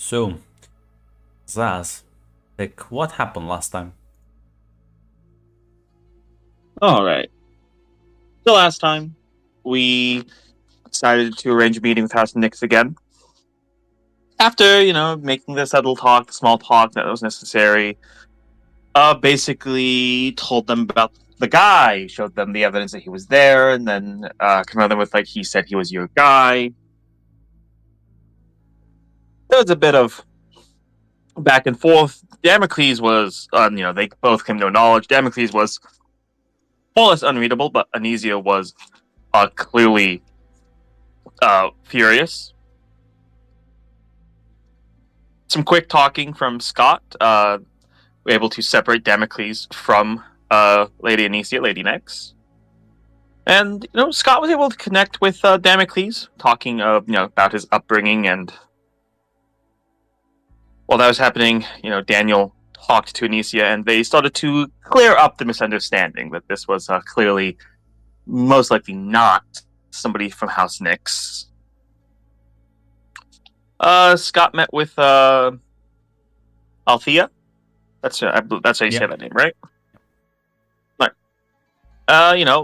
So, Zaz, what happened last time? All right. The last time we decided to arrange a meeting with House Nix again. After, making the subtle talk, the small talk that was necessary, basically told them about the guy, showed them the evidence that he was there, and then confronted them with, like, he said he was your guy. There was a bit of back and forth. Damocles was, they both came to knowledge. Damocles was more or less unreadable, but Anesia was clearly furious. Some quick talking from Scott. We're able to separate Damocles from Lady Anicia, Lady Nex. And Scott was able to connect with Damocles, talking about his upbringing, and while that was happening, Daniel talked to Anicia, and they started to clear up the misunderstanding that this was clearly, most likely not somebody from House Nix. Scott met with Althea. That's how you say Yeah. that name, right? Right.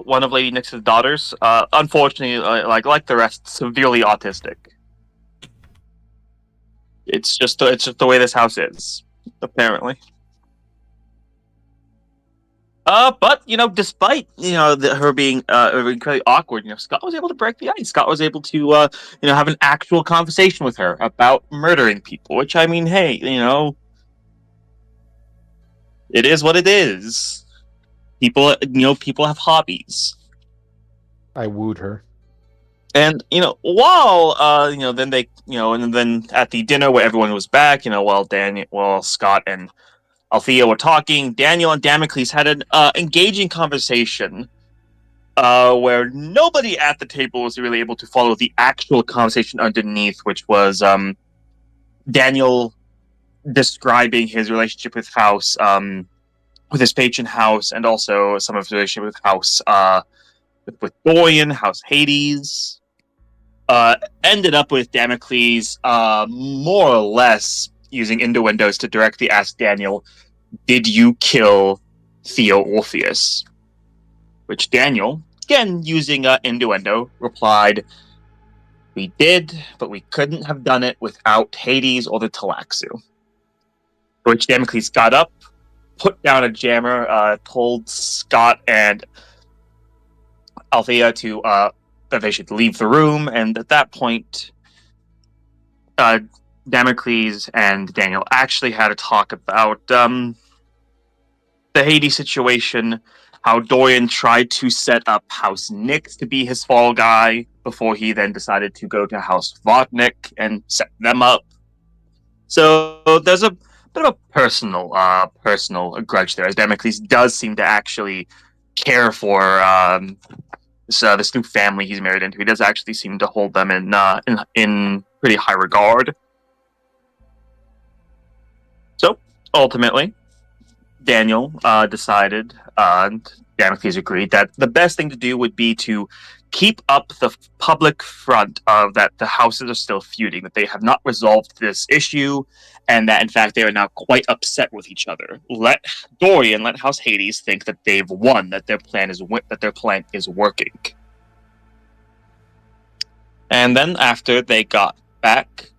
One of Lady Nix's daughters. Unfortunately, like the rest, severely autistic. It's just the way this house is, apparently. But despite her being incredibly awkward, Scott was able to break the ice. Scott was able to have an actual conversation with her about murdering people. Which, I mean, hey, it is what it is. People have hobbies. I wooed her. And while then they and then at the dinner where everyone was back, while Scott and Althea were talking, Daniel and Damocles had an engaging conversation where nobody at the table was really able to follow the actual conversation underneath, which was Daniel describing his relationship with House, with his patron House, and also some of his relationship with House, with Dorian, House Hades. Ended up with Damocles more or less using innuendos to directly ask Daniel, did you kill Theo Orpheus? Which Daniel, again using innuendo, replied, we did, but we couldn't have done it without Hades or the Talaxu. Which Damocles got up, put down a jammer, told Scott and Althea to that they should leave the room, and at that point, Damocles and Daniel actually had a talk about the Hades situation, how Dorian tried to set up House Nix to be his fall guy before he then decided to go to House Vodnik and set them up. So there's a bit of a personal grudge there, as Damocles does seem to actually care for this new family he's married into. He does actually seem to hold them in pretty high regard. So ultimately, Daniel decided, and Damocles agreed, that the best thing to do would be to keep up the public front of that the houses are still feuding, that they have not resolved this issue, and that in fact they are now quite upset with each other. Let Dorian, let House Hades think that they've won, that their plan is working. And then after they got back,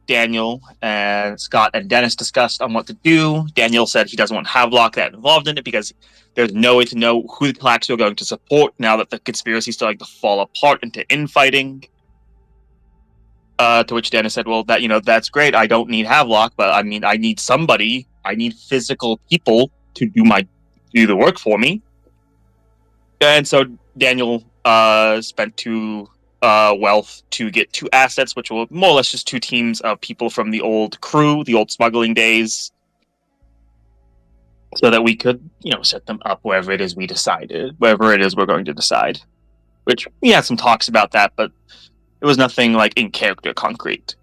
Daniel and Scott and Dennis discussed on what to do. Daniel said he doesn't want Havelock that involved in it because there's no way to know who the Talaxu are going to support now that the conspiracy is starting to fall apart into infighting. To which Dennis said, well, that's great. I don't need Havelock, but I mean, I need somebody. I need physical people to do the work for me. And so Daniel spent two wealth to get two assets, which were more or less just two teams of people from the old crew, the old smuggling days, so that we could, set them up wherever it is we're going to decide. Which we had some talks about that, but it was nothing like in character concrete.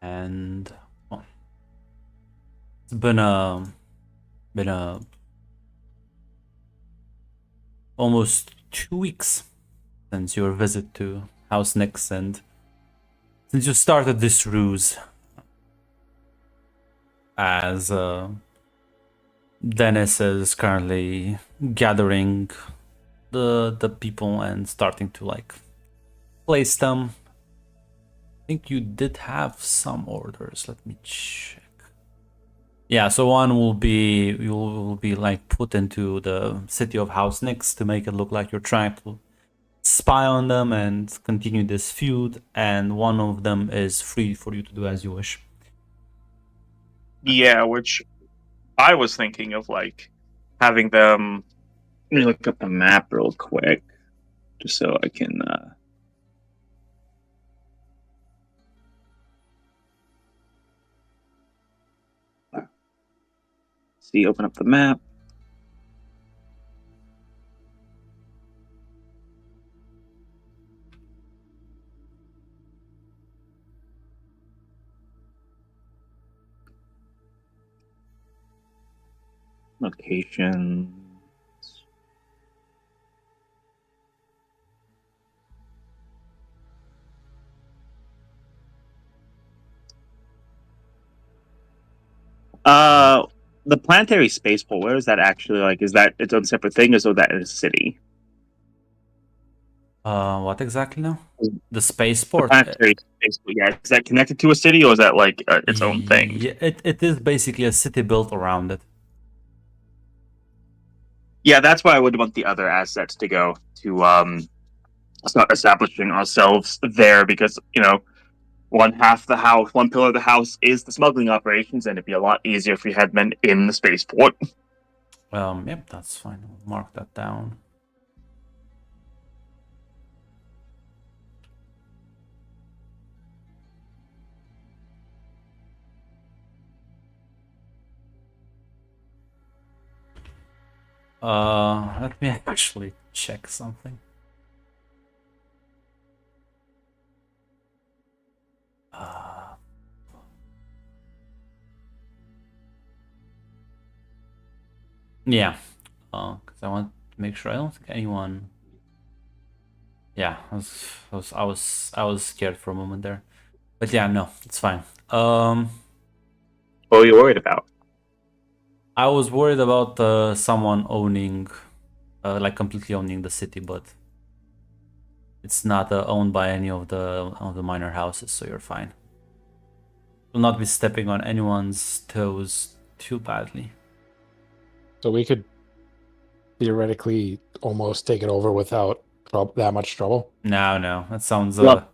And well, it's been a Been almost 2 weeks since your visit to House Nix, and since you started this ruse as Dennis is currently gathering the people and starting to like place them. I think you did have some orders. Let me check. Yeah, so one will be you will be like put into the city of House Nix to make it look like you're trying to spy on them and continue this feud, and one of them is free for you to do as you wish. Yeah, which I was thinking of like having them. Let me look up the map real quick, just so I can. See, open up the map. Location. The planetary spaceport. Where is that actually? Like, is that its own separate thing, or is that in a city? What exactly now? The The spaceport. planetary spaceport. Yeah, is that connected to a city, or is that like its own thing? Yeah, it is basically a city built around it. Yeah, that's why I would want the other assets to go to start establishing ourselves there, because one half the house, one pillar of the house is the smuggling operations, and it'd be a lot easier if we had men in the spaceport. Yep, that's fine. I'll mark that down. Let me actually check something. Yeah, because I want to make sure I don't think anyone. Yeah, I was scared for a moment there, but yeah, no, it's fine. What are you worried about? I was worried about someone owning, like completely owning the city, but it's not owned by any of the minor houses, so you're fine. Will not be stepping on anyone's toes too badly. So we could theoretically almost take it over without that much trouble. No, that sounds Well,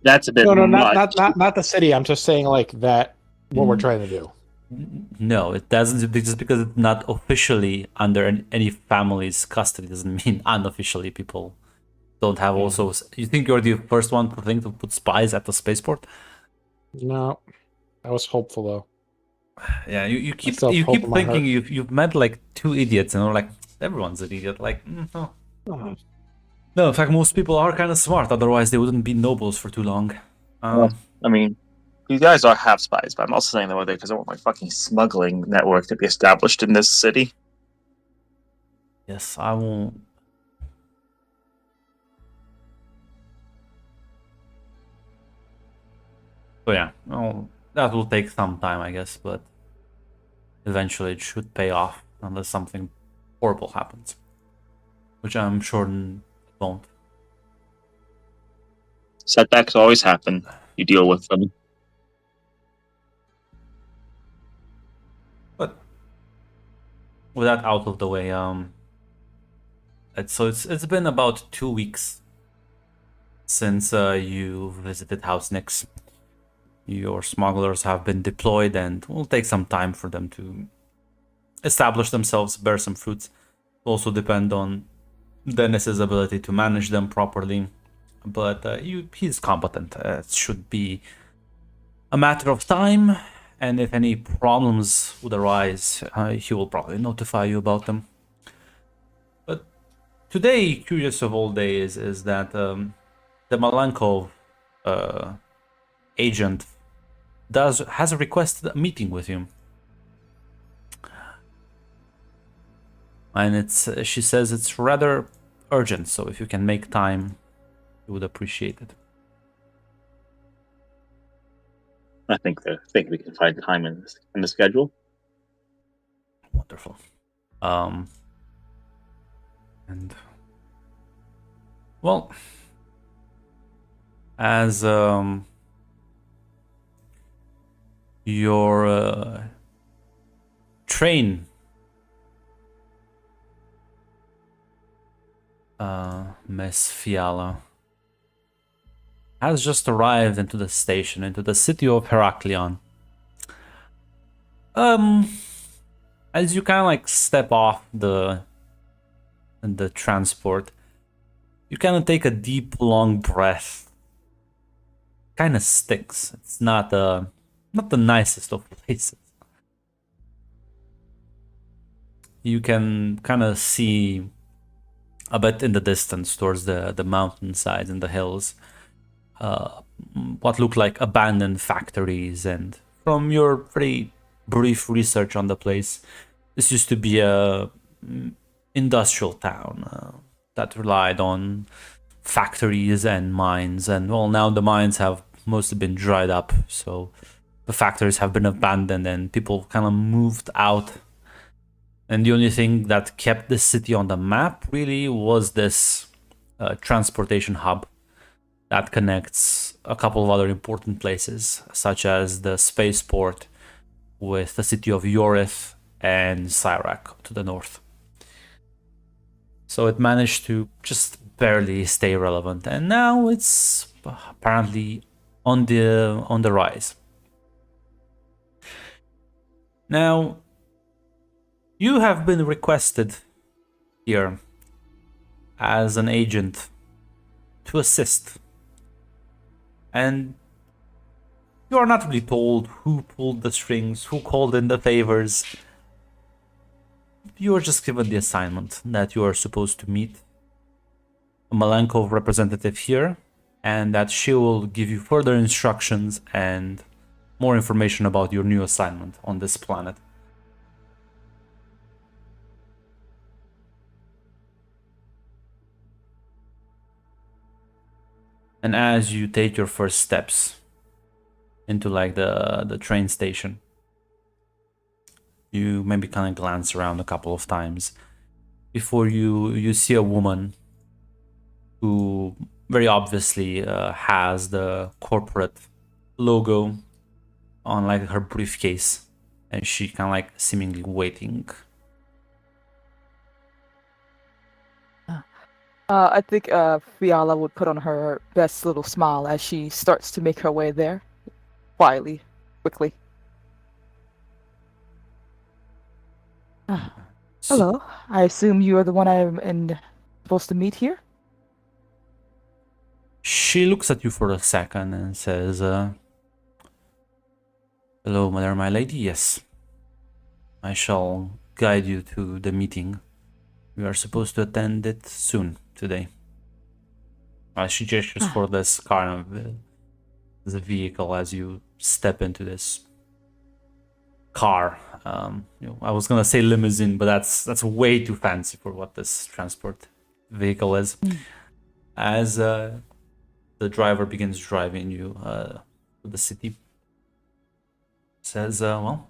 that's a bit No, much. not the city. I'm just saying like that. What we're trying to do. no, it doesn't. Just because it's not officially under any family's custody doesn't mean unofficially people don't have also. You think you're the first one to think to put spies at the spaceport? No, I was hopeful though. Yeah, you keep still have you hope keep in my thinking heart. you've met like two idiots, and we're like everyone's an idiot. Like no, Oh, no. In fact, most people are kind of smart. Otherwise, they wouldn't be nobles for too long. Well, I mean, these guys are half spies, but I'm also saying that way because I want my fucking smuggling network to be established in this city. Yes, I won't. So yeah, well, that will take some time, I guess, but eventually it should pay off unless something horrible happens, which I'm sure it won't. Setbacks always happen. You deal with them. But with that out of the way, it's been about 2 weeks since you visited House Nix. Your smugglers have been deployed, and it will take some time for them to establish themselves, bear some fruits. It will also depend on Dennis's ability to manage them properly. But he's competent. It should be a matter of time, and if any problems would arise, he will probably notify you about them. But today, curious of all days, is that the Malenkov agent has requested a meeting with you. And she says it's rather urgent, so if you can make time, we would appreciate it. I think we can find time in the schedule. Wonderful. And well, as your train Miss Fiala has just arrived into the station, into the city of Heraklion. As you kind of like step off the transport, you kind of take a deep, long breath. Kind of stinks. It's not the nicest of places. You can kind of see a bit in the distance towards the mountainsides and the hills what look like abandoned factories, and from your pretty brief research on the place, this used to be a industrial town that relied on factories and mines, and well, now the mines have mostly been dried up, so the factories have been abandoned and people kind of moved out. And the only thing that kept the city on the map really was this transportation hub that connects a couple of other important places, such as the spaceport with the city of Yorith and Cyrak to the north. So it managed to just barely stay relevant, and now it's apparently on the rise. Now, you have been requested here as an agent to assist. And you are not really told who pulled the strings, who called in the favors. You are just given the assignment that you are supposed to meet a Malenkov representative here, and that she will give you further instructions and more information about your new assignment on this planet. And as you take your first steps into like the train station, you maybe kind of glance around a couple of times before you see a woman who very obviously has the corporate logo on like her briefcase, and she kind of like seemingly waiting. I think Fiala would put on her best little smile as she starts to make her way there, quietly, quickly. Hello, I assume you are the one I'm supposed to meet here? She looks at you for a second and says, hello, Mother, my lady. Yes, I shall guide you to the meeting. We are supposed to attend it soon today. She gestures for this kind of the vehicle as you step into this car. I was gonna say limousine, but that's way too fancy for what this transport vehicle is. As the driver begins driving you to the city, says, well,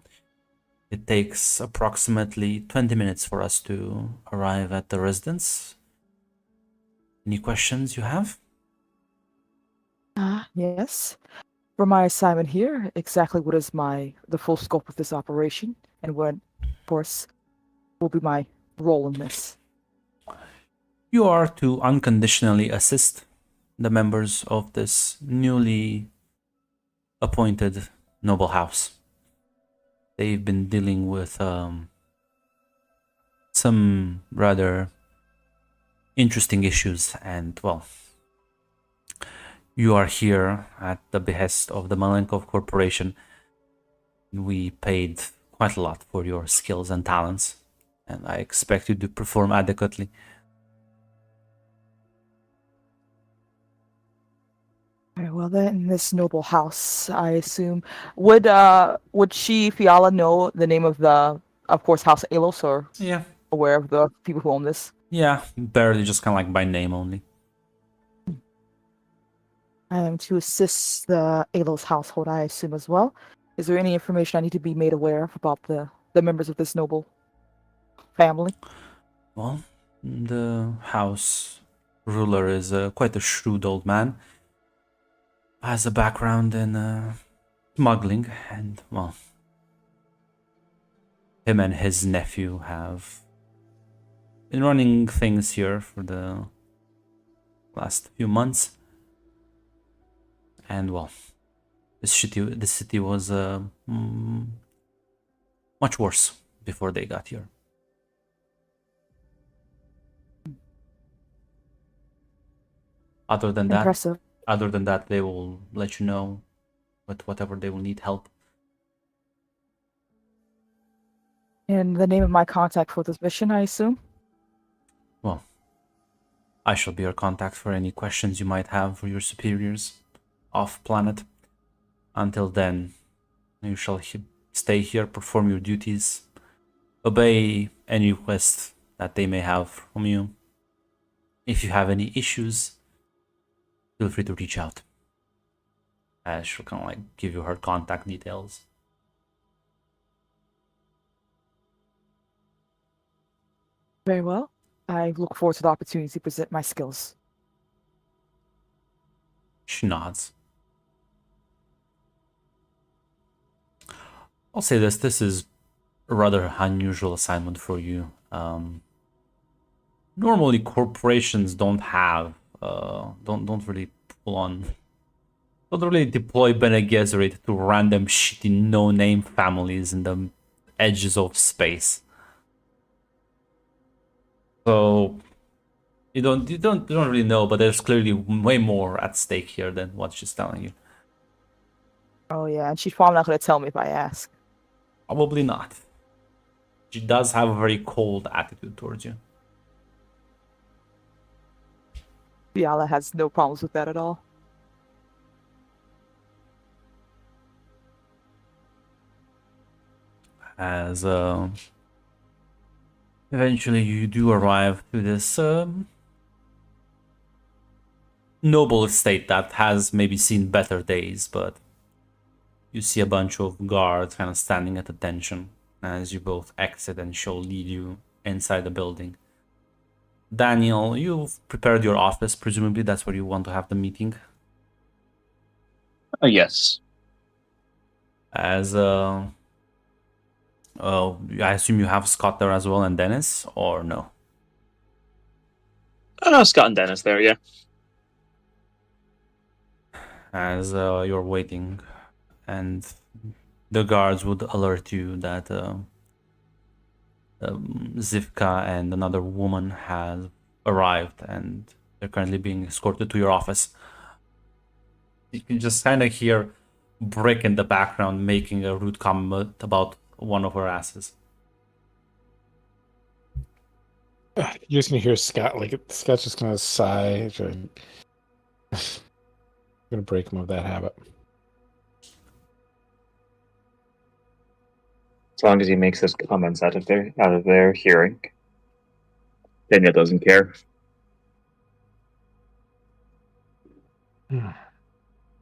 it takes approximately 20 minutes for us to arrive at the residence. Any questions you have? Yes. For my assignment here, exactly what is the full scope of this operation, and what, of course, will be my role in this? You are to unconditionally assist the members of this newly appointed noble house. They've been dealing with some rather interesting issues, and well, you are here at the behest of the Malenkov Corporation. We paid quite a lot for your skills and talents, and I expect you to perform adequately. Very well then, this noble house, I assume. Would she, Fiala, know the name of course, House Alos, or? Yeah, aware of the people who own this? Yeah, barely, just kind of like by name only. I am to assist the Alos household, I assume, as well. Is there any information I need to be made aware of about the members of this noble family? Well, the house ruler is quite a shrewd old man. Has a background in smuggling, and well, him and his nephew have been running things here for the last few months. And well, this city was much worse before they got here. Other than Impressive. that, they will let you know with whatever they will need help. And the name of my contact for this mission, I assume? Well, I shall be your contact for any questions you might have for your superiors off planet. Until then, you shall stay here, perform your duties, obey any request that they may have from you. If you have any issues, feel free to reach out. She'll kind of like give you her contact details. Very well. I look forward to the opportunity to present my skills. She nods. I'll say this: this is a rather unusual assignment for you. Normally, corporations don't have, don't really don't really deploy Bene Gesserit to random shitty no-name families in the edges of space. So you don't really know, but there's clearly way more at stake here than what she's telling you. Oh yeah, and she's probably not going to tell me if I ask. Probably not. She does have a very cold attitude towards you. Fiala has no problems with that at all. As eventually you do arrive to this noble estate that has maybe seen better days, but you see a bunch of guards kind of standing at attention as you both exit, and she'll lead you inside the building. Daniel, you've prepared your office. Presumably that's where you want to have the meeting. Yes. As I assume you have Scott there as well, and Dennis, or no? Scott and Dennis there, yeah. As you're waiting, and the guards would alert you that Zivka and another woman have arrived, and they're currently being escorted to your office. You can just kind of hear Brick in the background making a rude comment about one of her asses. You're just gonna hear Scott, like, Scott's just gonna sigh. I'm gonna break him of that habit. As long as he makes his comments out of their hearing. Daniel doesn't care.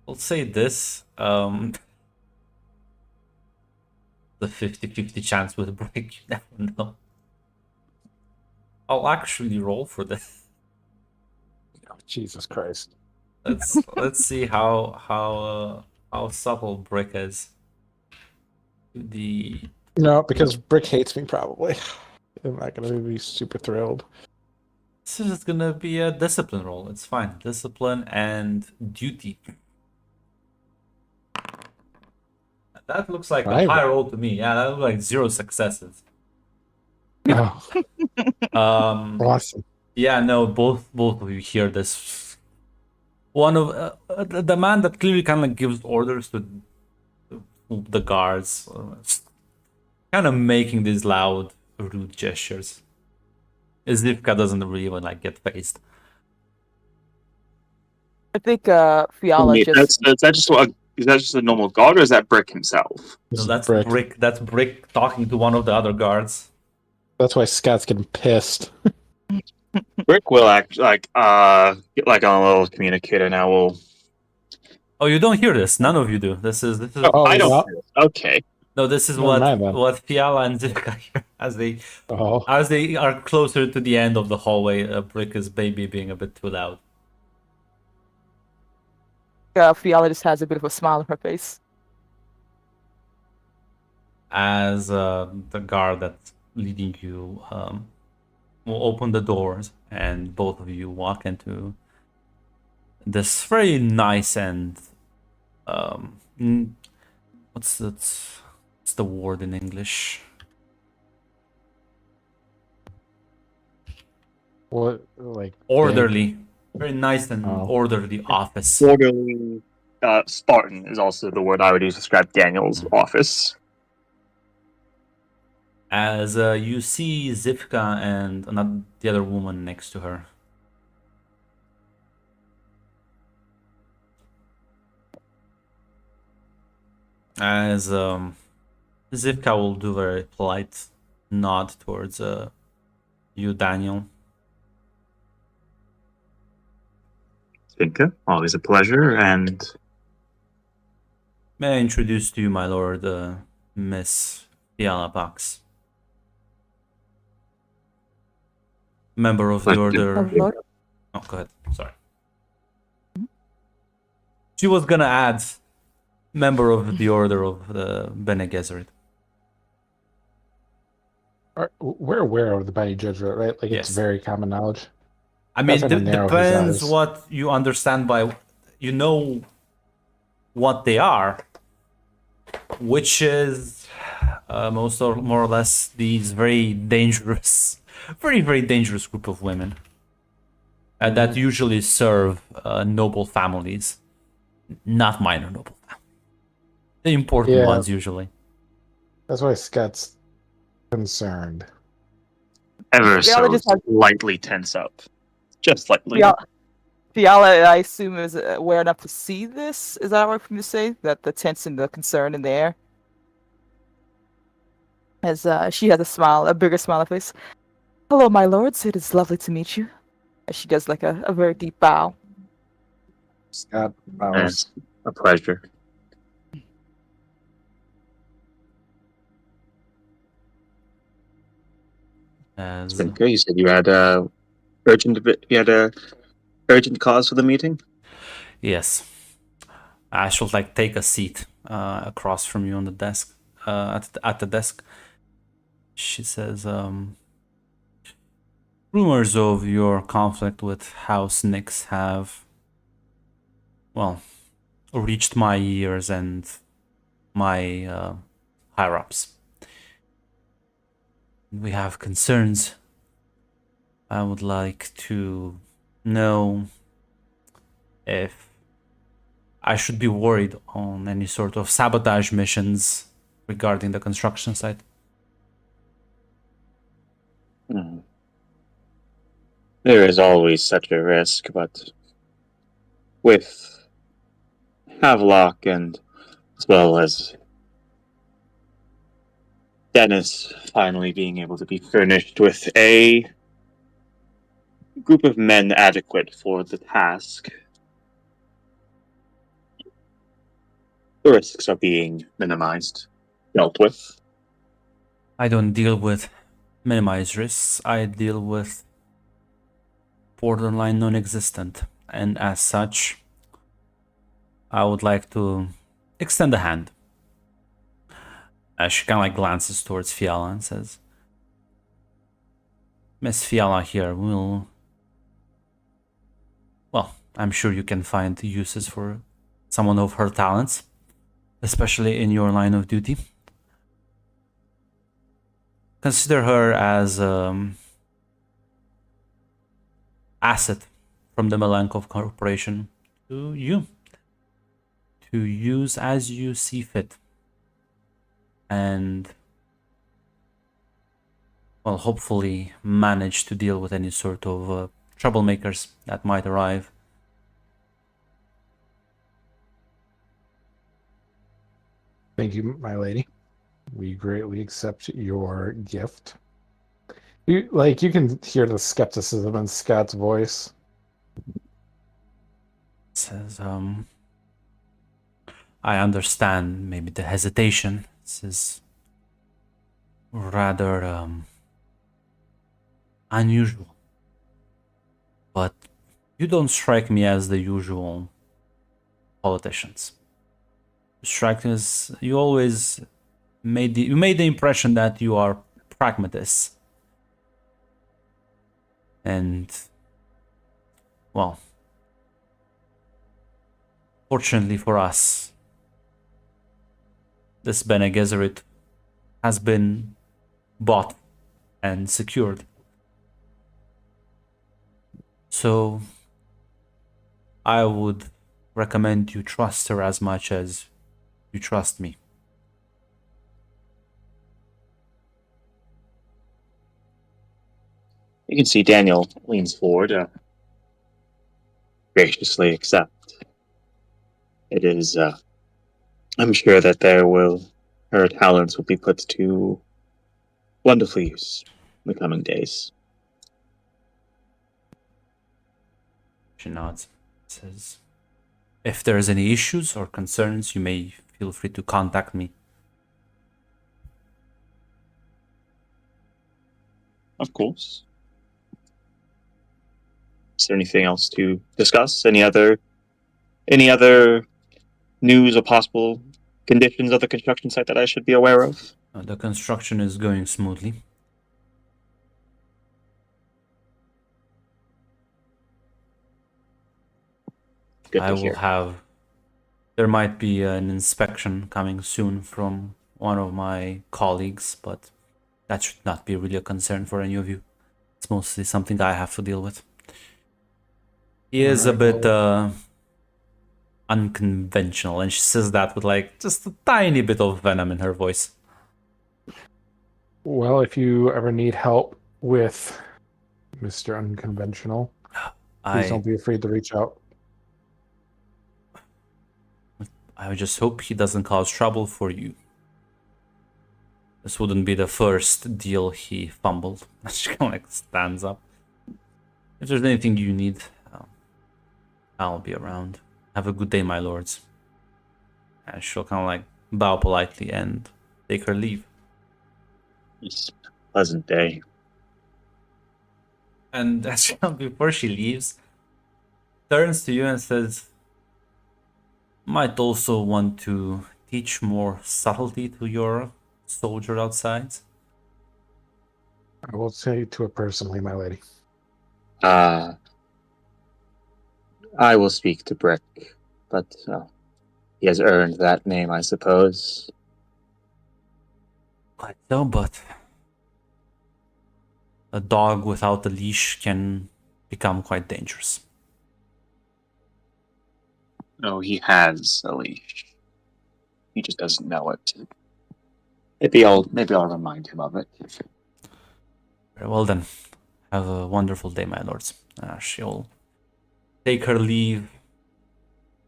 I'll say this, the 50-50 chance with Brick, you never know. I'll actually roll for this. Oh, Jesus Christ. Let's see how subtle Brick is. No, because Brick hates me, probably. I'm not going to be super thrilled. This is gonna be a discipline roll. It's fine. Discipline and duty. That looks like a high roll to me. Yeah, that looks like 0 successes. Oh, awesome. Yeah, no, both of you hear this. One of the man that clearly kind of gives orders to the guards, kind of making these loud, rude gestures. Zivka doesn't really even like get faced. I think Fiala Wait, just... is that just a normal guard, or is that Brick himself? No, that's Brick. That's Brick talking to one of the other guards. That's why Scott's getting pissed. Rick will act get like on a little communicator now. Will Oh, you don't hear this. None of you do. This is Oh, I don't. well, Okay. no. This is never mind then. what Fiala and Zivka hear Oh, as they are closer to the end of the hallway. Brick is baby being a bit too loud. Fiala just has a bit of a smile on her face. As the guard that's leading you will open the doors, and both of you walk into this very nice and what's the word in English? what? Like Orderly, very nice and Oh. orderly office. Orderly Spartan is also the word I would use to describe Daniel's office. As you see Zivka and the other woman next to her. As Zivka will do a very polite nod towards you, Daniel. Tinka, always a pleasure, and May I introduce to you, my lord, Miss Fiala Pax, member of the Pleasure. order. Lord. Oh, go ahead. Sorry. She was gonna add member of the order of the Bene Gesserit. we're aware of the Bene Gesserit, right? Like Yes. it's very common knowledge. I mean, Nothing to narrow his depends eyes. what you understand by, you know, what they are, which is more or less these very dangerous, very dangerous group of women that usually serve noble families, not minor noble families. The important Yeah. ones usually. That's why Scott's concerned. ever Fiala so just has- slightly tense up. Just slightly. Fiala, I assume, is aware enough to see this. Is that right for me to say? That the tense and the concern in the air? As she has a bigger smile on her face. Hello, my lords. It is lovely to meet you. As she does like a very deep bow. Scott bows. A pleasure. As Tinka, you said you had urgent cause for the meeting? yes, I should like take a seat across from you on the desk, at the desk. She says, rumors of your conflict with House Nix have, well, reached my ears and my higher-ups. We have concerns. I would like to know if I should be worried on any sort of sabotage missions regarding the construction site. There is always such a risk, but with Havelock and as well as Dennis finally being able to be furnished with a group of men adequate for the task, the risks are being minimized, dealt with. I don't deal with minimized risks. I deal with borderline non-existent, and as such, I would like to extend a hand. She kind of like glances towards Fiala and says, Miss Fiala here will... Well, I'm sure you can find uses for someone of her talents, especially in your line of duty. Consider her as asset from the Melenkov Corporation to you, to use as you see fit. And, well, hopefully manage to deal with any sort of troublemakers that might arrive. Thank you, my lady. We greatly accept your gift. You can hear the skepticism in Scott's voice. Says, I understand maybe the hesitation. This is rather unusual. But you don't strike me as the usual politicians. You strike me as you always made the impression that you are pragmatists. And well, fortunately for us, this Bene Gesserit has been bought and secured. So I would recommend you trust her as much as you trust me. You can see Daniel leans forward, graciously accept. It is, I'm sure that her talents will be put to wonderful use in the coming days. She nods. Says, if there's any issues or concerns, you may feel free to contact me. Of course. Is there anything else to discuss? Any other news or possible conditions of the construction site that I should be aware of? The construction is going smoothly. Good I to will hear. have. There might be an inspection coming soon from one of my colleagues, but that should not be really a concern for any of you. It's mostly something I have to deal with. He is a bit unconventional, and she says that with like just a tiny bit of venom in her voice. Well, if you ever need help with Mr. Unconventional, please don't be afraid to reach out. I just hope he doesn't cause trouble for you. This wouldn't be the first deal he fumbled. She kind of like stands up. If there's anything you need, I'll be around. Have a good day, my lords. And she'll kind of like bow politely and take her leave. It's a pleasant day. And before she leaves, turns to you and says, might also want to teach more subtlety to your soldier outside. I will say to it personally, my lady. I will speak to Brick, but he has earned that name, I suppose. Quite so, but a dog without a leash can become quite dangerous. No, he has a leash. He just doesn't know it. Maybe I'll remind him of it. Very well then. Have a wonderful day, my lords. She'll take her leave.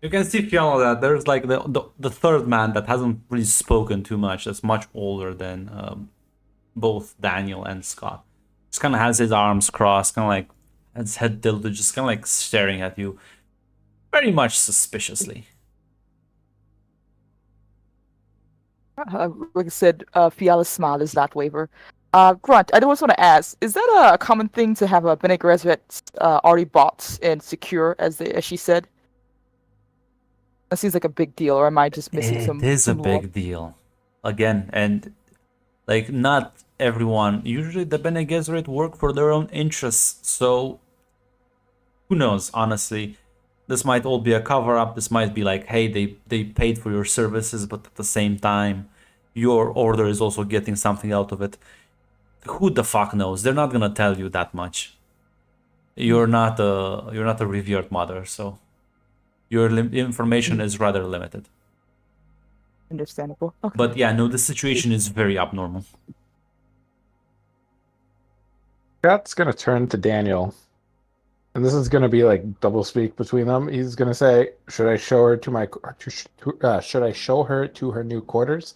You can see Fiona that there's like the third man that hasn't really spoken too much. That's much older than both Daniel and Scott. Just kind of has his arms crossed, kind of like his head tilted, just kind of like staring at you, very much suspiciously. Like I said, Fiala's smile does not waver. Grunt, I just want to ask, is that a common thing to have a Bene Gesserit already bought and secure, as she said? That seems like a big deal, or am I just missing some? It is a some lore? big deal. Again, and like not everyone. Usually the Bene Gesserit work for their own interests, so who knows, honestly. This might all be a cover-up. This might be like, hey, they paid for your services, but at the same time, your order is also getting something out of it. Who the fuck knows? They're not gonna tell you that much. You're not a revered mother, so your information is rather limited. Understandable. Okay. But yeah, no, the situation is very abnormal. Scott's gonna turn to Daniel, and this is gonna be like double speak between them. He's gonna say, "Should I show her should I show her to her new quarters?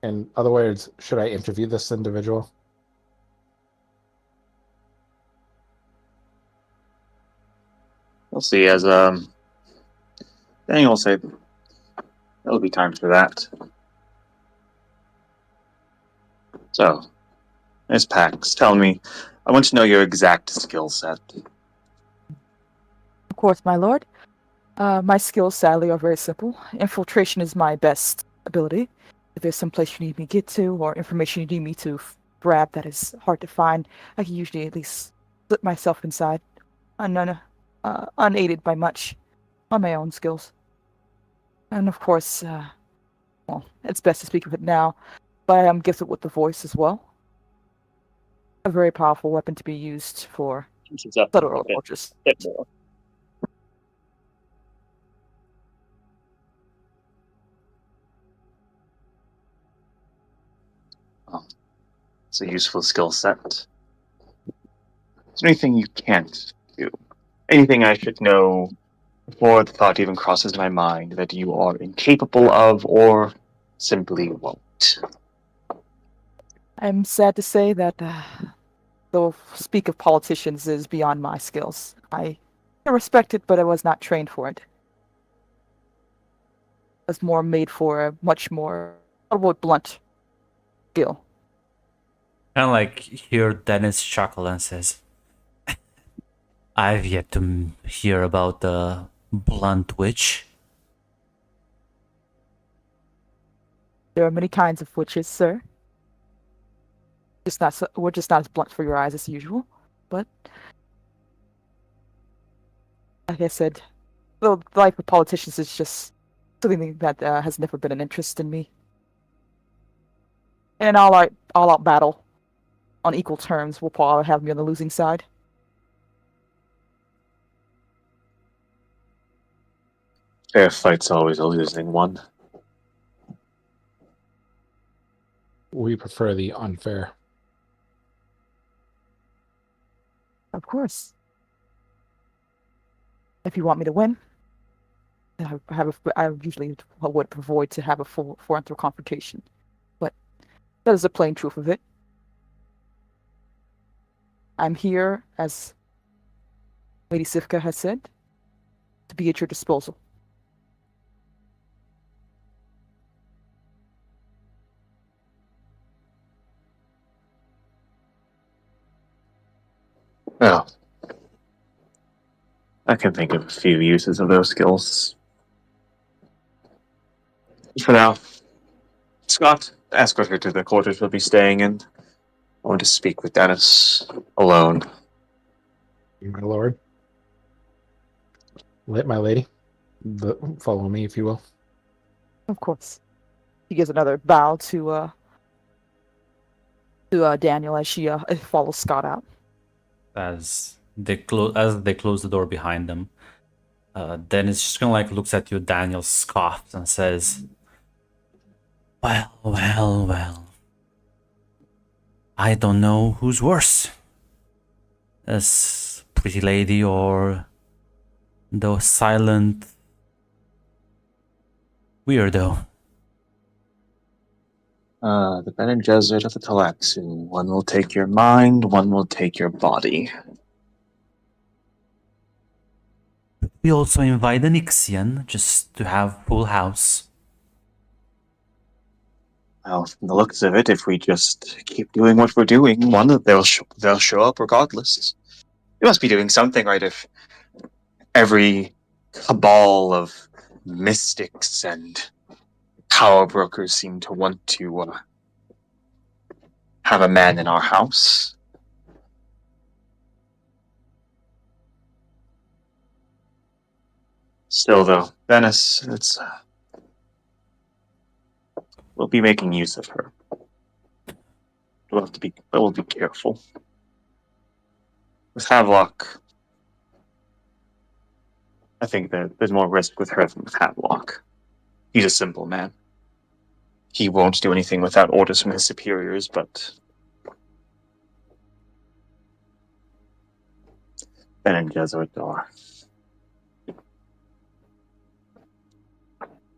In other words, should I interview this individual?" We'll see. As Daniel will say, there'll be time for that. So, Miss Pax, tell me. I want to know your exact skill set. Of course, my lord. My skills, sadly, are very simple. Infiltration is my best ability. If there's some place you need me to get to, or information you need me to grab that is hard to find, I can usually at least slip myself inside, unaided by much, on my own skills. And of course, well, it's best to speak of it now, but I am gifted with the voice as well. A very powerful weapon to be used for subtle approaches. Bit more. It's a useful skill set. Is there anything you can't do? Anything I should know before the thought even crosses my mind that you are incapable of or simply won't? I'm sad to say that though speak of politicians is beyond my skills. I respect it, but I was not trained for it. I was more made for a much more blunt skill. Kind of like hear Dennis chuckle and says, I've yet to hear about the blunt witch. There are many kinds of witches, sir. We're just not as blunt for your eyes as usual, but like I said, the life of politicians is just something that has never been an interest in me. And an all-out battle on equal terms will probably have me on the losing side. Fair fight's always a losing one. We prefer the unfair. Of course. If you want me to win, I usually would avoid to have a full frontal confrontation. But that is the plain truth of it. I'm here, as Lady Sivka has said, to be at your disposal. Well, I can think of a few uses of those skills. For now, Scott, escort her to the quarters we'll be staying in. I want to speak with Dennis alone. My lord. My lady. Follow me, if you will. Of course. He gives another bow to Daniel as she follows Scott out. As they close the door behind them, Dennis just kind of like looks at you. Daniel scoffs and says, well. I don't know who's worse, this pretty lady or the silent weirdo. The Bene Gesserit of the Talaxu. One will take your mind, one will take your body. We also invite an Ixian just to have full house. Well, from the looks of it, if we just keep doing what we're doing, they'll show up regardless. We must be doing something right if every cabal of mystics and power brokers seem to want to have a man in our house. Still, though, Venice, we'll be making use of her. We'll be careful. With Havelock, I think that there's more risk with her than with Havelock. He's a simple man. He won't do anything without orders from his superiors, but Ben and Gesserit are.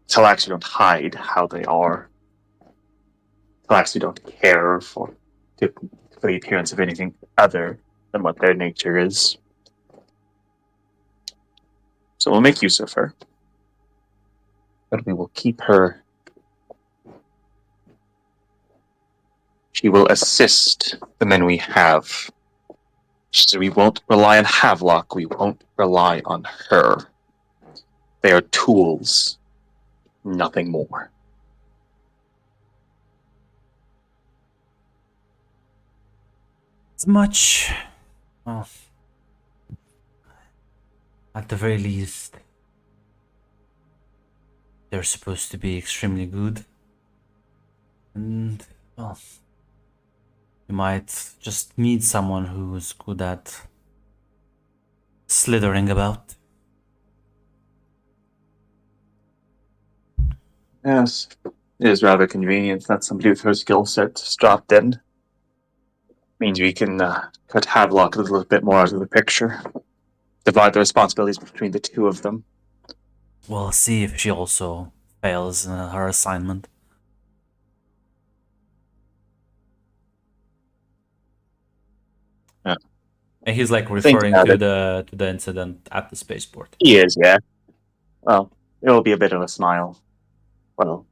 Talaxi don't hide how they are. Talaxi don't care for the appearance of anything other than what their nature is. So we'll make use of her. But we will keep her. She will assist the men we have. So we won't rely on Havelock. We won't rely on her. They are tools, nothing more. As much, well, at the very least, they're supposed to be extremely good. And, well, you might just need someone who's good at slithering about. Yes, it is rather convenient that somebody with her skill set is dropped in. Means we can cut Havelock a little bit more out of the picture. Divide the responsibilities between the two of them. We'll see if she also fails her assignment. Yeah. And he's like Think referring about to it. the incident at the spaceport. He is, yeah. Well, it'll be a bit of a smile. Well,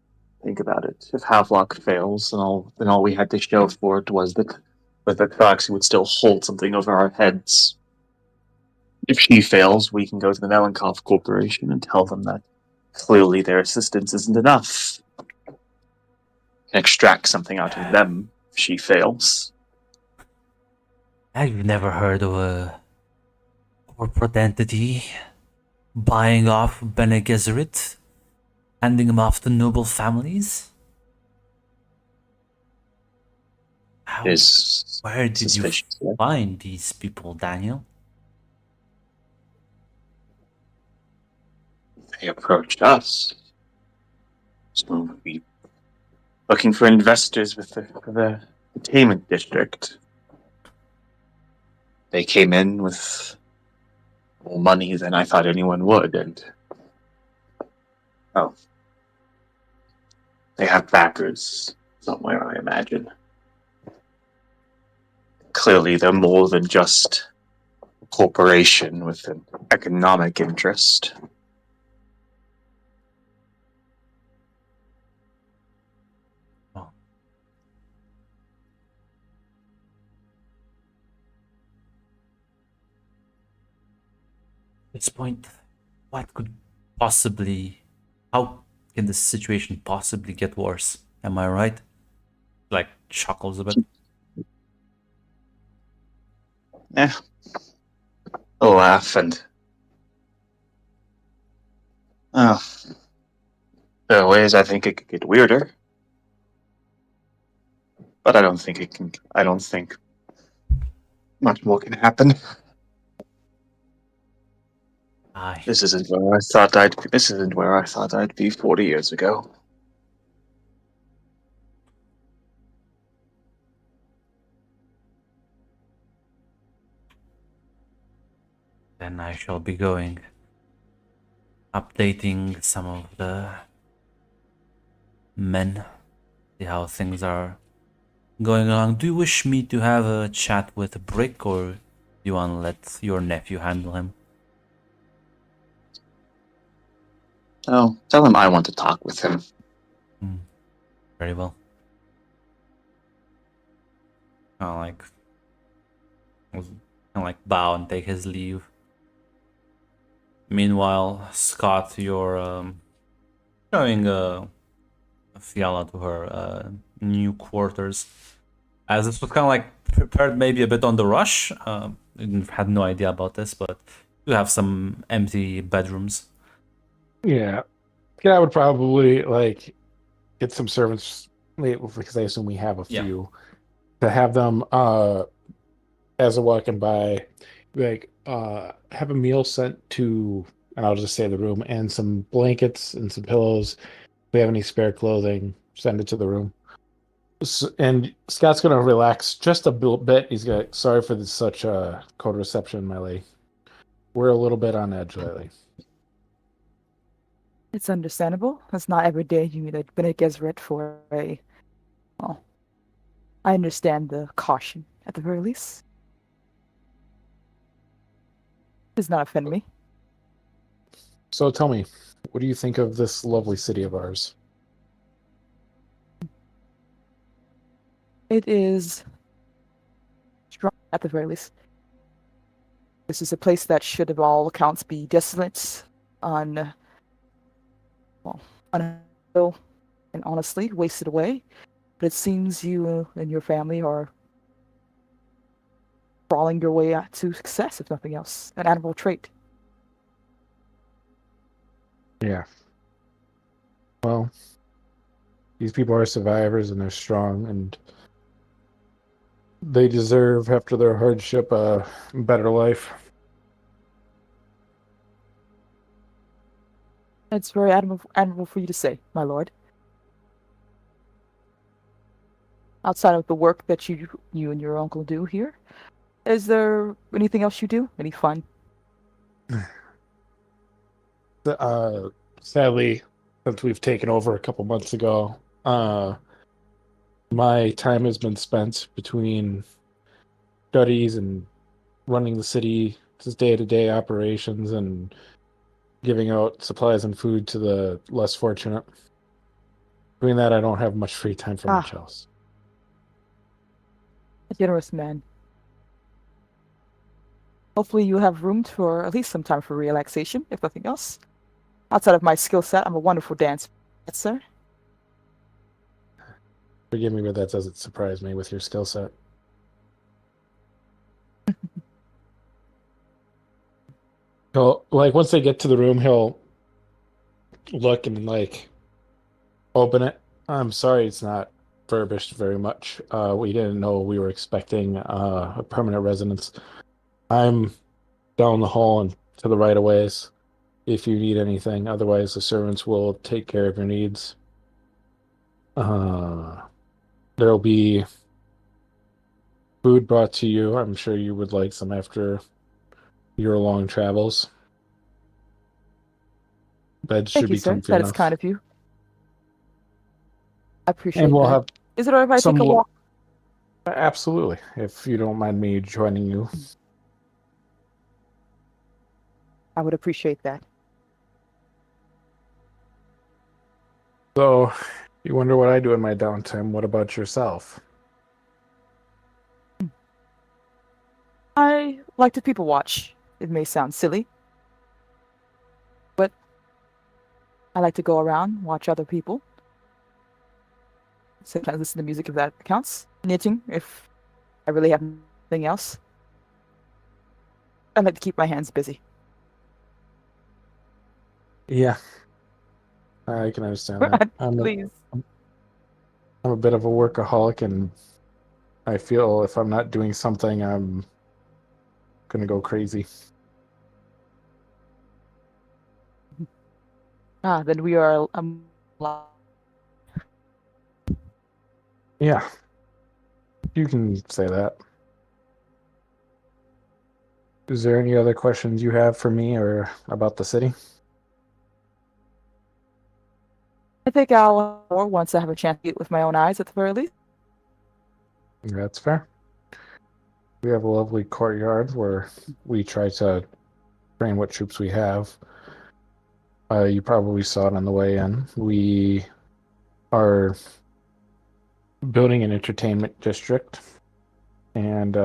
think about it. If Havelock fails, then all we had to show for it was that with the Croxy would still hold something over our heads. If she fails, we can go to the Melenkov Corporation and tell them that clearly their assistance isn't enough. And extract something out of them if she fails. I've never heard of a corporate entity buying off Bene Gesserit, handing them off to noble families. How, Is where did you suspicious. Yeah? find these people, Daniel? They approached us. So we looking for investors with the entertainment district. They came in with more money than I thought anyone would, and they have backers somewhere, I imagine. Clearly, they're more than just a corporation with an economic interest. Oh. At this point, what could possibly, how can this situation possibly get worse? Am I right? Like, chuckles a bit. A laugh and oh, there are ways I think it could get weirder, but I don't think it can. I don't think much more can happen. Aye. This isn't where I thought I'd. This isn't where I thought I'd be 40 years ago. Then I shall be going. Updating some of the men. See how things are going along. Do you wish me to have a chat with Brick, or do you want to let your nephew handle him? Oh, tell him I want to talk with him. Very well. Kind of like bow and take his leave. Meanwhile, Scott, you're showing Fiala to her new quarters. As this was kind of like prepared maybe a bit on the rush. Had no idea about this, but you have some empty bedrooms. Yeah. Yeah, I would probably like get some servants because I assume we have a Yeah. few to have them as they're walking by, like have a meal sent to, and I'll just say the room, and some blankets and some pillows. If we have any spare clothing, send it to the room. And Scott's gonna relax just a bit. He's got sorry for such cold reception, Melly. We're a little bit on edge lately. It's understandable. It's not every day you meet a Bene Gesserit for a. Well, I understand the caution at the very least. Does not offend me. So tell me, what do you think of this lovely city of ours? It is strong at the very least. This is a place that should, of all accounts, be desolate, on well, unhill, and honestly wasted away. But it seems you and your family are crawling your way out to success, if nothing else. An admirable trait. Yeah. Well, these people are survivors and they're strong and they deserve, after their hardship, a better life. It's very admirable for you to say, my lord. Outside of the work that you and your uncle do here, is there anything else you do? Any fun? Sadly, since we've taken over a couple months ago, my time has been spent between studies and running the city's day-to-day operations and giving out supplies and food to the less fortunate. Doing that, I don't have much free time for much else. A generous man. Hopefully you have room for at least some time for relaxation, if nothing else. Outside of my skill set, I'm a wonderful dancer, sir. Forgive me, but that doesn't surprise me with your skill set. He'll, like, once they get to the room, he'll look and, like, open it. I'm sorry it's not furbished very much. We didn't know we were expecting a permanent residence. I'm down the hall and to the right of ways if you need anything. Otherwise, the servants will take care of your needs. There'll be food brought to you. I'm sure you would like some after your long travels. Beds Thank should you, be sir. comfy That is enough. kind of you. I appreciate And we'll that. have Is it alright if I take a some walk? Absolutely, if you don't mind me joining you. I would appreciate that. So, you wonder what I do in my downtime. What about yourself? I like to people watch. It may sound silly, but I like to go around, watch other people. Sometimes listen to music if that counts. Knitting if I really have nothing else. I like to keep my hands busy. Yeah, I can understand that. Please. I'm a bit of a workaholic, and I feel if I'm not doing something, I'm gonna go crazy. Then we are Yeah, you can say that. Is there any other questions you have for me or about the city? I think I'll more once I have a chance to see it with my own eyes at the very least. That's fair. We have a lovely courtyard where we try to train what troops we have. You probably saw it on the way in. We are building an entertainment district, and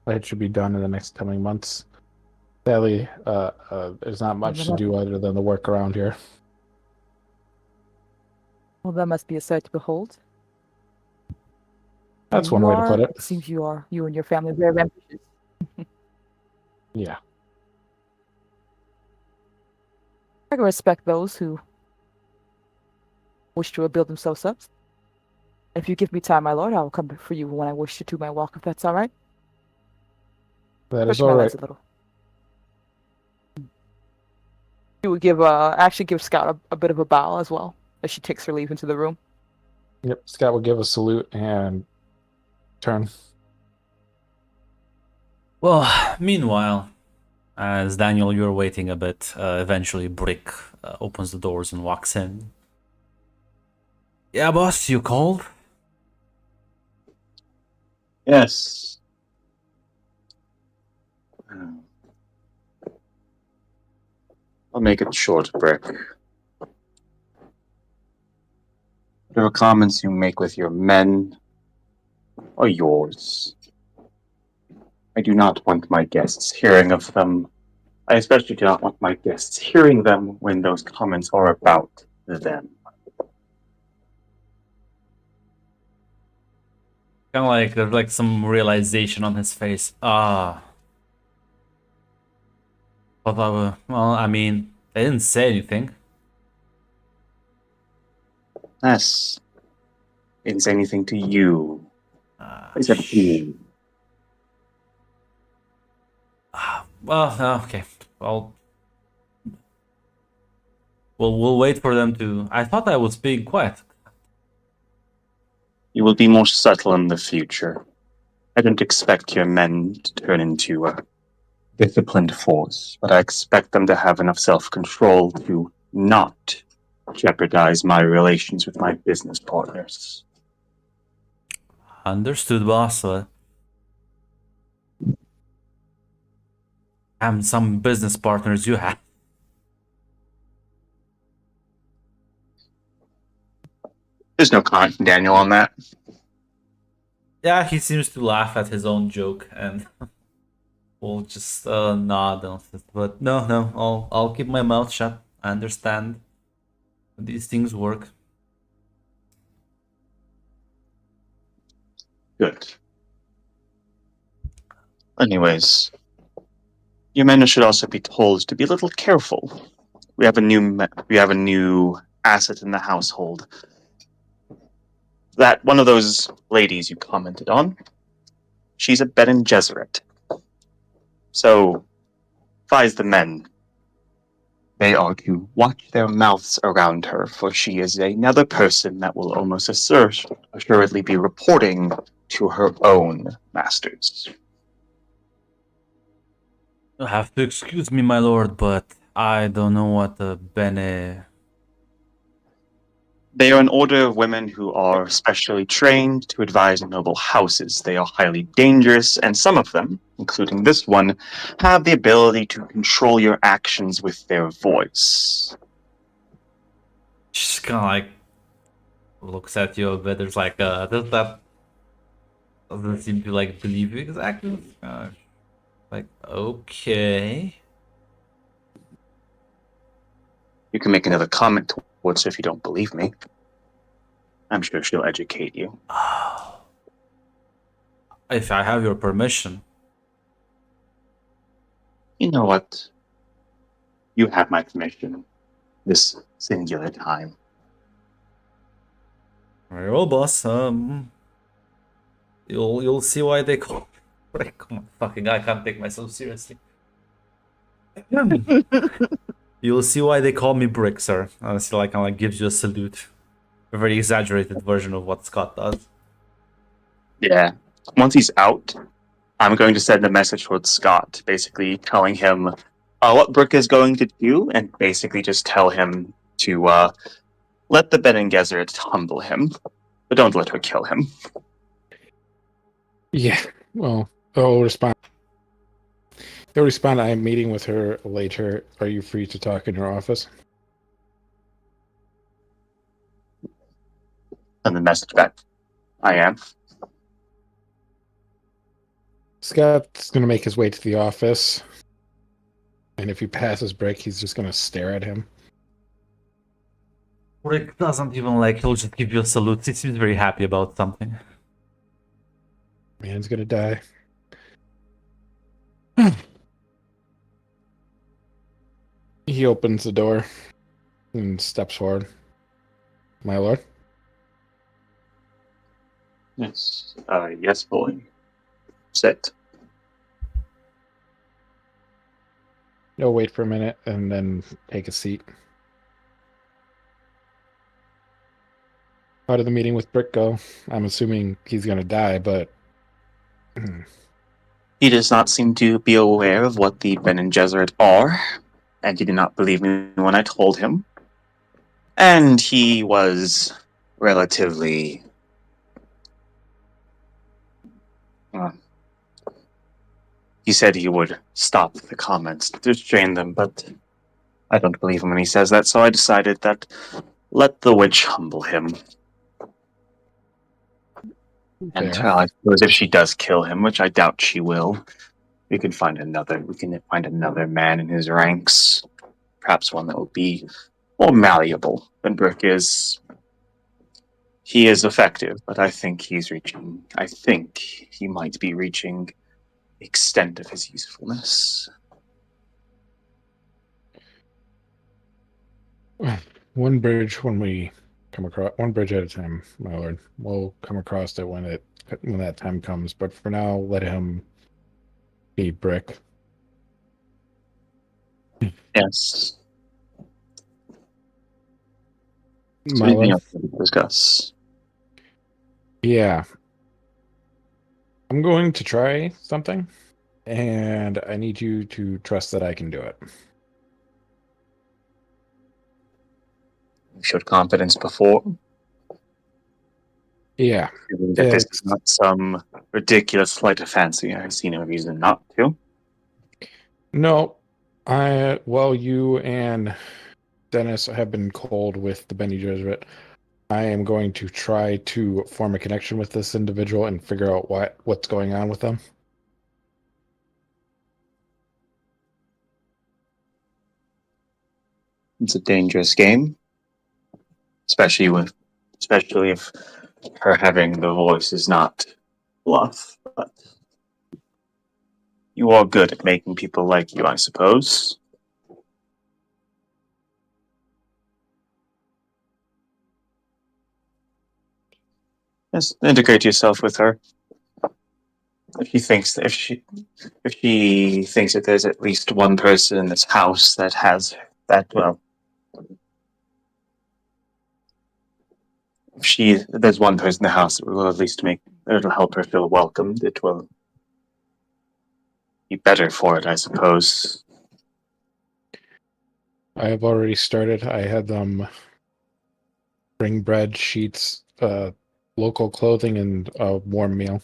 it should be done in the next coming months. Sadly, there's not much to do other than the work around here. Well, that must be a sight to behold. That's one way to put it. It seems you and your family are very ambitious. Yeah. I can respect those who wish to build themselves up. If you give me time, my lord, I will come for you when I wish to do my walk, if that's all right. That is Stretch my all legs right. a little. She would actually give Scout a bit of a bow as well as she takes her leave into the room. Yep. Scott will give a salute and turn. Well, meanwhile, as Daniel, you're waiting a bit, eventually Brick opens the doors and walks in. Yeah, boss, you called? Yes. I'll make it short, Brick. Whatever comments you make with your men are yours. I do not want my guests hearing of them. I especially do not want my guests hearing them when those comments are about them. Kind of like there's like some realization on his face. But well, I mean, they didn't say anything. Yes. Didn't say anything to you. I said to you. Well, okay. Well, we'll wait for them to. I thought I was being quiet. You will be more subtle in the future. I don't expect your men to turn into a disciplined force, but I expect them to have enough self-control to not jeopardize my relations with my business partners. Understood, boss. And some business partners you have. There's no comment from Daniel on that. Yeah, he seems to laugh at his own joke, and we'll just nod. But no, I'll keep my mouth shut. I understand these things work. Good. Anyways, your men should also be told to be a little careful. We have a new asset in the household. That one of those ladies you commented on, she's a Bene Gesserit. So, advise the men. They are to watch their mouths around her, for she is another person that will almost assuredly be reporting to her own masters. You have to excuse me, my lord, but I don't know what the Bene. They are an order of women who are specially trained to advise noble houses. They are highly dangerous, and some of them, including this one, have the ability to control your actions with their voice. She's kind of like looks at you a bit. There's like that doesn't seem to like believe you exactly. Like okay. You can make another comment towards her if you don't believe me. I'm sure she'll educate you. If I have your permission. You know what? You have my permission this singular time. Very well, boss. You'll see why they call. Come on, fucking I can't take myself seriously. You'll see why they call me Brick, sir. Honestly, like I gives you a salute. A very exaggerated version of what Scott does. Yeah. Once he's out, I'm going to send a message towards Scott, basically telling him what Brick is going to do, and basically just tell him to let the Bene Gesserit humble him, but don't let her kill him. Yeah, well, I'll respond. He'll respond, I am meeting with her later. Are you free to talk in her office? Send the message back. I am. Scott's going to make his way to the office. And if he passes Brick, he's just going to stare at him. Brick doesn't even like, he'll just give you a salute. He seems very happy about something. Man's going to die. He opens the door and steps forward. My lord? Yes. Yes, boy. Sit. He'll wait for a minute and then take a seat. How did the meeting with Brick go? I'm assuming he's going to die, but... He does not seem to be aware of what the Bene Gesserit are, and he did not believe me when I told him. And he was relatively... he said he would stop the comments to restrain them, but I don't believe him when he says that, so I decided that let the witch humble him. And Fair. I suppose if she does kill him, which I doubt she will, we can find another. We can find another man in his ranks, perhaps one that will be more malleable than Brick is. He is effective, but I think he's reaching. I think he might be reaching the extent of his usefulness. One bridge when we come across one bridge at a time, my lord. We'll come across it when that time comes. But for now, let him be Brick. Yes. So My anything lord. else to discuss? Yeah. I'm going to try something, and I need you to trust that I can do it. You showed confidence before. Yeah. That this is not some ridiculous flight of fancy. I see no reason not to. No, you and Dennis have been cold with the Bene Gesserit. I am going to try to form a connection with this individual and figure out what's going on with them. It's a dangerous game, especially if her having the voice is not bluff. But you are good at making people like you, I suppose. Just integrate yourself with her. If she thinks that there's at least one person in this house that has that, well, if there's one person in the house that will at least it'll help her feel welcomed. It will be better for it, I suppose. I have already started. I had them bring bread, sheets, local clothing, and a warm meal.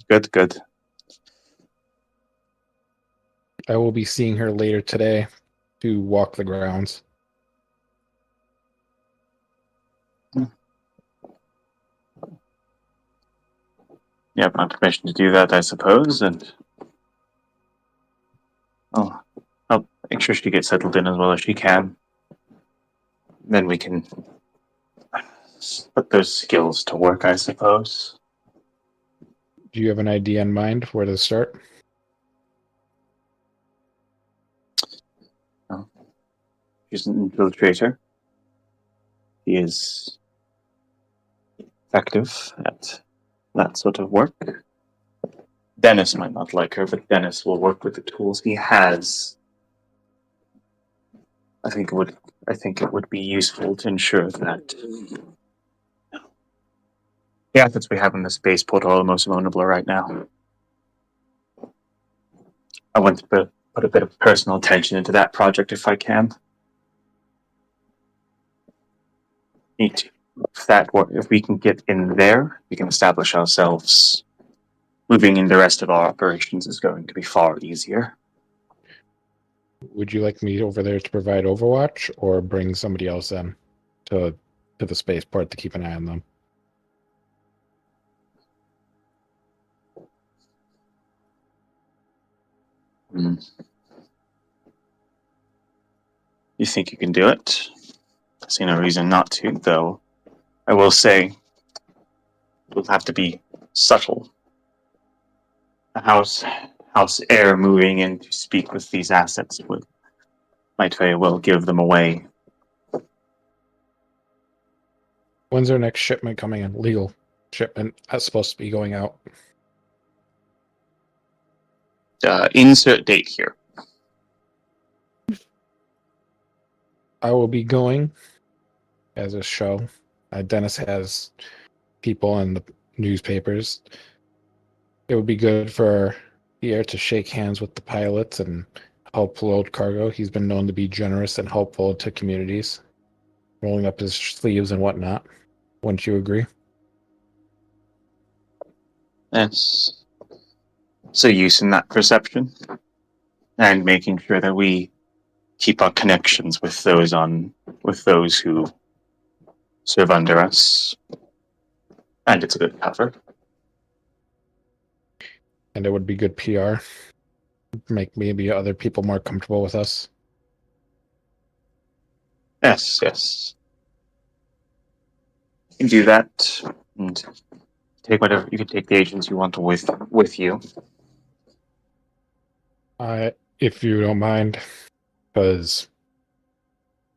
Good. I will be seeing her later today to walk the grounds. You have my permission to do that, I suppose, and I'll make sure she gets settled in as well as she can. Then we can put those skills to work, I suppose. Do you have an idea in mind where to start? She's an infiltrator. He is effective at that sort of work. Dennis might not like her, but Dennis will work with the tools he has. I think it would be useful to ensure that the assets we have in the spaceport are the most vulnerable right now. I want to put a bit of personal attention into that project if I can. If we can get in there, we can establish ourselves. Moving in the rest of our operations is going to be far easier. Would you like me over there to provide overwatch or bring somebody else in to the spaceport to keep an eye on them? You think you can do it? I see no reason not to, though. I will say it will have to be subtle. The house heir moving in to speak with these assets might very well give them away. When's our next shipment coming in? Legal shipment that's supposed to be going out. Insert date here. I will be going as a show. Dennis has people in the newspapers. It would be good for the air to shake hands with the pilots and help load cargo. He's been known to be generous and helpful to communities, rolling up his sleeves and whatnot. Wouldn't you agree? Yes. So use in that perception. and making sure that we keep our connections with those who serve under us. And it's a good cover. And it would be good PR. Make maybe other people more comfortable with us. Yes, yes. You can do that, and take whatever you can take the agents you want with you. If you don't mind, because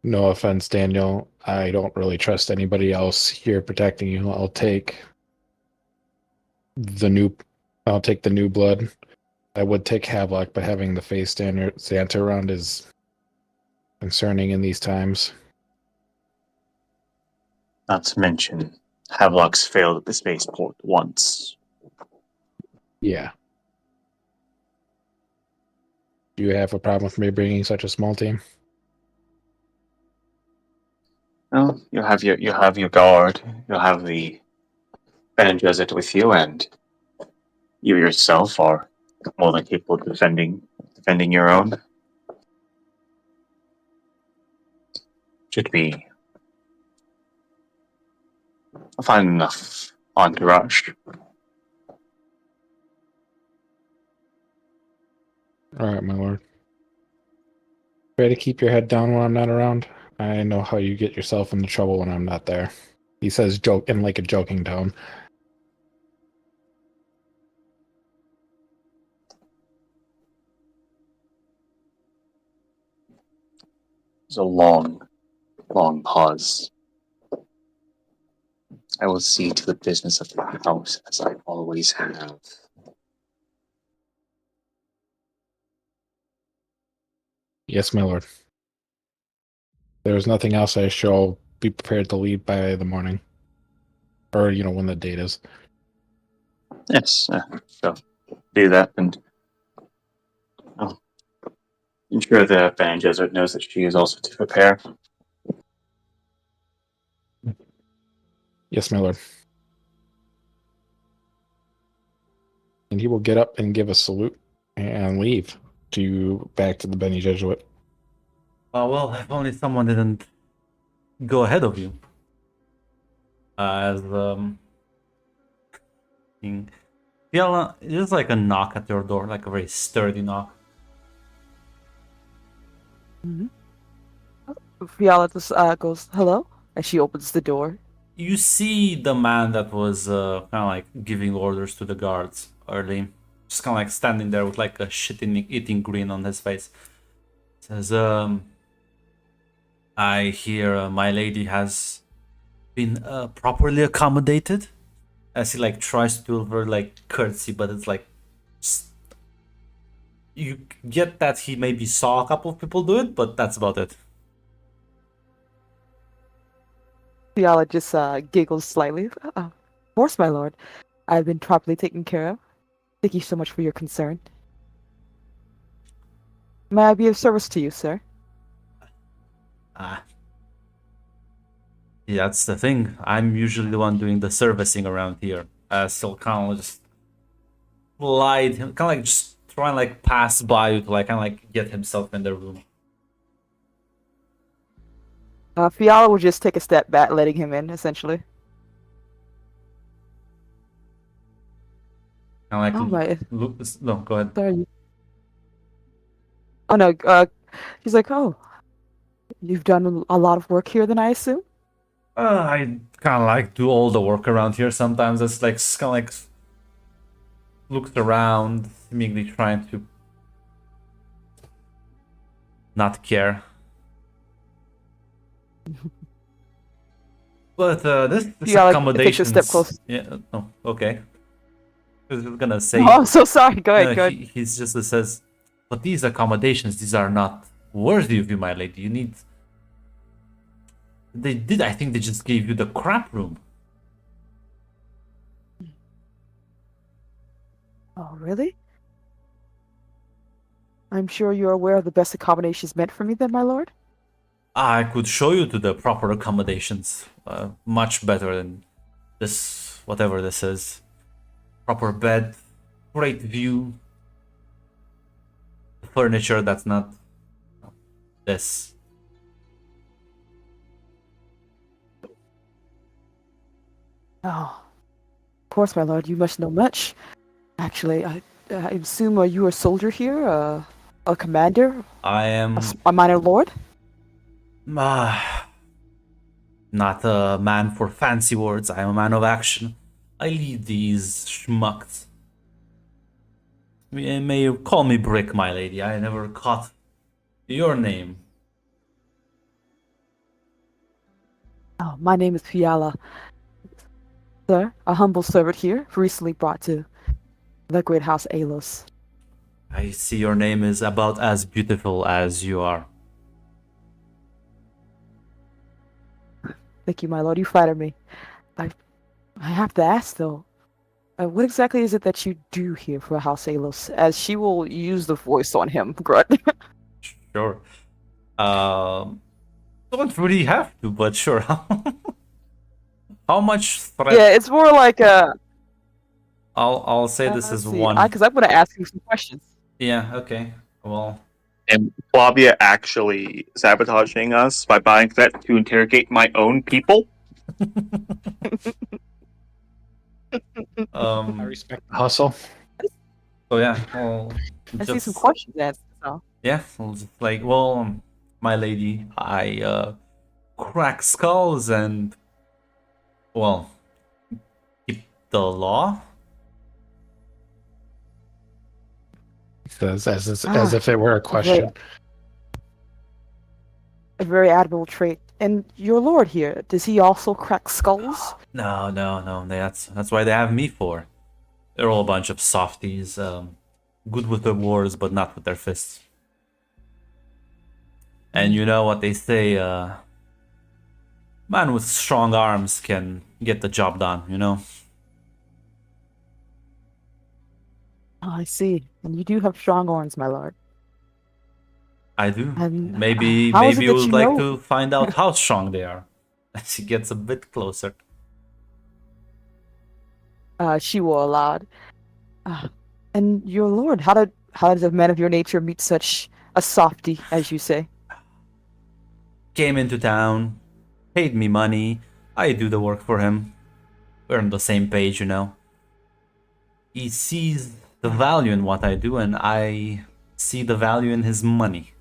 no offense, Daniel, I don't really trust anybody else here protecting you. I'll take the new blood. I would take Havelock, but having the face Santa around is concerning in these times. Not to mention, Havelock's failed at the spaceport once. Yeah. Do you have a problem with me bringing such a small team? Well, you have your guard, you'll have the Bene Gesserit with you, and you yourself are more than capable of defending your own. Should be a fine enough entourage. All right, my lord. Try to keep your head down when I'm not around. I know how you get yourself into trouble when I'm not there. He says joke in like a joking tone. There's a long pause. I will see to the business of the house as I always have. Yes, my lord. There is nothing else. I shall be prepared to leave by the morning. Or, when the date is. Yes, so do that, and I'll ensure the Bene Gesserit knows that she is also to prepare. Yes, my lord. And he will get up and give a salute and leave back to the Bene Gesserit. Well, if only someone didn't go ahead of you. As Fiala, just like a knock at your door, like a very sturdy knock. Fiala just goes, hello, and she opens the door. You see the man that was kind of like giving orders to the guards early, just kind of like standing there with like a shit-eating grin on his face. Says, I hear my lady has been properly accommodated. As he like tries to do her like curtsy, but it's like you get that he maybe saw a couple of people do it, but that's about it. Fiala just giggles slightly. Of course, my lord. I've been properly taken care of. Thank you so much for your concern. May I be of service to you, sir? Yeah, that's the thing. I'm usually the one doing the servicing around here. So kind of just glide him, kind of like just try and like pass by you to like kind of like get himself in the room. Fiala will just take a step back, letting him in, essentially. Kind of like right. look. No, go ahead. Sorry. Oh no. He's like, oh, you've done a lot of work here, then I assume. I kind of like do all the work around here. Sometimes it's like kind of like looks around, seemingly trying to not care. But this accommodations. Takes a step closer. Yeah. Oh, okay. I was gonna say. Oh, I'm so sorry. Go ahead. Go ahead. He's just says, but these accommodations, these are not worthy of you, my lady. You need. They did. I think they just gave you the crap room. Oh, really? I'm sure you're aware of the best accommodations meant for me, then, my lord. I could show you to the proper accommodations. Much better than this, whatever this is. Proper bed, great view. furniture that's not this. Oh, of course, my lord. You must know much. Actually, I assume you are a soldier here, a commander, I am a minor lord. not a man for fancy words. I am a man of action. I lead these schmucks. May you call me Brick, my lady. I never caught your name. Oh, my name is Fiala. Sir, a humble servant here, recently brought to the great house Alos. I see your name is about as beautiful as you are. Thank you, my lord. You flatter me. I have to ask though, what exactly is it that you do here for House Alos? As she will use the voice on him, Grunt. Sure. Don't really have to, but sure. How much threat? Yeah, it's more like I'll say this is one. because I'm gonna ask you some questions. Yeah. Okay. Well. And Flavia actually sabotaging us by buying that to interrogate my own people. I respect the hustle. So yeah. Well. I see some questions answered. So. Yeah. Well, just like, well, my lady, I crack skulls and, well, keep the law. He says as if it were a question. A very admirable trait. And your lord here, does he also crack skulls? No. That's why they have me for. They're all a bunch of softies, good with their words, but not with their fists. And you know what they say, man with strong arms can get the job done, you know? Oh, I see. And you do have strong arms, my lord. I do. And Maybe how is it you that would you like know? to find out how strong they are as he gets a bit closer. She will allow. And your lord, how does a man of your nature meet such a softy, as you say? Came into town, paid me money. I do the work for him. We're on the same page, you know. He sees the value in what I do, and I see the value in his money.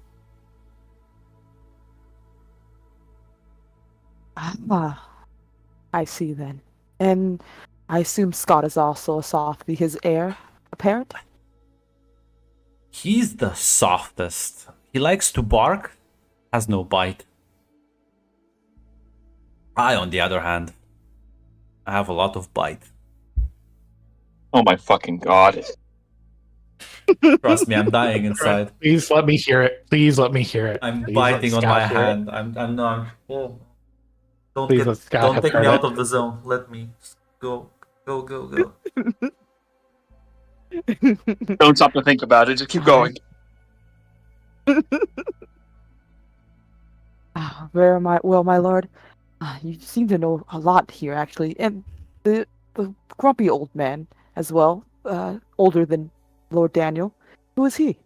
I see then. And I assume Scott is also a softy, his heir apparent? He's the softest. He likes to bark, has no bite. I, on the other hand, I have a lot of bite. Oh my fucking god. Trust me, I'm dying inside. Please let me hear it. Please let me hear it. I'm Please biting let on my Scott hear it. hand. I'm full. Don't Please let Scott don't have take heard me out it. of the zone. Let me go. Don't stop to think about it. Just keep going. Where am I? Well, my lord, you seem to know a lot here, actually. And the grumpy old man as well, older than Lord Daniel. Who is he?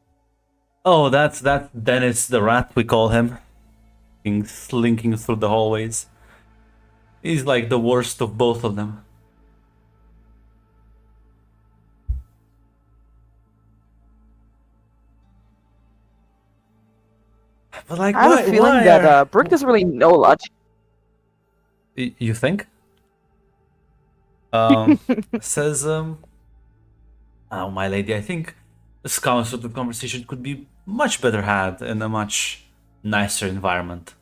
Oh, that's Dennis the rat, we call him. Slinking through the hallways. He's like the worst of both of them. But like, I have a feeling that Brick doesn't really know a lot. You think? Says, oh, my lady, I think this sort of conversation could be much better had in a much nicer environment.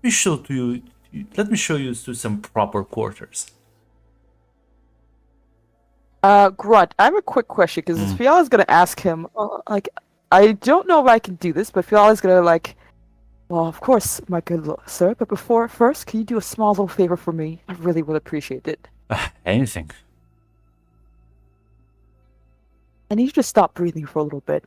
Let me show you to some proper quarters. Grunt, I have a quick question, because Fiala's gonna ask him, I don't know if I can do this, but Fiala's gonna, well, of course, my good sir, but first, can you do a small little favor for me? I really would appreciate it. Anything. I need you to stop breathing for a little bit.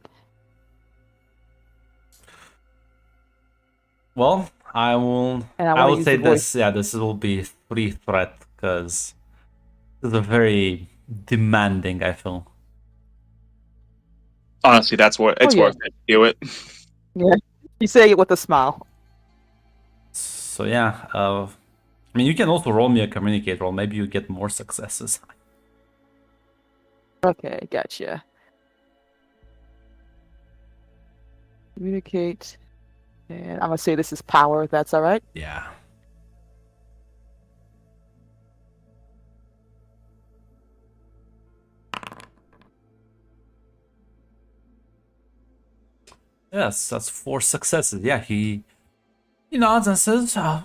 Well, I will. And I wanna will use say the voice. this. Yeah, this will be free threat because this is a very demanding. I feel. Honestly, that's what it's yeah. worth it. Do it. Yeah. You say it with a smile. So yeah, I mean, you can also roll me a communicate roll. Maybe you get more successes. Okay, gotcha. Communicate. And I'm gonna say this is power, if that's alright. Yeah. Yes, that's 4 successes. Yeah, he nods and says, "Oh,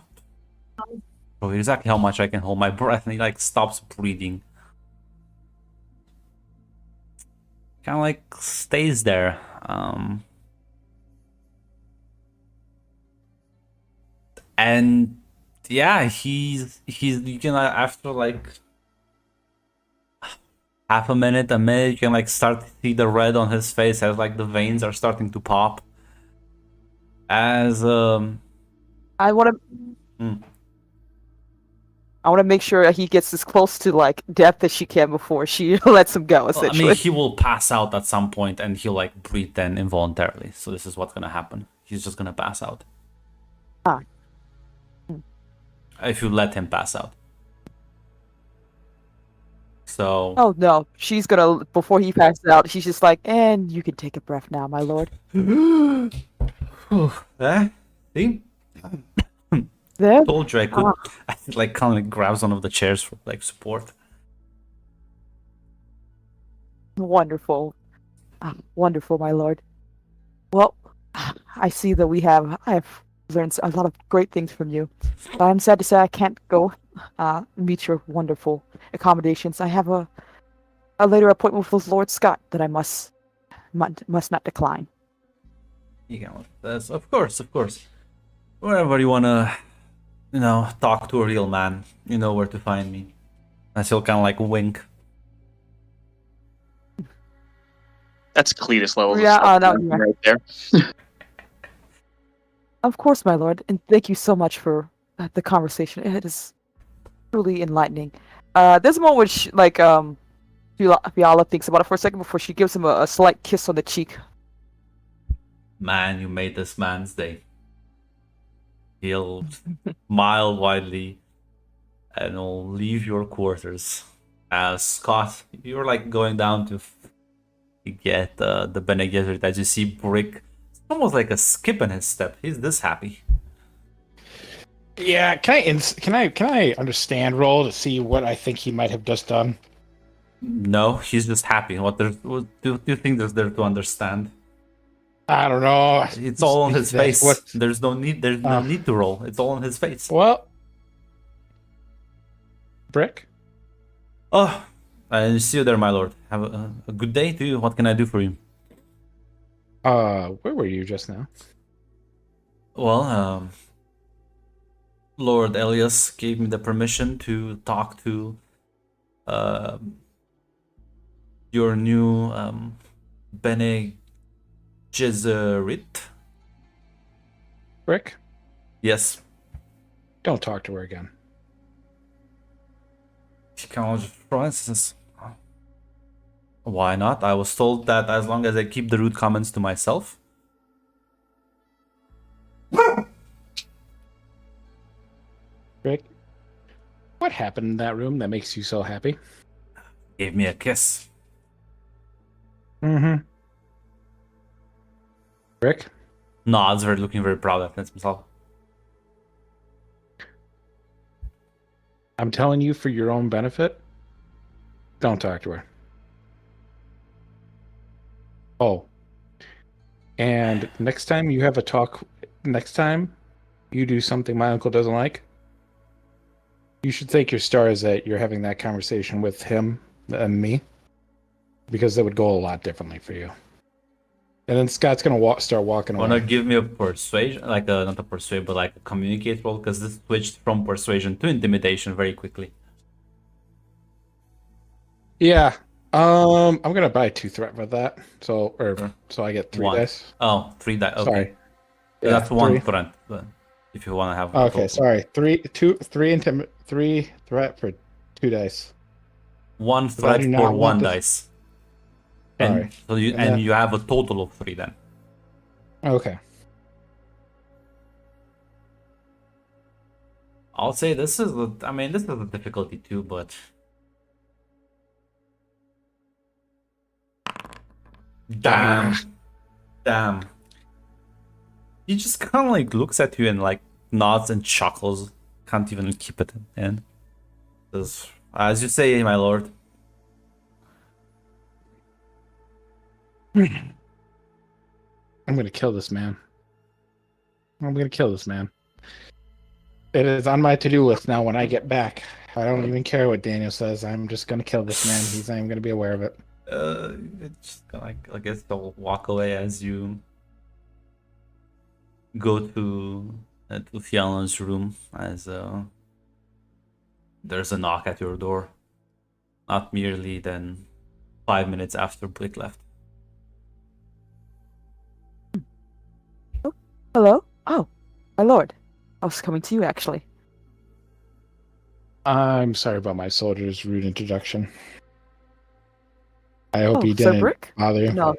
exactly how much I can hold my breath," and he like stops breathing. Kind of like stays there. And yeah, he's you can after like half a minute, you can like start to see the red on his face as like the veins are starting to pop. As I wanna Hmm. I wanna make sure that he gets as close to like death as she can before she lets him go, well, I essentially. mean, he will pass out at some point and he'll like breathe then involuntarily. So this is what's gonna happen. He's just gonna pass out. Ah. If you let him pass out. So Oh no, she's gonna before he passes out, she's just like, and you can take a breath now, my lord. See? There? Told you I could. I like kind of grabs one of the chairs for like support. Wonderful. Wonderful, my lord. Well, I see that I've learned a lot of great things from you. But I'm sad to say I can't go meet your wonderful accommodations. I have a later appointment with Lord Scott that I must not decline. You can. That's of course. Wherever you wanna, talk to a real man, you know where to find me. I still kind of like wink. That's Cletus level. Yeah, no, yeah. Right there. Of course, my lord, and thank you so much for the conversation. It is truly enlightening. There's a moment when Fiala thinks about it for a second before she gives him a slight kiss on the cheek. Man, you made this man's day. He'll smile widely and will leave your quarters. Scott, you're like going down to get the Bene Gesserit as you see Brick. It's almost like a skip in his step. He's this happy. Yeah, can I understand roll to see what I think he might have just done? No, he's just happy. What do you think there's there to understand? I don't know. It's all on his face. What? There's no need. There's no need to roll. It's all on his face. Well, Brick. Oh, I see you there, my lord. Have a good day to you. What can I do for you? Where were you just now? Well, Lord Elias gave me the permission to talk to your new Bene Gesserit. Brick, Yes. don't talk to her again. She can just for instance. Why not? I was told that as long as I keep the rude comments to myself. Brick, what happened in that room that makes you so happy? Gave me a kiss. Mm-hmm. Brick, Nods, very looking very proud of himself. I'm telling you for your own benefit, don't talk to her. Oh. And next time you have a talk, next time you do something my uncle doesn't like, you should thank your stars that you're having that conversation with him and me, because that would go a lot differently for you. And then Scott's gonna start walking away. Wanna give me a persuasion, like not a persuade, but like a communicate roll, because this switched from persuasion to intimidation very quickly. Yeah. I'm gonna buy 2 threat for that. So I get 3 One. dice. Oh, 3 dice. Okay. Sorry. Yeah, that's 1 3. threat. But if you wanna have. Okay, sorry. 3 threat for 2 dice. 1 But I threat do for not 1 want this- dice. And Alright. so you And and that- you have a total of 3 then. Okay. I'll say this is this is a difficulty too, but damn, damn. He just kind of like looks at you and like nods and chuckles. Can't even keep it in. As you say, my lord. I'm gonna kill this man. I'm gonna kill this man. It is on my to-do list now when I get back. I don't even care what Daniel says. I'm just gonna kill this man. He's not even gonna be aware of it. It's just like I guess they'll walk away as you go to Fionna's room as there's a knock at your door. Not merely then 5 minutes after Blake left. Hello? Oh, my lord. I was coming to you, actually. I'm sorry about my soldier's rude introduction. I hope Oh, he Sir didn't Brick? bother you. No.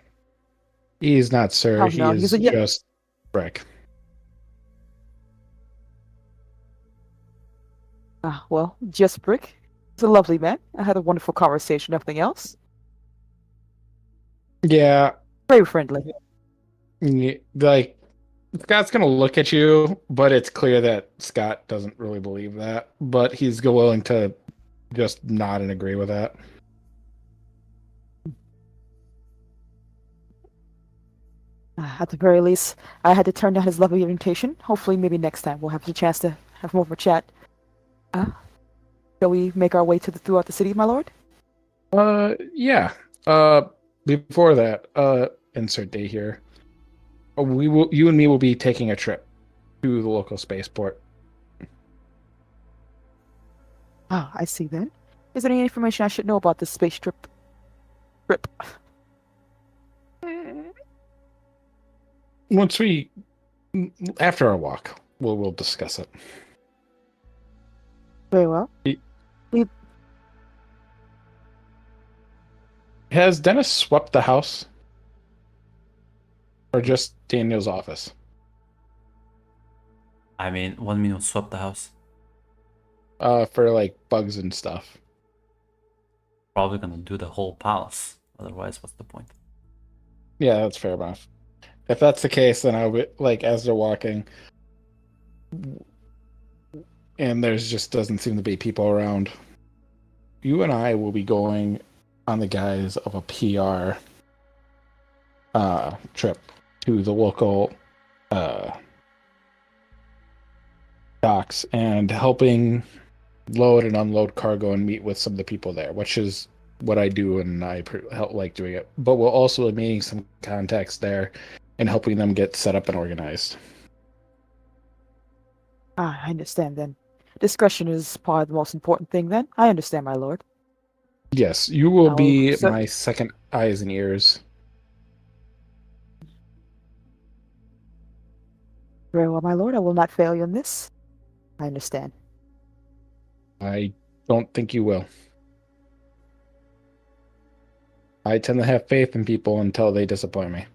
He's not Sir. Oh, he no, is he's a yeah. just Brick. Ah, well, just Brick. He's a lovely man. I had a wonderful conversation, nothing else. Yeah, Very friendly. like Scott's gonna look at you, but it's clear that Scott doesn't really believe that. But he's willing to just nod and agree with that. At the very least, I had to turn down his lovely invitation. Hopefully, maybe next time we'll have the chance to have more of a chat. Shall we make our way throughout the city, my lord? Yeah. Before that, insert day here. You and me will be taking a trip to the local spaceport. Ah, I see then. Is there any information I should know about this space trip? Once after our walk, we'll discuss it. Very well. Has Dennis swept the house? Or just Daniel's office? I mean, 1 minute swap the house. For like bugs and stuff. Probably gonna do the whole palace. Otherwise, what's the point? Yeah, that's fair enough. If that's the case, then I would like as they're walking, and there's just doesn't seem to be people around. You and I will be going on the guise of a PR trip to the local docks and helping load and unload cargo and meet with some of the people there, which is what I do and I help like doing it. But we'll also be meeting some contacts there and helping them get set up and organized. Ah, I understand then. Discretion is probably the most important thing then. I understand, my lord. Yes, you will be So- my second eyes and ears. Very well, my lord. I will not fail you in this. I understand. I don't think you will. I tend to have faith in people until they disappoint me.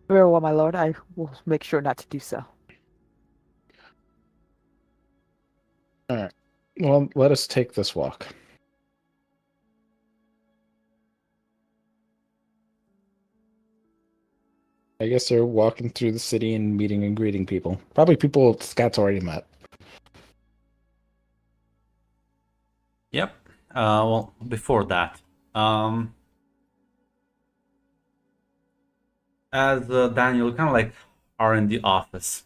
Very well, my lord. I will make sure not to do so. All right. Well, let us take this walk. I guess they're walking through the city and meeting and greeting people. Probably people Scott's already met. Yep. Well, before that, as Daniel kind of like are in the office,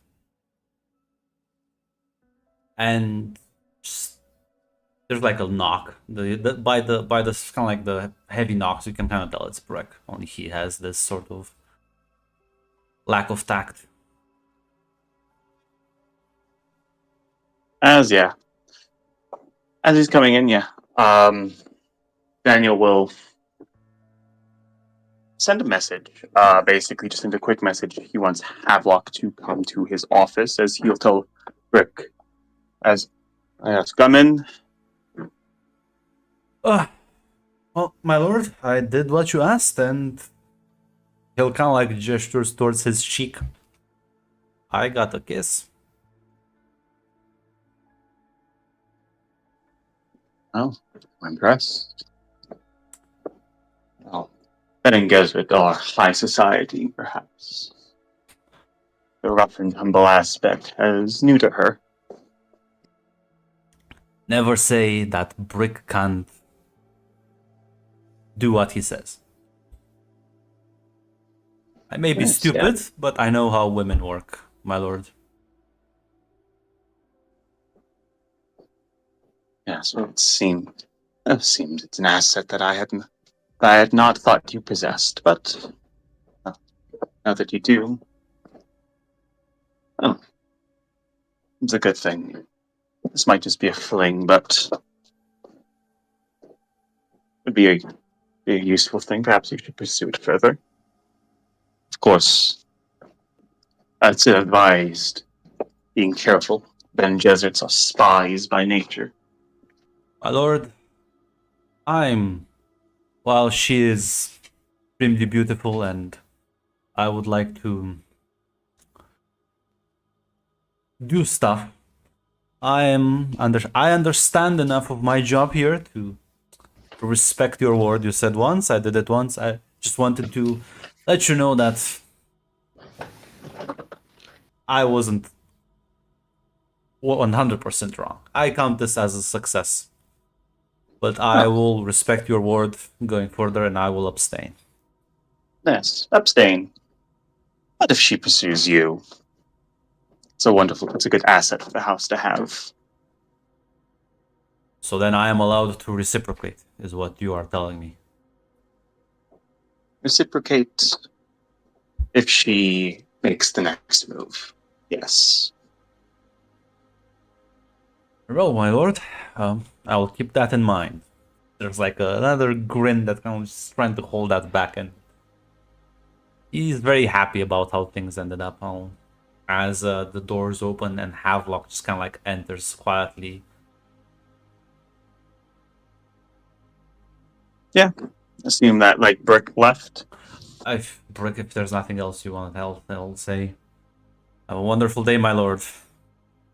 and just, there's like a knock. By the kind of like the heavy knocks, you can kind of tell it's Breck. Only he has this sort of lack of tact. As he's coming in, Daniel will send a message. Basically, just send a quick message. He wants Havelock to come to his office, as he'll tell Rick, as come in. Well, my lord, I did what you asked, and he'll kind of like gestures towards his cheek. I got a kiss. Oh, I'm impressed. Oh, Bene Gesserit are high society, perhaps. The rough and humble aspect is new to her. Never say that Brick can't do what he says. I may be Yes, stupid, but I know how women work, my lord. Yes, well, it seemed it's an asset that I had not thought you possessed, but now that you do, oh, it's a good thing. This might just be a fling, but it'd be a useful thing. Perhaps you should pursue it further. Of course, that's advised. Being careful. Bene Gesserits are spies by nature. My lord, while she is extremely beautiful and I would like to do stuff, I understand enough of my job here to respect your word. You said once, I did it once. I just wanted to let you know that I wasn't 100% wrong. I count this as a success. But I will respect your word going further and I will abstain. Yes, abstain. What if she pursues you? It's a good asset for the house to have. So then I am allowed to reciprocate, is what you are telling me. Reciprocate if she makes the next move. Yes. Well, my lord, I will keep that in mind. There's like another grin that kind of just trying to hold that back, and he's very happy about how things ended up. As the doors open and Havelock just kind of like enters quietly. Yeah. Assume that like Brick left. Brick, if there's nothing else you want to tell, I'll say, have a wonderful day, my lord.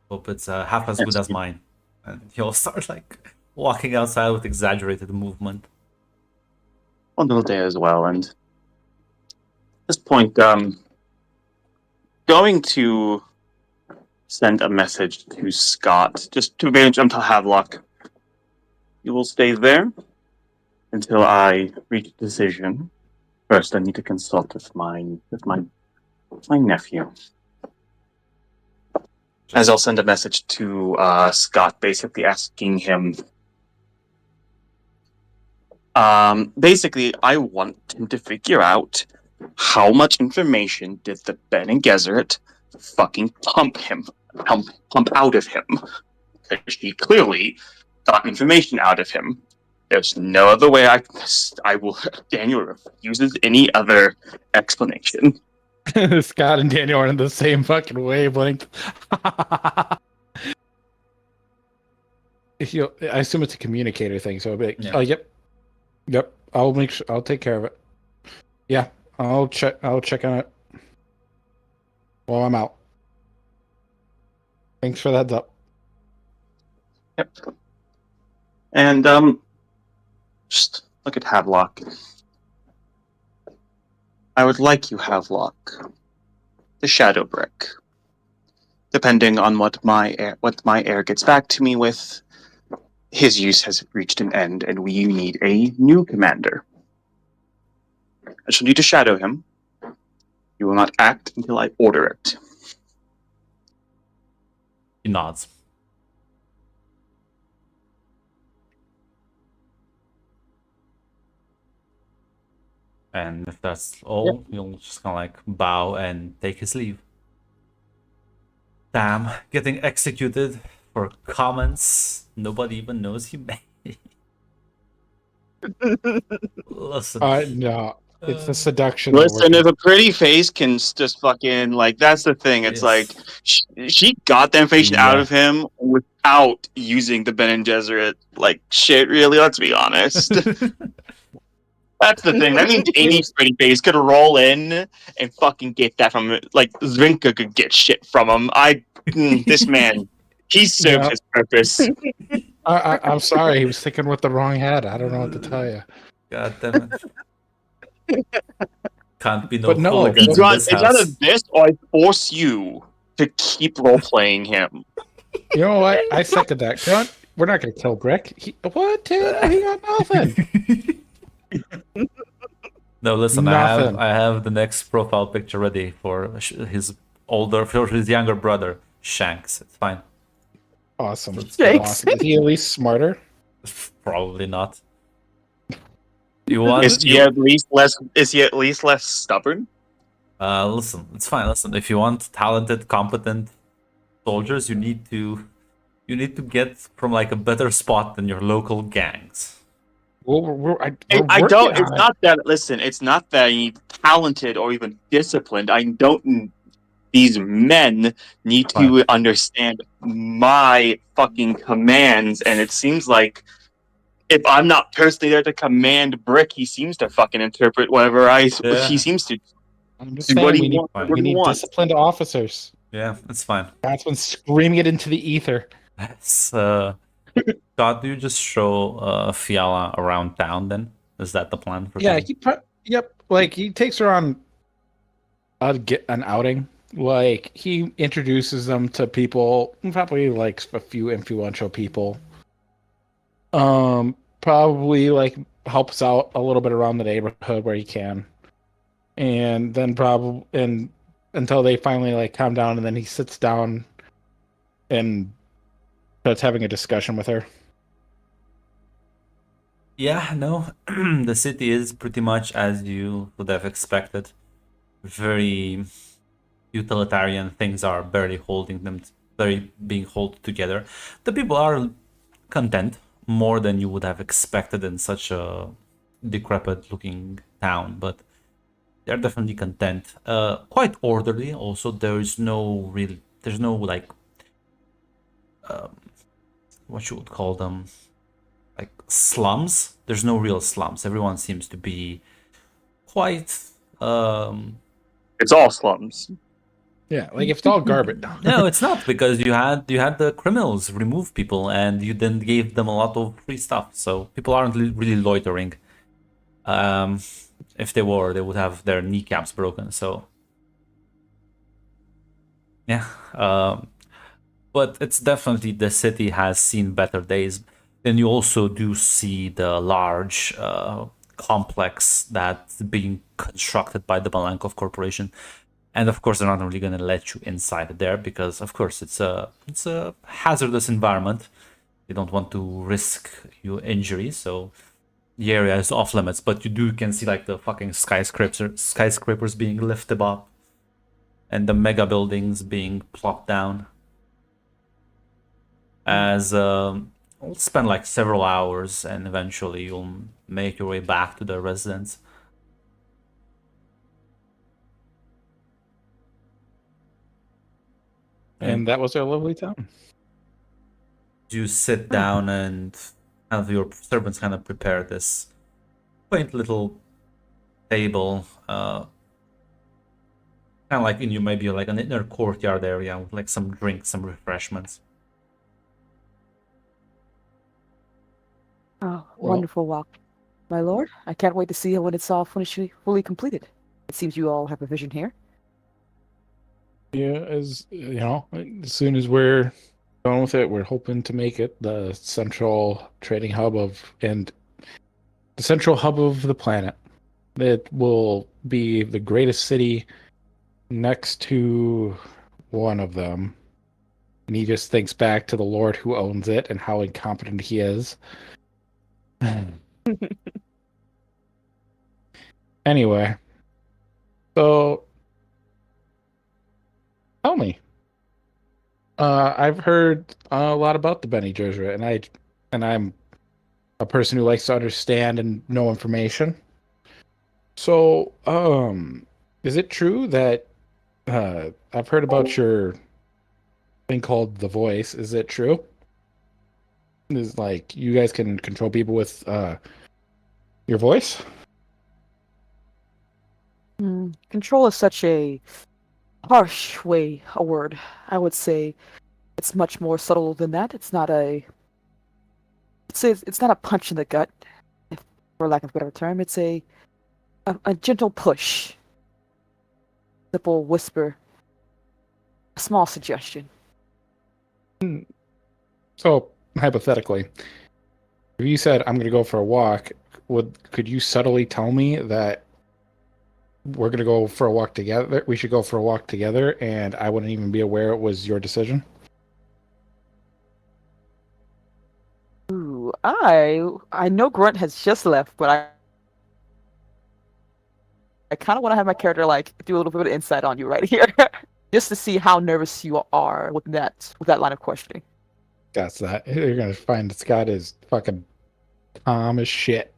Hope it's half as good as mine. And he'll start like walking outside with exaggerated movement. Wonderful day as well. And at this point, going to send a message to Scott, just to manage him to Havelock. You will stay there until I reach a decision. First, I need to consult with my nephew. As I'll send a message to Scott, basically asking him. Basically, I want him to figure out how much information did the Bene Gesserit fucking pump out of him. Because she clearly got information out of him. There's no other way I will. Daniel refuses any other explanation. Scott and Daniel are in the same fucking wavelength. I assume it's a communicator thing, so I'll be like, Yeah. oh, yep. I'll make sure. I'll take care of it. Yeah, I'll check on it while I'm out. Thanks for that heads up. Yep. And just look at Havelock. I would like you, Havelock, the Shadow Brick. Depending on what my heir gets back to me with, his use has reached an end, and we need a new commander. I shall need to shadow him. You will not act until I order it. He nods. And if that's all, he'll just kind of like bow and take his leave. Damn, getting executed for comments nobody even knows he made. Listen. No, it's the seduction. Listen, if a pretty face can just fucking, like, that's the thing. It's Yes. like, she got the information out Yeah. of him without using the Bene Gesserit, like, shit, really, let's be honest. That's the thing. That means any pretty face could roll in and fucking get that from it. Like Zrinka could get shit from him. This man, he served Yeah. his purpose. I'm sorry, he was thinking with the wrong head. I don't know what to tell you. God damn it. Can't be no But no, hooligans in this It's either house. this or I force you to keep role playing him. You know what? I second that. Grunt, we're not going to kill Brick. What? Taylor? He got nothing. No, listen, Nothing. I have the next profile picture ready for his younger brother, Shanks. It's fine. Awesome. Shanks. Awesome. Is he at least smarter? Probably not. You want Is he at least less stubborn? listen, it's fine. Listen, if you want talented, competent soldiers, you need to get from like a better spot than your local gangs. Well, I don't. It's not that. Listen, it's not that he's talented or even disciplined. I don't. These men need to understand my fucking commands, and it seems like if I'm not personally there to command Brick, he seems to fucking interpret whatever Yeah. he seems to. I'm just do saying what he we need, wants, what we he need wants. disciplined officers. Yeah, it's fine. That's when screaming it into the ether. Let's, Scott, do you just show Fiala around town then? Is that the plan for Yeah, today? yep. Like he takes her on an outing. Like he introduces them to people, probably like a few influential people. Probably like helps out a little bit around the neighborhood where he can, and then until they finally like calm down, and then he sits down and starts having a discussion with her. Yeah, no. The city is pretty much as you would have expected. Very utilitarian. Things are barely being held together. The people are content, more than you would have expected in such a decrepit looking town, but they're definitely content. Quite orderly also. There's no like what you would call them, like slums. There's no real slums. Everyone seems to be quite It's all slums. Yeah, like if it's all garbage. no, it's not, because you had the criminals remove people and you then gave them a lot of free stuff, so people aren't really loitering. If they were, they would have their kneecaps broken. So yeah, but it's definitely, the city has seen better days. Then you also do see the large complex that's being constructed by the Malenkov Corporation. And of course, they're not really going to let you inside there because, of course, it's a hazardous environment. You don't want to risk your injury, so the area is off limits. But you can see like the fucking skyscrapers being lifted up, and the mega buildings being plopped down. As we'll spend like several hours, and eventually you'll make your way back to the residence. And that was our lovely town. You sit down and kind of your servants kind of prepare this quaint little table, kind of like in maybe like an inner courtyard area with like some drinks, some refreshments. Oh, wonderful walk, my lord. I can't wait to see it when it's all fully completed. It seems you all have a vision here. Yeah, as you know, as soon as we're done with it, we're hoping to make it the central trading hub of the planet. It will be the greatest city next to one of them. And he just thinks back to the Lord who owns it and how incompetent he is. Anyway, so tell me. I've heard a lot about the Bene Gesserit, and I'm a person who likes to understand and know information. So, is it true that I've heard about your thing called the Voice? Is it true? Is like you guys can control people with your voice? Control is such a harsh a word. I would say it's much more subtle than that. It's not a punch in the gut, if, for lack of a better term. It's a gentle push, simple whisper, a small suggestion. So hypothetically, if you said I'm going to go for a walk, could you subtly tell me that we're going to go for a walk together? We should go for a walk together, and I wouldn't even be aware it was your decision. Ooh, I know Grunt has just left, but I kind of want to have my character like do a little bit of insight on you right here, just to see how nervous you are with that line of questioning. That's that. You're going to find Scott is fucking calm as shit.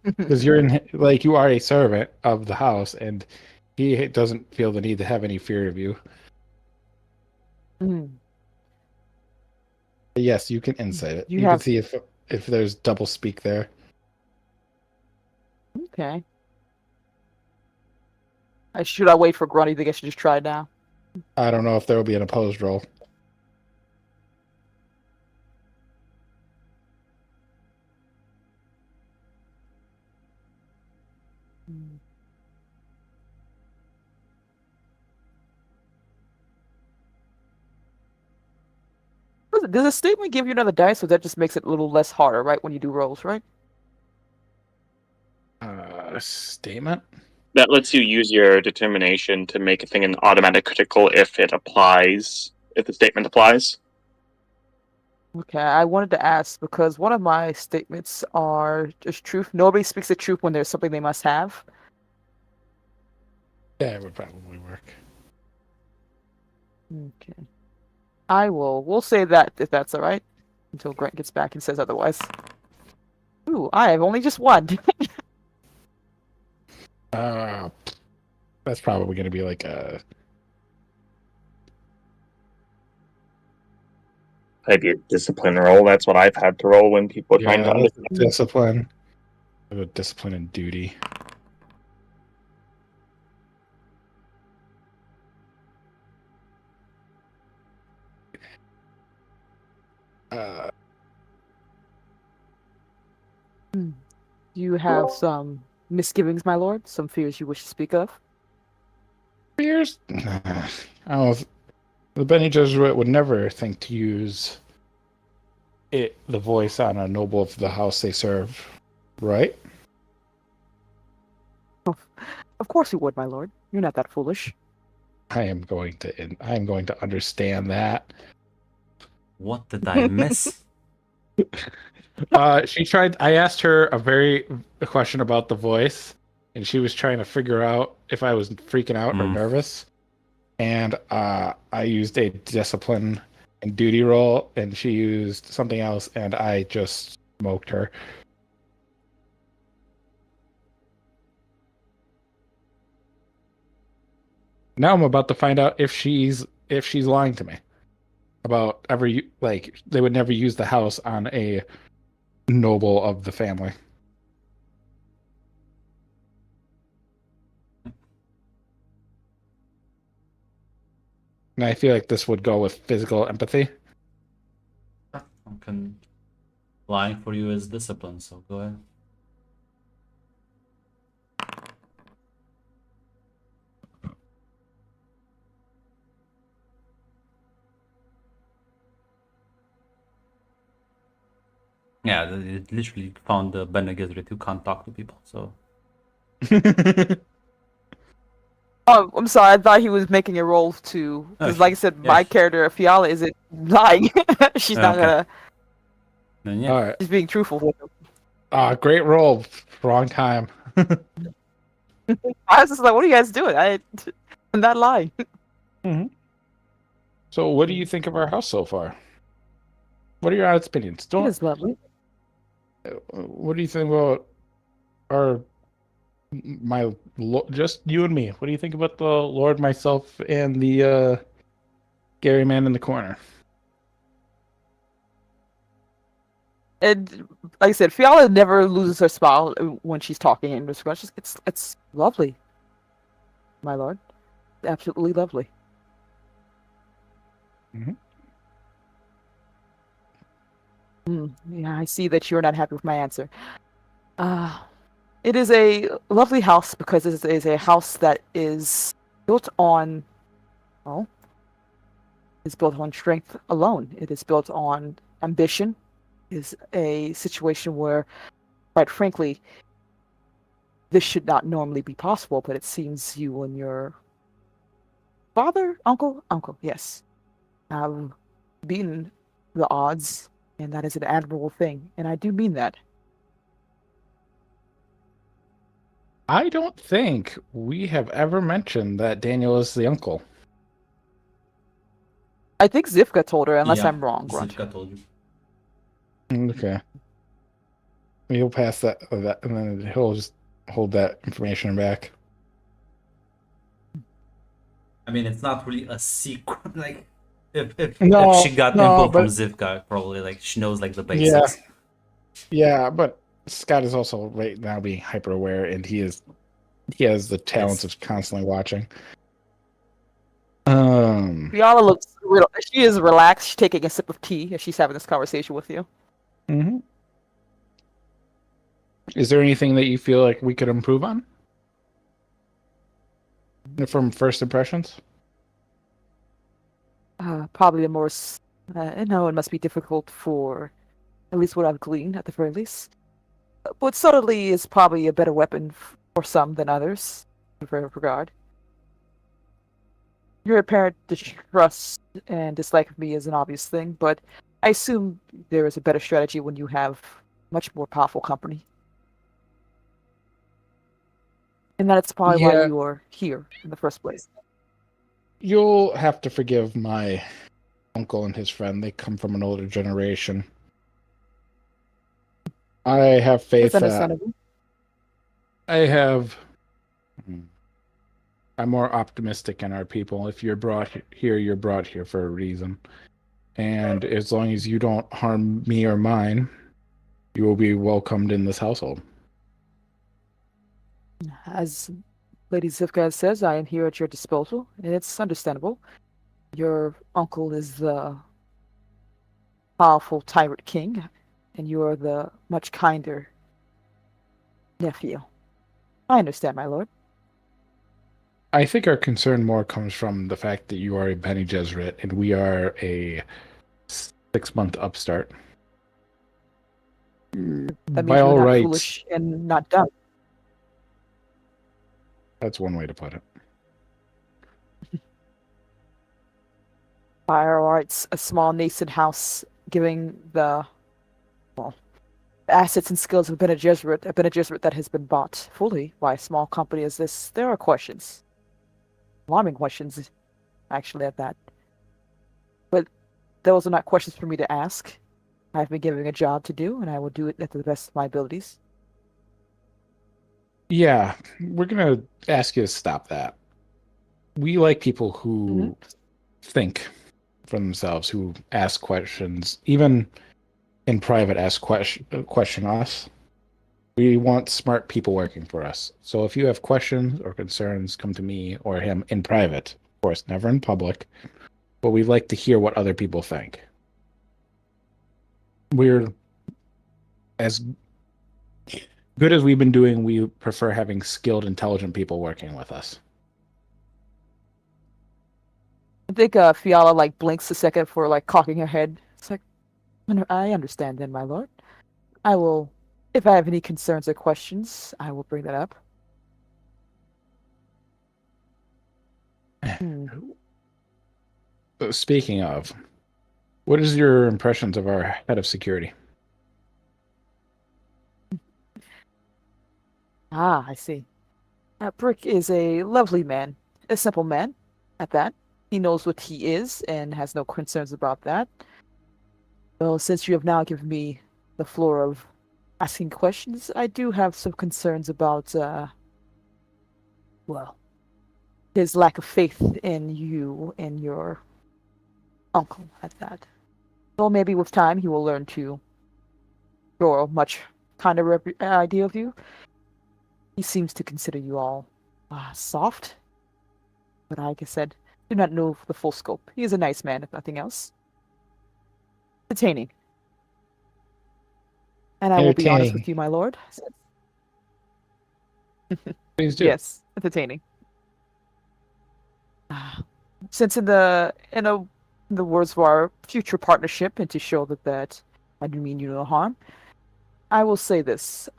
Because you are a servant of the house, and he doesn't feel the need to have any fear of you. Mm. Yes, you can insight it. You You have- can see if there's double speak there. Okay. Should I wait for Grunt? You think I should just try it now? I don't know if there will be an opposed roll. Does a statement give you another dice, or that just makes it a little less harder, right, when you do rolls, right? Statement? That lets you use your determination to make a thing an automatic critical if it applies, if the statement applies. Okay, I wanted to ask because one of my statements are just truth. Nobody speaks the truth when there's something they must have. Yeah, it would probably work. Okay. We'll say that if that's alright. Until Grant gets back and says otherwise. Ooh, I have only just one. That's probably going to be like a... Maybe a discipline roll. That's what I've had to roll when people are trying to understand. discipline. A discipline and duty. You have some misgivings, my lord? Some fears you wish to speak of? Fears? I don't know. The Bene Gesserit would never think to use the voice on a noble of the house they serve, right? Of course you would, my lord. You're not that foolish. I am going to understand that. What did I miss? I asked her a question about the voice, and she was trying to figure out if I was freaking out or nervous. And I used a discipline and duty roll, and she used something else, and I just smoked her. Now I'm about to find out if she's lying to me about they would never use the house on a noble of the family. And I feel like this would go with physical empathy. Lying for you is discipline, so go ahead. Yeah, it literally found the Bene Gesserit who can't talk to people, so... Oh, I'm sorry. I thought he was making a roll too. Because, like I said, my character, Fiala, isn't lying. She's not gonna... Then, yeah. All right. She's being truthful with him. Great roll. Wrong time. I was just like, what are you guys doing? I'm not lying. Mm-hmm. So what do you think of our house so far? What are your honest opinions? It is lovely. What do you think about just you and me? What do you think about the Lord, myself, and the scary man in the corner? And like I said, Fiala never loses her smile when she's talking in this question. It's lovely, my lord. Absolutely lovely. Yeah, I see that you're not happy with my answer. It is a lovely house because it is a house that is built on, well, is built on strength alone. It is built on ambition. It is a situation where, quite frankly, this should not normally be possible, but it seems you and your father, uncle, yes, have beaten the odds, and that is an admirable thing, and I do mean that. I don't think we have ever mentioned that Daniel is the uncle. I think Zivka told her, unless Yeah, I'm wrong, Grunt. Zivka told you. Okay. He'll pass that, and then he'll just hold that information back. I mean, it's not really a secret. Like, if No, she got no, info from but Zivka, probably like she knows like the yeah, basics. yeah, but Scott is also right now being hyper aware, and he has the talents Yes. of constantly watching. Fiala looks real. She is relaxed. She's taking a sip of tea as she's having this conversation with you. Mm-hmm. Is there anything that you feel like we could improve on from first impressions? Probably the more. No, it must be difficult for at least what I've gleaned, at the very least. But subtlety is probably a better weapon for some than others, in every regard. Your apparent distrust and dislike of me is an obvious thing, but I assume there is a better strategy when you have much more powerful company. And that's probably why Yeah, you are here in the first place. you'll have to forgive my uncle and his friend. They come from an older generation. I have That's faith that understandable. I'm more optimistic in our people. If you're brought here, you're brought here for a reason. And as long as you don't harm me or mine, you will be welcomed in this household. As Lady Zivka says, I am here at your disposal, and it's understandable. Your uncle is the powerful tyrant king, and you are the much kinder nephew. I understand, my lord. I think our concern more comes from the fact that you are a Bene Gesserit and we are a 6-month upstart. That By means you're all not rights, foolish and not dumb. that's one way to put it. By all rights, a small nascent house giving the, well, assets and skills of Bene Gesserit, a Bene Gesserit that has been bought fully by a small company as this, there are questions. Alarming questions, actually, at that. But those are not questions for me to ask. I've been given a job to do, and I will do it at the best of my abilities. Yeah, we're going to ask you to stop that. We like people who think for themselves, who ask questions, even in private, question us. We want smart people working for us. So if you have questions or concerns, come to me or him in private. Of course, never in public. But we like to hear what other people think. We're as good as we've been doing, we prefer having skilled, intelligent people working with us. I think Fiala like blinks a second for like cocking her head. It's like, I understand then, my lord. I will, if I have any concerns or questions, I will bring that up. Speaking of, what is your impressions of our head of security? Ah, I see. Brick is a lovely man, a simple man, at that. He knows what he is and has no concerns about that. Well, since you have now given me the floor of asking questions, I do have some concerns about, well, his lack of faith in you and your uncle at that. Well, maybe with time he will learn to or much kind of idea of you. He seems to consider you all soft, but like I said, do not know the full scope. He is a nice man, if nothing else. Entertaining. And I will be honest with Entertaining. you, my lord. Please do. Yes, entertaining. Since in the words of our future partnership, and to show that I do mean you no harm, I will say this.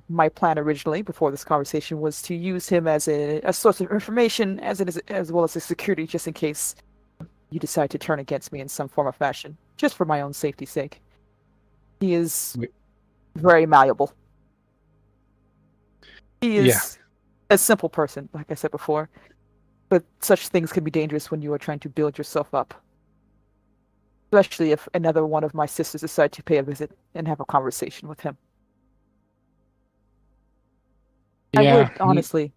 My plan originally, before this conversation, was to use him as a source of information, as well as a security, just in case you decide to turn against me in some form or fashion, just for my own safety's sake. He is very malleable. He is a simple person, like I said before, but such things can be dangerous when you are trying to build yourself up. Especially if another one of my sisters decide to pay a visit and have a conversation with him. I would, honestly,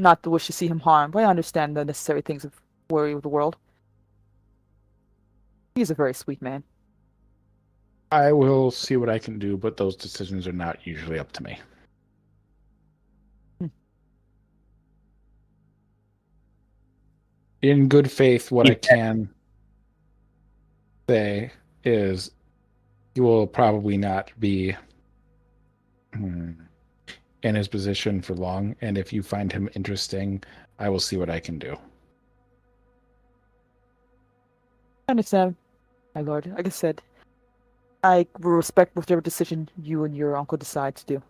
not wish to see him harmed, but I understand the necessary things of worry of the world. He's a very sweet man. I will see what I can do, but those decisions are not usually up to me. In good faith, what I can say is he will probably not be in his position for long, and if you find him interesting, I will see what I can do. I understand, my lord. Like I said, I will respect whatever decision you and your uncle decide to do.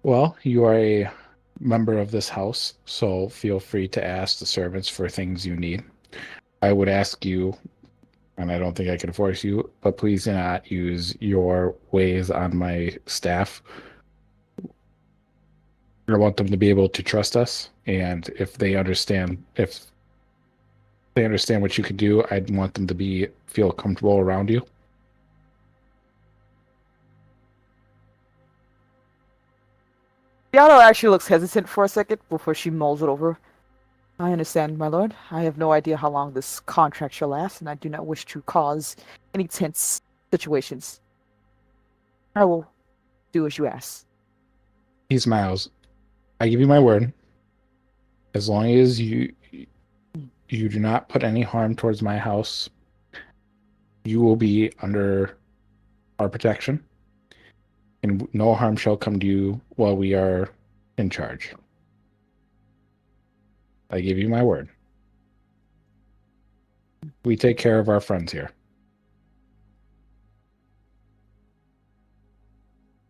Well, you are a member of this house, so feel free to ask the servants for things you need. I would ask you, and I don't think I can force you, but please do not use your ways on my staff. I want them to be able to trust us, and if they understand what you can do, I'd want them to feel comfortable around you. Yano actually looks hesitant for a second before she mulls it over. I understand, my lord. I have no idea how long this contract shall last, and I do not wish to cause any tense situations. I will do as you ask. He smiles. I give you my word. As long as you do not put any harm towards my house, you will be under our protection, and no harm shall come to you while we are in charge. I give you my word. We take care of our friends here.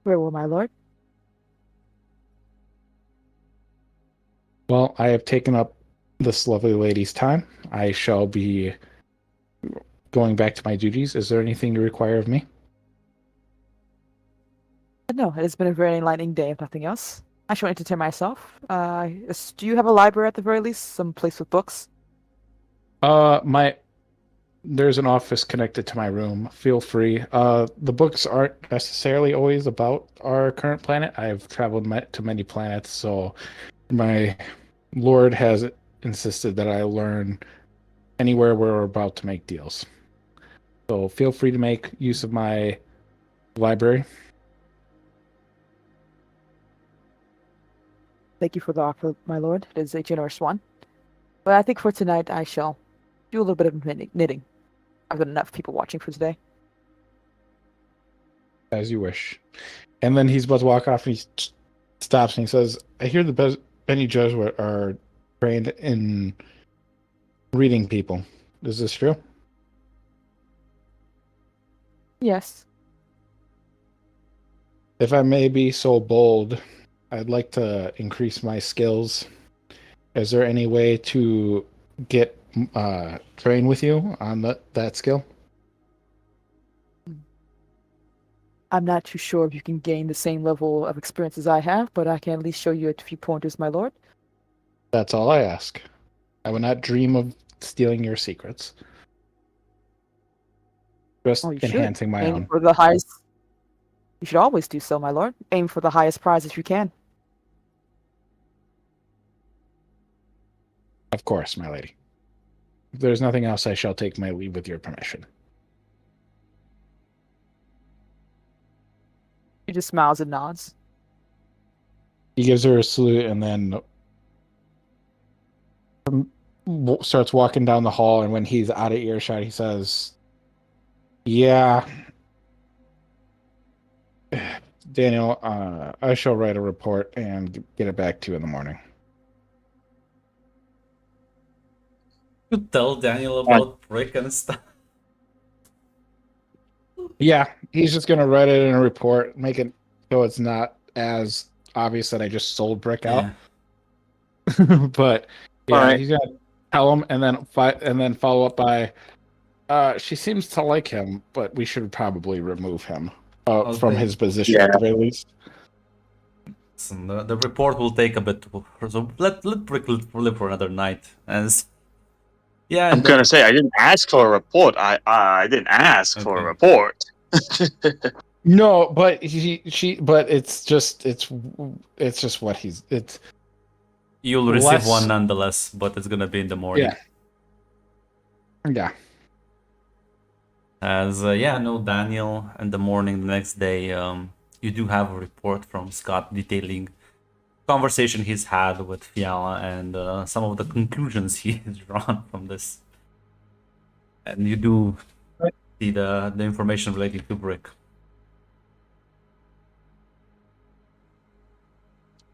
Where will my lord? Well, I have taken up this lovely lady's time. I shall be going back to my duties. Is there anything you require of me? No, it has been a very enlightening day, if nothing else. I shall entertain myself. Do you have a library at the very least? Some place with books? There's an office connected to my room. Feel free. The books aren't necessarily always about our current planet. I've traveled to many planets, so my lord has insisted that I learn anywhere where we're about to make deals. So feel free to make use of my library. Thank you for the offer, my lord. It is a generous one. But I think for tonight I shall do a little bit of knitting. I've got enough people watching for today. As you wish. And then he's about to walk off and he stops and he says, I hear the Bene Gesserit are trained in reading people. Is this true? Yes. If I may be so bold, I'd like to increase my skills. Is there any way to get train with you on that skill? I'm not too sure if you can gain the same level of experience as I have, but I can at least show you a few pointers, my lord. That's all I ask. I would not dream of stealing your secrets. Just enhancing my own. For the highest. You should always do so, my lord. Aim for the highest prize if you can. Of course, my lady. If there's nothing else, I shall take my leave with your permission. He just smiles and nods. He gives her a salute and then starts walking down the hall. And when he's out of earshot, he says, "Yeah, Daniel, I shall write a report and get it back to you in the morning." You tell Daniel about Brick and stuff. Yeah, he's just gonna write it in a report, make it so it's not as obvious that I just sold Brick out. Yeah. But yeah, Alright. he's gonna tell him and then follow up by, she seems to like him, but we should probably remove him from Okay. his position Yeah. at the very least. So the report will take a bit. So let Brick live for another night. Yeah, I'm gonna say I didn't ask for a report. I didn't ask for a Okay. report. No, but but it's just what you'll receive less- one nonetheless, but it's gonna be in the morning. Yeah. No, Daniel, in the morning the next day, you do have a report from Scott detailing conversation he's had with Fiala and some of the conclusions he has drawn from this. And you do see the information relating to Brick.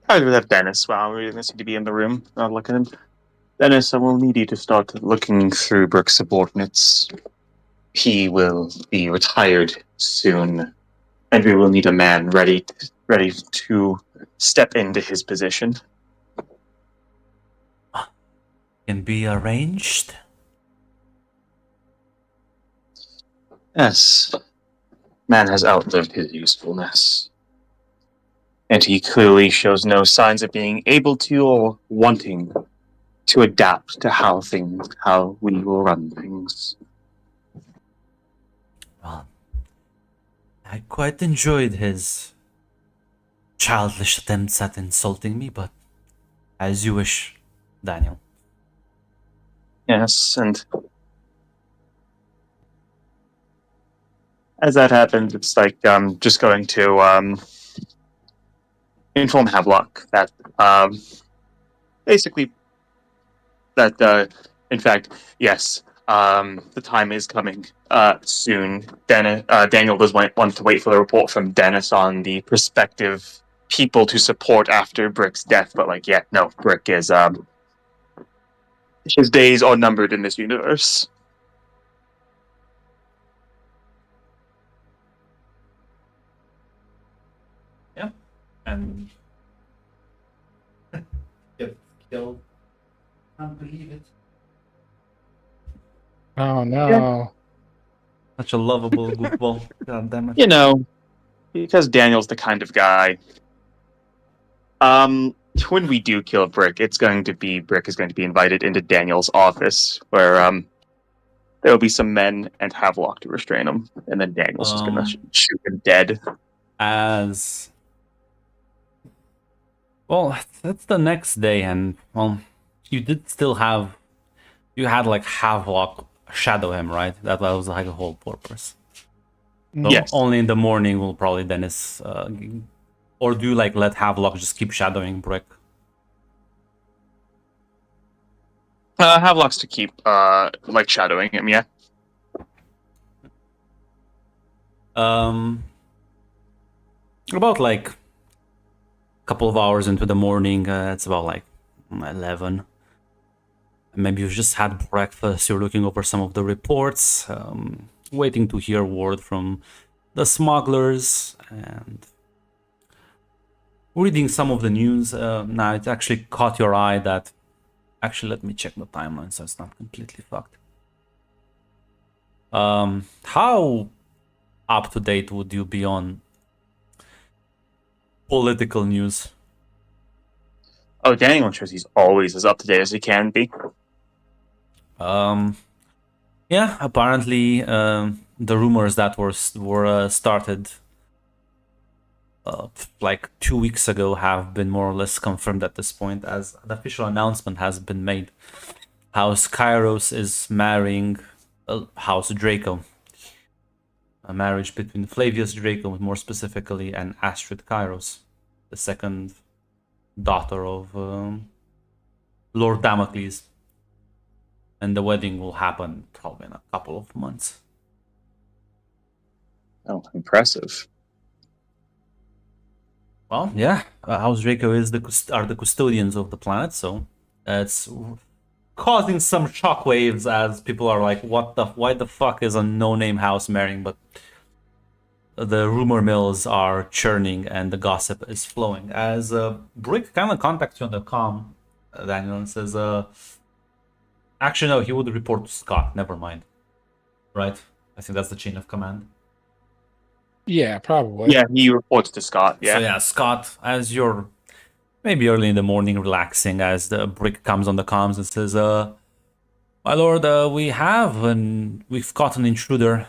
I would have Dennis. Wow, we didn't seem to be in the room. I'll look at him. Dennis, I will need you to start looking through Brick's subordinates. He will be retired soon, and we will need a man ready to step into his position. Can be arranged. Yes, man has outlived his usefulness, and he clearly shows no signs of being able to or wanting to adapt to how we will run things. Well, I quite enjoyed his childish attempts at insulting me, but as you wish, Daniel. Yes, and as that happens, it's like just going to inform Havelock that basically that in fact, yes, the time is coming soon. Daniel does want to wait for the report from Dennis on the prospective people to support after Brick's death, but Brick is his days are numbered in this universe. Yeah, and get killed. Can't believe it. Oh no. Such a lovable goofball. God damn it. You know, because Daniel's the kind of guy. When we do kill Brick, Brick is going to be invited into Daniel's office, where there will be some men and Havelock to restrain him, and then Daniel's just gonna shoot him dead. As well, that's the next day, and well, you had like Havelock shadow him, right? That was like the whole purpose. So Yes. only in the morning will probably Dennis, or do you like let Havelock just keep shadowing Brick? Havelock's to keep shadowing him, yeah. About like a couple of hours into the morning, it's about like 11. Maybe you've just had breakfast, you're looking over some of the reports, waiting to hear word from the smugglers, and reading some of the news. Now it actually caught your eye that... Actually, let me check the timeline so it's not completely fucked. How up to date would you be on political news? Oh, Daniel shows he's always as up to date as he can be. Yeah, apparently the rumors that were started like 2 weeks ago have been more or less confirmed at this point, as an official announcement has been made. House Kairos is marrying House Draco. a marriage between Flavius Draco, more specifically, and Astrid Kairos, the second daughter of Lord Damocles. And the wedding will happen probably in a couple of months. Oh, impressive. Well, yeah, House Draco are the custodians of the planet, so it's causing some shockwaves as people are like, why the fuck is a no-name house marrying? But the rumor mills are churning and the gossip is flowing. As Brick kind of contacts you on the comm, Daniel, and says, actually, no, he would report to Scott, never mind. Right? I think that's the chain of command. Yeah, probably. Yeah, he reports to Scott. Yeah. So yeah, Scott, as you're maybe early in the morning relaxing, as the Brick comes on the comms and says, my lord, we've caught an intruder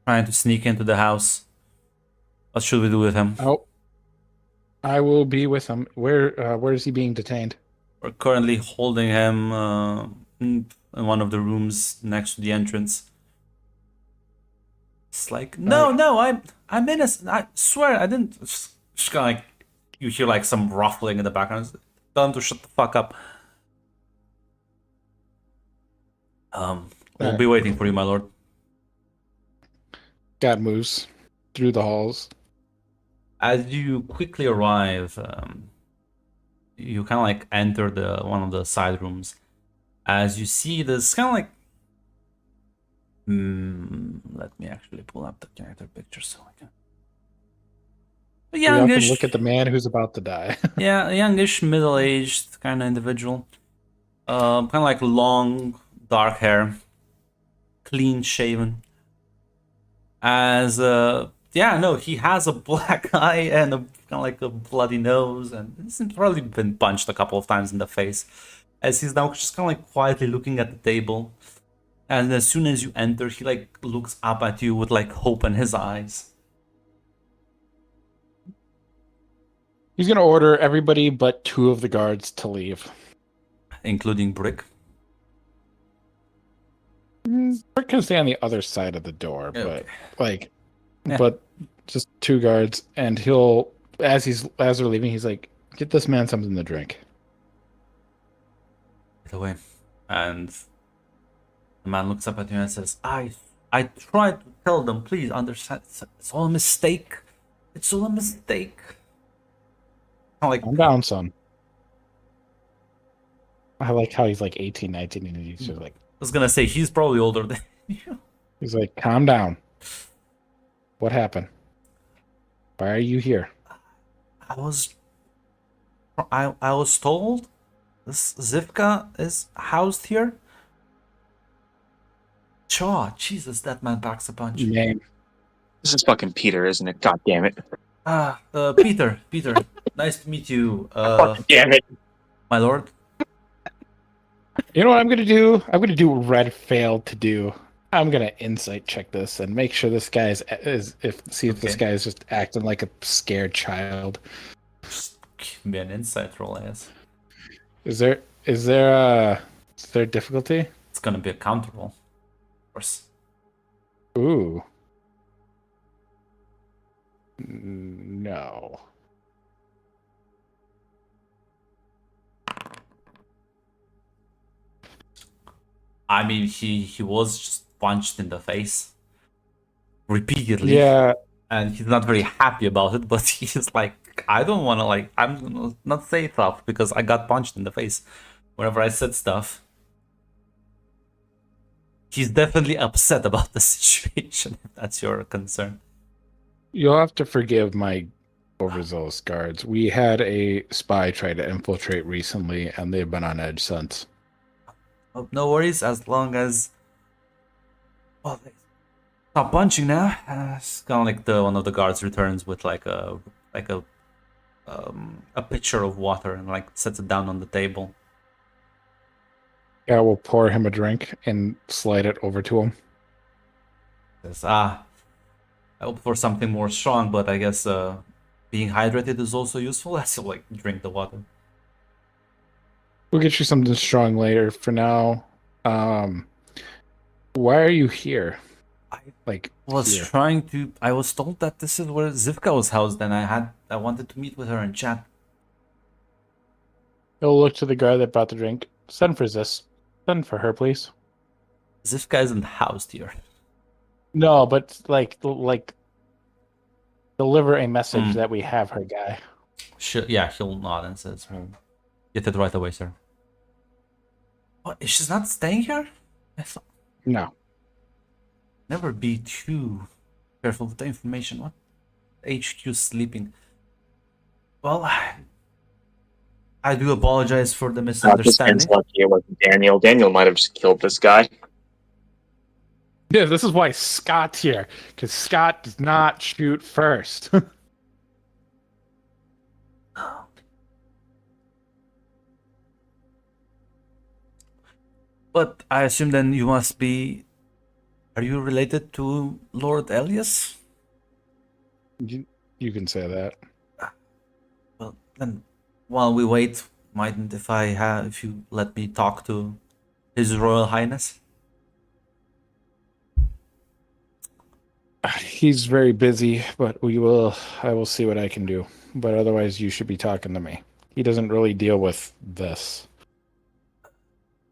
trying to sneak into the house. What should we do with him? Oh, I will be with him. Where is he being detained? We're currently holding him in one of the rooms next to the entrance. It's like, no, I'm innocent. I swear, I didn't. Just kind of like, you hear like some ruffling in the background. Tell him to shut the fuck up. We'll be waiting for you, my lord. God moves through the halls. As you quickly arrive, you kind of like enter one of the side rooms. As you see this kind of like, let me actually pull up the character picture so I can. A We often youngish, look at the man who's about to die. yeah, a youngish, middle-aged kind of individual. Kind of like long, dark hair, clean shaven. As yeah, no, he has a black eye and a kind of like a bloody nose, and he's probably been punched a couple of times in the face. As he's now just kind of like quietly looking at the table, and as soon as you enter, he like looks up at you with like hope in his eyes. He's gonna order everybody but 2 of the guards to leave. Including Brick. We're gonna stay on the other side of the door, Okay. but just 2 guards, and he'll as they're leaving, he's like, get this man something to drink. Get away. And the man looks up at you and says, I tried to tell them, please understand, it's all a mistake. It's all a mistake. Like, Calm down, son. I like how he's like 18, 19, and he's just like, I was gonna say, he's probably older than you. he's like, calm down. What happened? Why are you here? I was told this Zivka is housed here. Chaw, Jesus, that man packs a punch. Name. This is fucking Peter, isn't it? God damn it. Peter, nice to meet you. God damn it. My lord. You know what I'm gonna do? I'm gonna do what Red failed to do. I'm gonna insight check this and make sure this guy if this guy is just acting like a scared child. Just give me an insight roll, ass. Is there difficulty? It's gonna be a counter roll, of course. Ooh. No. I mean, he was just punched in the face repeatedly. Yeah. And he's not very happy about it, but he's like, I don't want to, like, I'm gonna not say stuff because I got punched in the face whenever I said stuff. He's definitely upset about the situation, if that's your concern. You'll have to forgive my overzealous guards. We had a spy try to infiltrate recently, and they've been on edge since. Oh, no worries, as long as... Well, they stop punching now. It's kind of like one of the guards returns with like a pitcher of water and like sets it down on the table. Yeah, we'll pour him a drink and slide it over to him. Says, I hope for something more strong, but I guess being hydrated is also useful as you like drink the water. We'll get you something strong later. For now, why are you here? Like was here. trying to. I was told that this is where Zivka was housed, and I wanted to meet with her and chat. He'll look to the guy that brought the drink. Send for this. Send for her, please. Zivka isn't housed here. No, but like deliver a message Mm. that we have her guy. Yeah, he'll nod and says, "Well, get it right away, sir." What? She's not staying here? I thought No. never be too careful with the information. What? HQ sleeping. Well, I do apologize for the Just misunderstanding. lucky it wasn't Daniel. Daniel might have just killed this guy. Yeah, this is why Scott's here, because Scott does not shoot first. But I assume then you must be. Are you related to Lord Elias? you can say that. Well, then, while we wait, mightn't if you let me talk to His Royal Highness? He's very busy, but I will see what I can do. But otherwise, you should be talking to me. He doesn't really deal with this.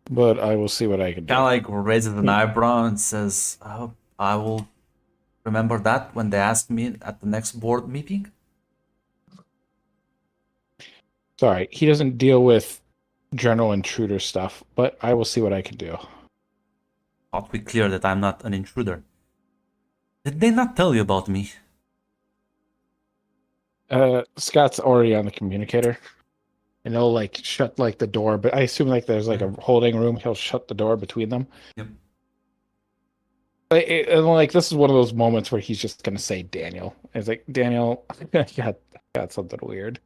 But I will see what I can do. Kind of like raises an eyebrow and says, "Oh, I will remember that when they ask me at the next board meeting." Sorry, he doesn't deal with general intruder stuff, but I will see what I can do. Ought to be clear that I'm not an intruder. Did they not tell you about me? Scott's already on the communicator, and he'll like shut like the door. But I assume like there's like a holding room. He'll shut the door between them. Yep. And like this is one of those moments where he's just gonna say Daniel. It's like Daniel, I got something weird.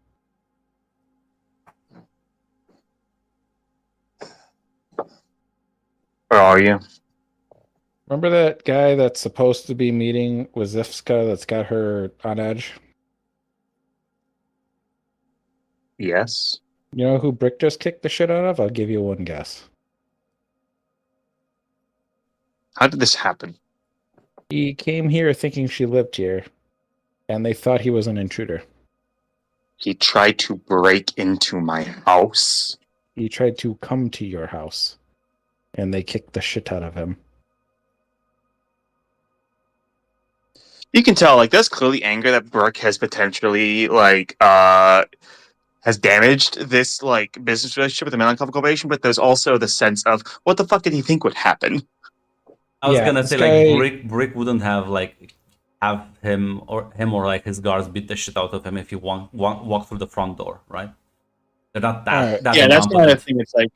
Where are you? Remember that guy that's supposed to be meeting with Zivka that's got her on edge? Yes. You know who Brick just kicked the shit out of? I'll give you one guess. How did this happen? He came here thinking she lived here, and they thought he was an intruder. He tried to break into my house. He tried to come to your house, and they kicked the shit out of him. You can tell, like, there's clearly anger that Brooke has potentially, has damaged this, like, business relationship with the Melancholy Corporation, but there's also the sense of, what the fuck did he think would happen? I was gonna this say guy- like Brick wouldn't have him or like his guards beat the shit out of him if he walk through the front door, right? They're not that. Alright. Yeah, that's kind of the incompetent. thing. It's like,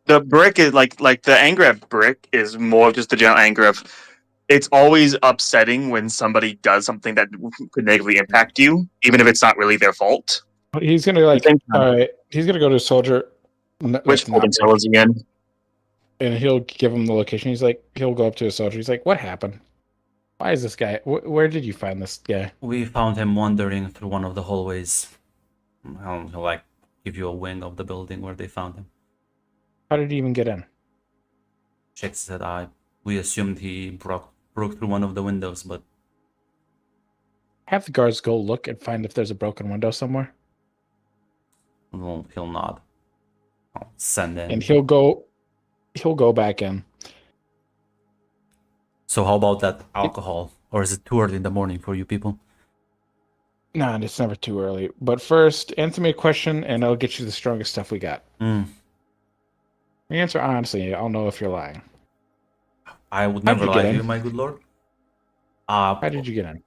the Brick is, like the anger at Brick is more of just the general anger of, it's always upsetting when somebody does something that could negatively impact you, even if it's not really their fault. He's gonna like, Same time. all right. He's gonna go to a soldier, Which holding cells again? and he'll give him the location. He'll go up to a soldier. He's like, "What happened? Why is this guy? Where did you find this guy?" We found him wandering through one of the hallways. He'll like give you a wing of the building where they found him. How did he even get in? Shakes his head. We assumed he broke through one of the windows, but Have the guards go look and find if there's a broken window somewhere, well, he'll nod. I'll send in. and he'll go back in. So how about that alcohol? Or is it too early in the morning for you people? Nah, it's never too early. But first, answer me a question, and I'll get you the strongest stuff we got. Answer honestly. I'll know if you're lying. I would How'd never you lie get to in? you, my good lord. How did you get in?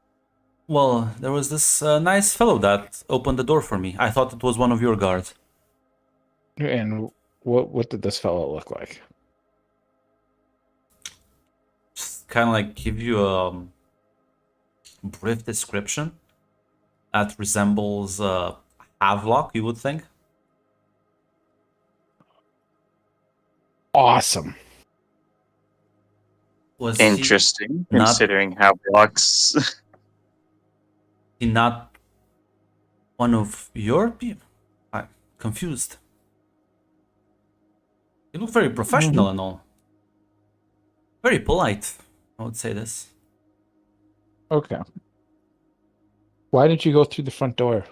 Well, there was this nice fellow that opened the door for me. I thought it was one of your guards. And what did this fellow look like? Just kind of like give you a brief description that resembles Havelock, you would think. Awesome. Was Interesting, not- considering how blocks. he not one of your people? I'm confused. He looked very professional and all. Very polite, I would say this. Okay. Why didn't you go through the front door?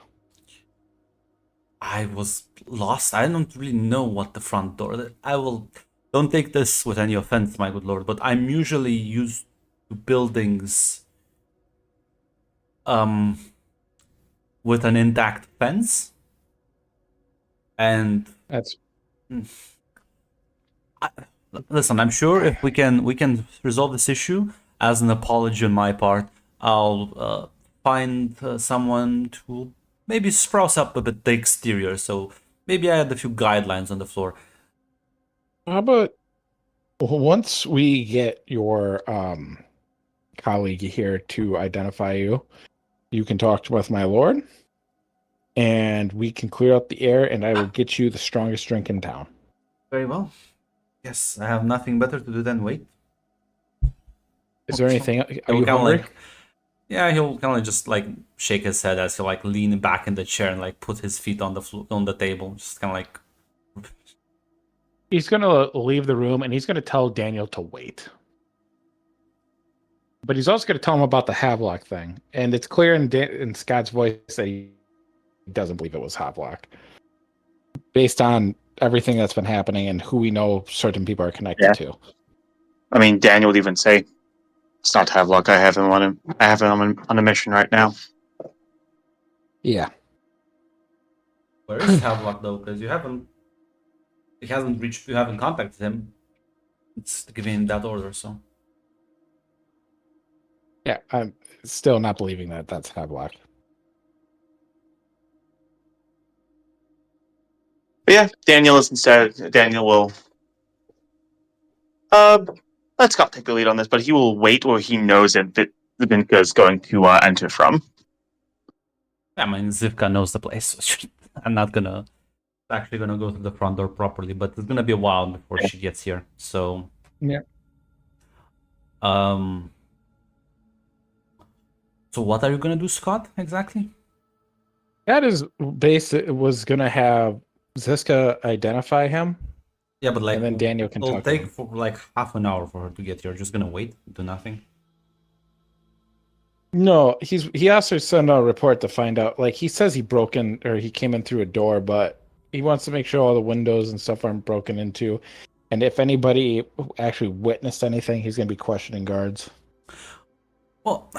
I was lost. I don't really know what the front door. I will. Don't take this with any offense, my good lord, but I'm usually used to buildings um with an intact fence. And That's listen, I'm sure if we can resolve this issue as an apology on my part, I'll find someone to maybe spruce up a bit the exterior. So maybe I add a few guidelines on the floor. how about once we get your colleague here to identify you, you can talk with my lord, and we can clear up the air, and I will get you the strongest drink in town. Very well. Yes, I have nothing better to do than wait. Is there anything? Are He'll you kinda hungry? yeah, he'll kind of just like shake his head as he like lean back in the chair and like put his feet on the on the table, just kind of like. He's gonna leave the room, and he's gonna tell Daniel to wait. But he's also gonna tell him about the Havelock thing, and it's clear in Scott's voice that he doesn't believe it was Havelock, based on everything that's been happening and who we know certain people are connected to. I mean, Daniel would even say, "It's not Havelock. I have him on a mission right now." Yeah. Where is Havelock though? Because you haven't contacted him. It's giving him that order, so. Yeah, I'm still not believing that that's Havelock. But yeah, Daniel is instead. Daniel will. Let Scott take the lead on this, but he will wait where he knows that the Vinka is going to enter from. I mean, Zivka knows the place. I'm not actually gonna go to the front door properly, but it's gonna be a while before she gets here. So. Yeah. So what are you gonna do, Scott? Exactly? That is was gonna have Ziska identify him. Yeah, but like, and then Daniel can it'll talk to take him. for like half an hour for her to get here. Just gonna wait, do nothing. No, he also sent a report to find out. Like he says he came in through a door, but he wants to make sure all the windows and stuff aren't broken into. And if anybody actually witnessed anything, he's gonna be questioning guards. Well,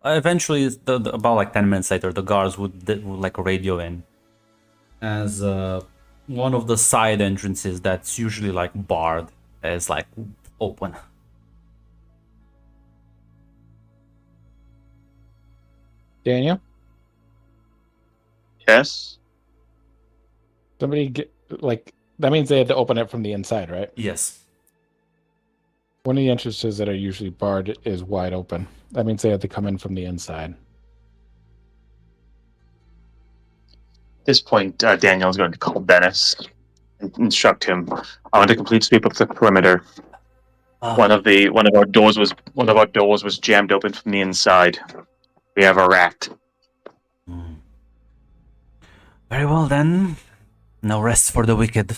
eventually, about like 10 minutes later, the guards would like radio in as one of the side entrances that's usually like barred is like open. Daniel, Yes. somebody get like that means they had to open it from the inside, right? Yes. One of the entrances that are usually barred is wide open. That means they have to come in from the inside. At this point, Daniel is going to call Dennis and instruct him. I want a complete sweep of the perimeter. One of our doors was jammed open from the inside. We have a rat. Very well then. No rest for the wicked.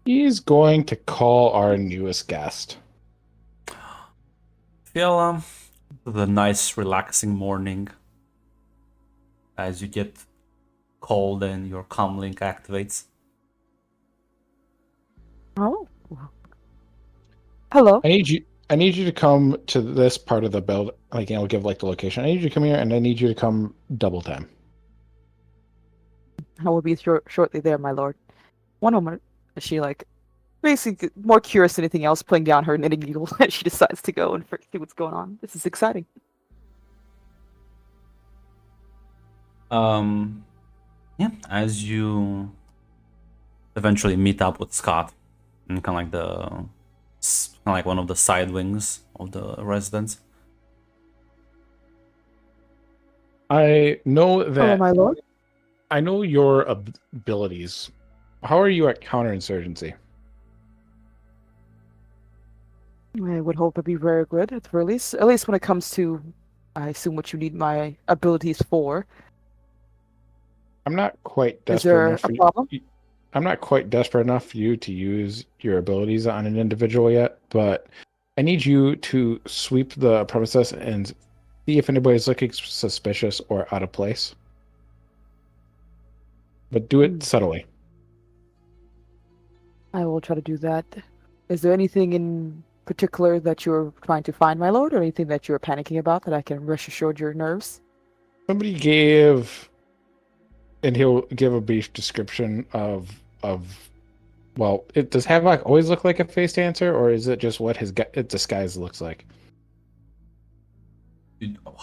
He's going to call our newest guest. Feel the nice relaxing morning as you get cold and your comm link activates. Oh. Hello. I need you to come to this part of the build. Like, I'll give like the location. I need you to come here, and I need you to come double time. I will be shortly there, my lord. One moment. She like basically more curious than anything else, putting down her knitting needle as she decides to go and see what's going on. This is exciting. Yeah, as you eventually meet up with Scott in kind of like one of the side wings of the residence. I know that. Hello, my lord. I know your abilities. How are you at counterinsurgency? I would hope to be very good at the very least. At least when it comes to, I assume, what you need my abilities for. I'm not quite Is desperate there enough a problem? I'm not quite desperate enough for you to use your abilities on an individual yet, but I need you to sweep the premises and see if anybody's looking suspicious or out of place. But do it subtly. I will try to do that. Is there anything in particular that you're trying to find, my lord, or anything that you're panicking about that I can rest assured your nerves? Somebody gave, and he'll give a brief description of. Well, it does Havoc always look like a face dancer, or is it just what his disguise looks like?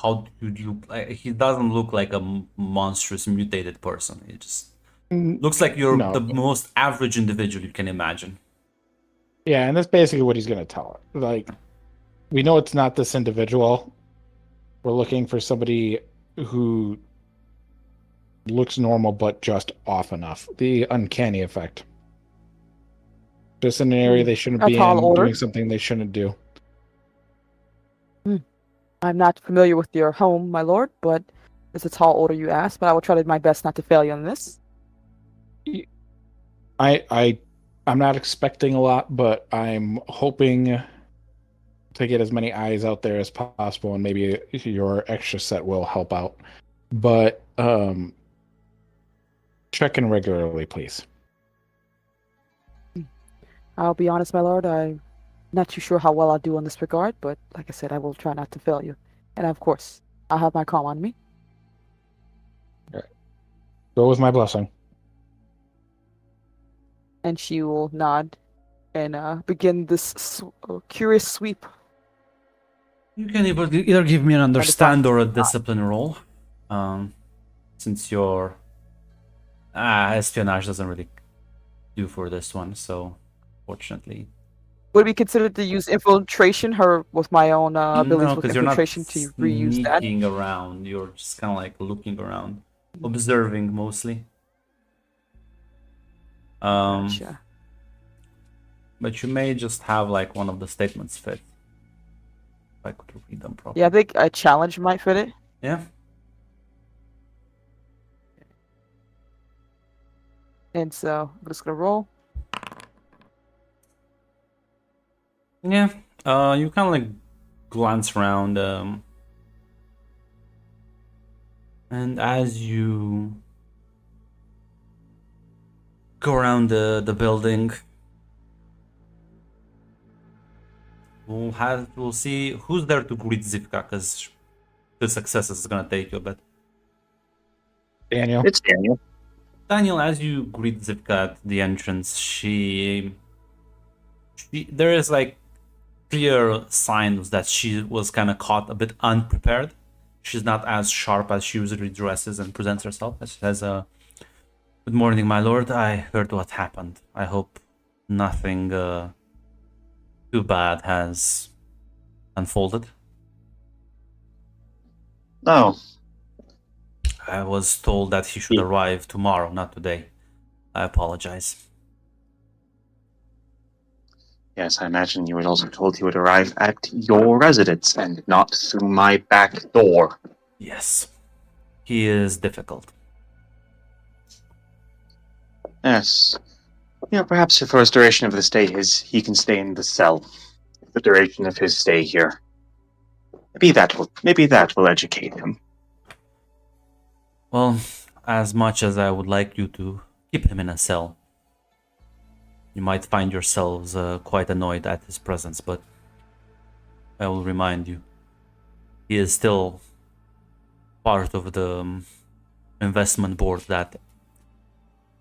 How do you? He doesn't look like a monstrous mutated person. He just looks like you're No. the most average individual you can imagine. Yeah, and that's basically what he's going to tell her. Like, we know it's not this individual. We're looking for somebody who looks normal, but just off enough. The uncanny effect. Just in an area they shouldn't A be tall in, order. doing something they shouldn't do. I'm not familiar with your home, my lord, but it's a tall order you ask, but I will try my best not to fail you on this. I'm not expecting a lot, but I'm hoping to get as many eyes out there as possible, and maybe your extra set will help out. But check in regularly, please. I'll be honest, my lord, I'm not too sure how well I'll do in this regard, but like I said, I will try not to fail you. And of course, I'll have my calm on me. Go with my blessing. And she will nod and begin this curious sweep. You can either give me an understand or a discipline roll, since your espionage doesn't really do for this one. So, fortunately, would it be considered to use infiltration her with my own abilities no, with because you're not infiltration to reuse that? sneaking around. You're just kind of like looking around, observing mostly. Gotcha. But you may just have like one of the statements fit. If I could read them properly. Yeah, I think a challenge might fit it. Yeah. And so I'm just gonna roll. Yeah. You kind of like glance around, and as you go around the building, we'll see who's there to greet Zivka, because the success is gonna take you a bit. Daniel. It's Daniel. Daniel, as you greet Zivka at the entrance, she there is like clear signs that she was kind of caught a bit unprepared. She's not as sharp as she usually dresses and presents herself. She says, "Good morning, my lord. I heard what happened. I hope nothing too bad has unfolded." No. I was told that he should arrive tomorrow, not today. I apologize. Yes, I imagine you were also told he would arrive at your residence and not through my back door. Yes. He is difficult. Yes. Perhaps for the duration of the stay, he can stay in the cell. The duration of his stay here. Maybe that will educate him. Well, as much as I would like you to keep him in a cell, you might find yourselves quite annoyed at his presence, but I will remind you, he is still part of the investment board that,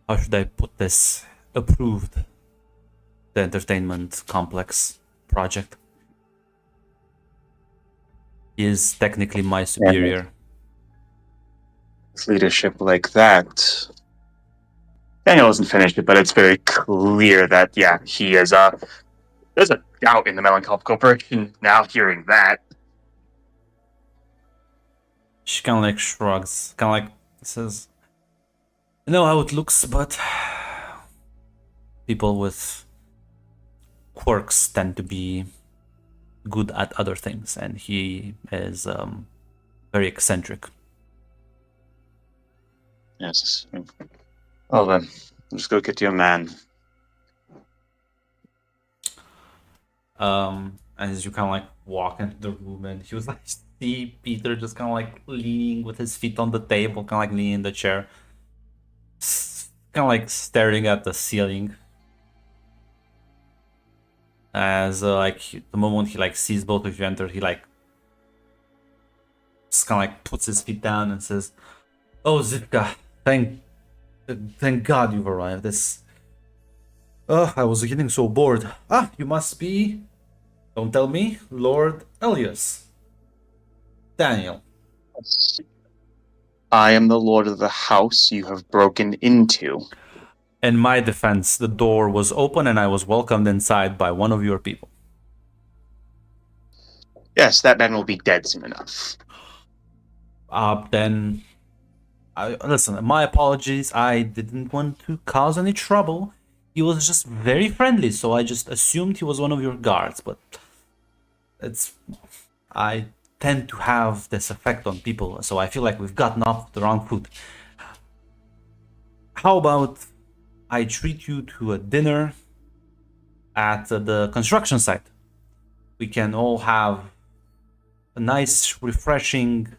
how should I put this, approved the entertainment complex project. He is technically my superior. With leadership like that, Daniel hasn't finished it, but it's very clear that, he is, there's a doubt in the Melancholy Corporation now hearing that. She kind of like shrugs, kind of like says, "I know how it looks, but people with quirks tend to be good at other things, and he is very eccentric." Yes. Well then, let's go get your man. as you kind of like walk into the room, and he was like, see Peter just kind of like leaning with his feet on the table, kind of like leaning in the chair, kind of like staring at the ceiling. As like the moment he like sees both of you enter, he like just kind of like puts his feet down and says, "Oh, Zivka, thank God you've arrived. This, oh, I was getting so bored. Ah, you must be, don't tell me, Lord Elias. Daniel." I am the lord of the house you have broken into. In my defense, the door was open and I was welcomed inside by one of your people. Yes, that man will be dead soon enough. Then, listen, my apologies. I didn't want to cause any trouble. He was just very friendly, so I just assumed he was one of your guards, but I tend to have this effect on people, so I feel like we've gotten off the wrong foot. How about I treat you to a dinner at the construction site? We can all have a nice, refreshing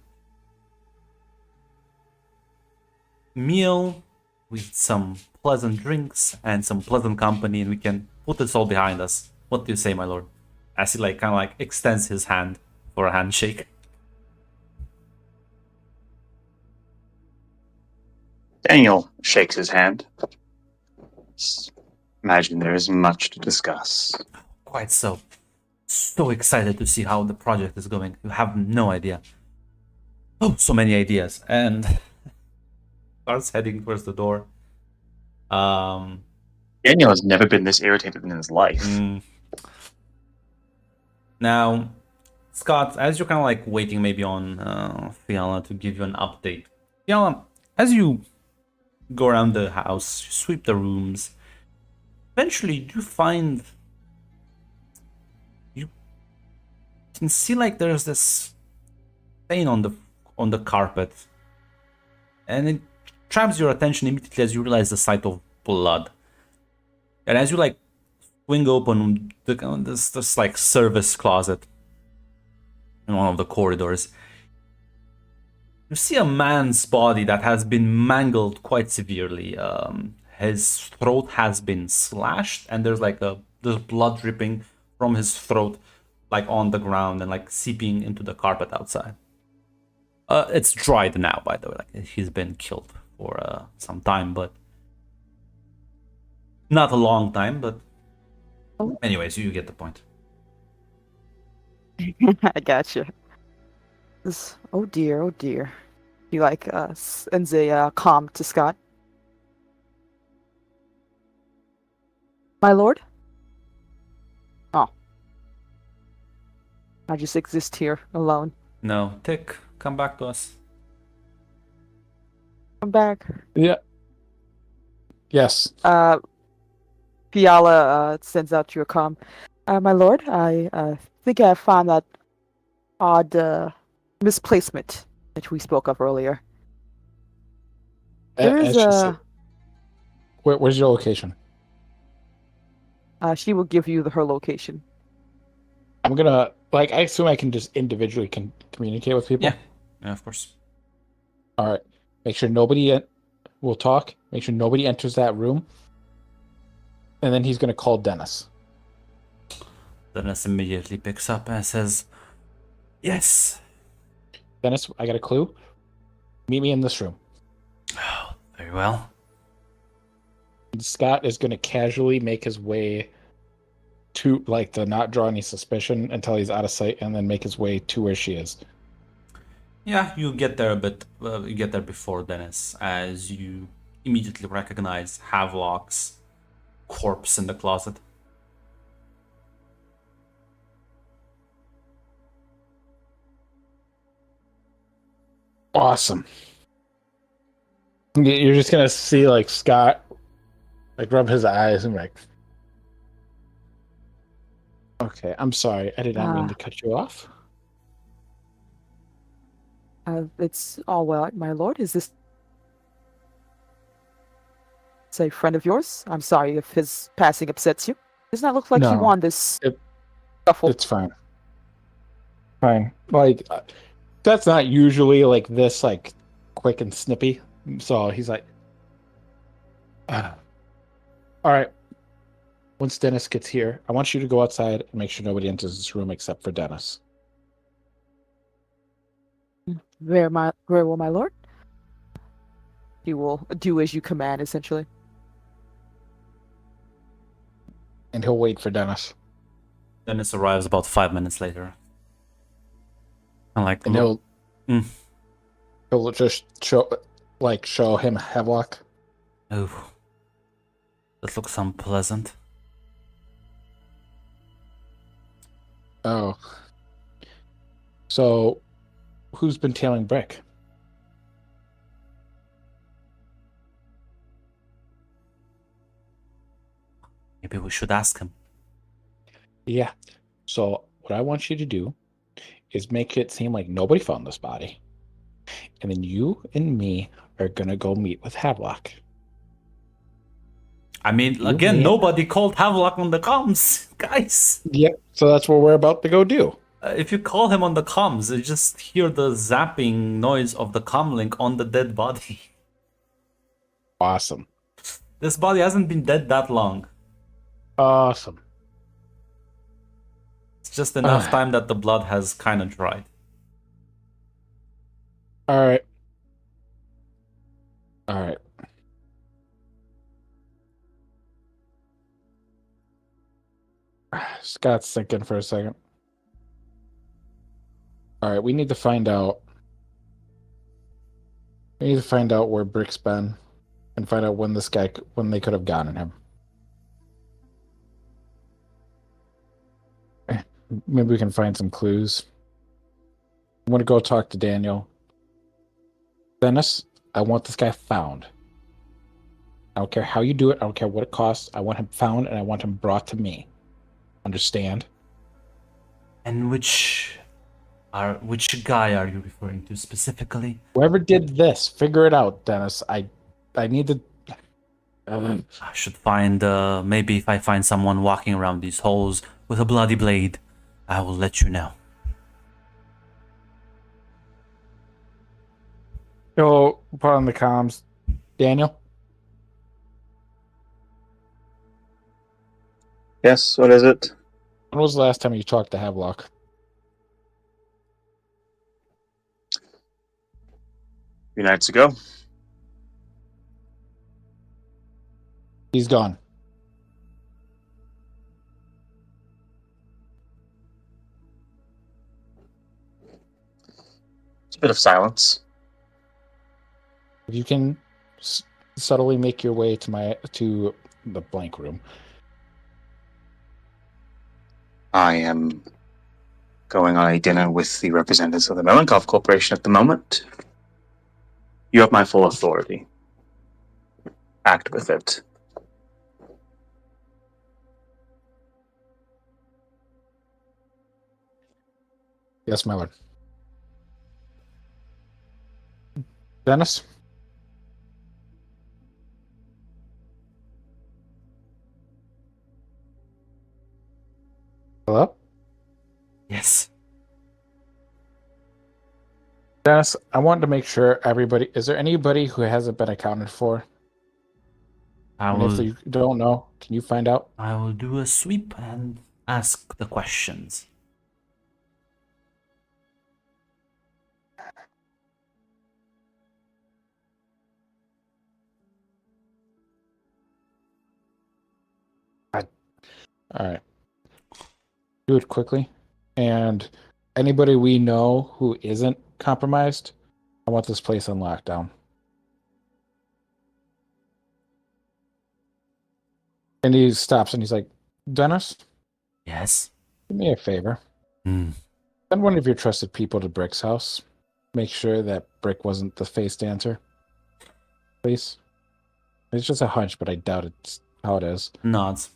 meal with some pleasant drinks and some pleasant company, and we can put this all behind us. What do you say, my lord? As he like kind of like extends his hand for a handshake. Daniel shakes his hand. Imagine there is much to discuss. Quite so. So excited to see how the project is going. You have no idea. Oh, so many ideas. And starts heading towards the door. Daniel has never been this irritated in his life. Now, Scott, as you're kind of like waiting maybe on Fiala to give you an update. Fiala, as you go around the house, you sweep the rooms, eventually you find you can see like there's this stain on the carpet, and it traps your attention immediately as you realize the sight of blood. And as you like swing open this like service closet in one of the corridors, you see a man's body that has been mangled quite severely. His throat has been slashed, and there's blood dripping from his throat, like on the ground and like seeping into the carpet outside. It's dried now, by the way. Like he's been killed for some time, but not a long time. But anyways, you get the point. I gotcha. Oh dear, oh dear. He like sends a comm to Scott. My lord? Oh. I just exist here alone. No, Tick, come back to us. I'm back. Yeah. Yes. Fiala sends out your comm. My lord, I think I found that odd misplacement that we spoke of earlier. There is Where's your location? she will give you her location. I'm gonna I assume I can just individually communicate with people. Yeah, of course. All right. Make sure nobody will talk. Make sure nobody enters that room. And then he's gonna call Dennis. Dennis immediately picks up and says, "Yes." Dennis, I got a clue. Meet me in this room. Oh, very well. Scott is gonna casually make his way to to not draw any suspicion until he's out of sight, and then make his way to where she is. Yeah, you get there a bit. You get there before Dennis, as you immediately recognize Havelock's corpse in the closet. Awesome. You're just gonna see Scott rub his eyes and okay, I'm sorry, I did not mean to cut you off. It's all well, my lord. Is this a friend of yours? I'm sorry if his passing upsets you. Does not look like he No. won this. Scuffle. It's fine. Fine. Like that's not usually like this, like quick and snippy. So he's like, "Ah. All right. Once Dennis gets here, I want you to go outside and make sure nobody enters this room except for Dennis." Very well, my lord. You will do as you command, essentially. And he'll wait for Dennis. Dennis arrives about 5 minutes later. And like, And look, he'll just show him Hemlock. oh, that looks unpleasant. Oh. So who's been tailing Brick? Maybe we should ask him. Yeah. So what I want you to do is make it seem like nobody found this body. And then you and me are gonna go meet with Havelock. I mean, You again, mean- nobody called Havelock on the comms, guys. Yeah. So that's what we're about to go do. If you call him on the comms, you just hear the zapping noise of the comlink on the dead body. Awesome. This body hasn't been dead that long. Awesome. It's just enough time that the blood has kind of dried. All right. All right. Scott's thinking for a second. All right, we need to find out. We need to find out where Brick's been, and find out when when they could have gotten him. Maybe we can find some clues. I'm gonna go talk to Daniel. Dennis, I want this guy found. I don't care how you do it. I don't care what it costs. I want him found, and I want him brought to me. Understand? And which guy are you referring to specifically? Whoever did this, figure it out, Dennis. I need to. I should find, maybe if I find someone walking around these halls with a bloody blade, I will let you know. Go put on the comms. Daniel? Yes, what is it? When was the last time you talked to Havelock? A few nights ago. He's gone. It's a bit of silence. If you can subtly make your way to the blank room. I am going on a dinner with the representatives of the Melenkov Corporation at the moment. You have my full authority. Act with it. Yes, my lord. Dennis? Hello? Yes. Dennis, I wanted to make sure is there anybody who hasn't been accounted for? I And if will, you don't know, can you find out? I will do a sweep and ask the questions. All right. Do it quickly. And anybody we know who isn't compromised, I want this place on lockdown. And he stops and he's like, Dennis, Yes. do me a favor. Hmm. Send one of your trusted people to Brick's house. Make sure that Brick wasn't the face dancer. Please. It's just a hunch, but I doubt it's how it is. Nods.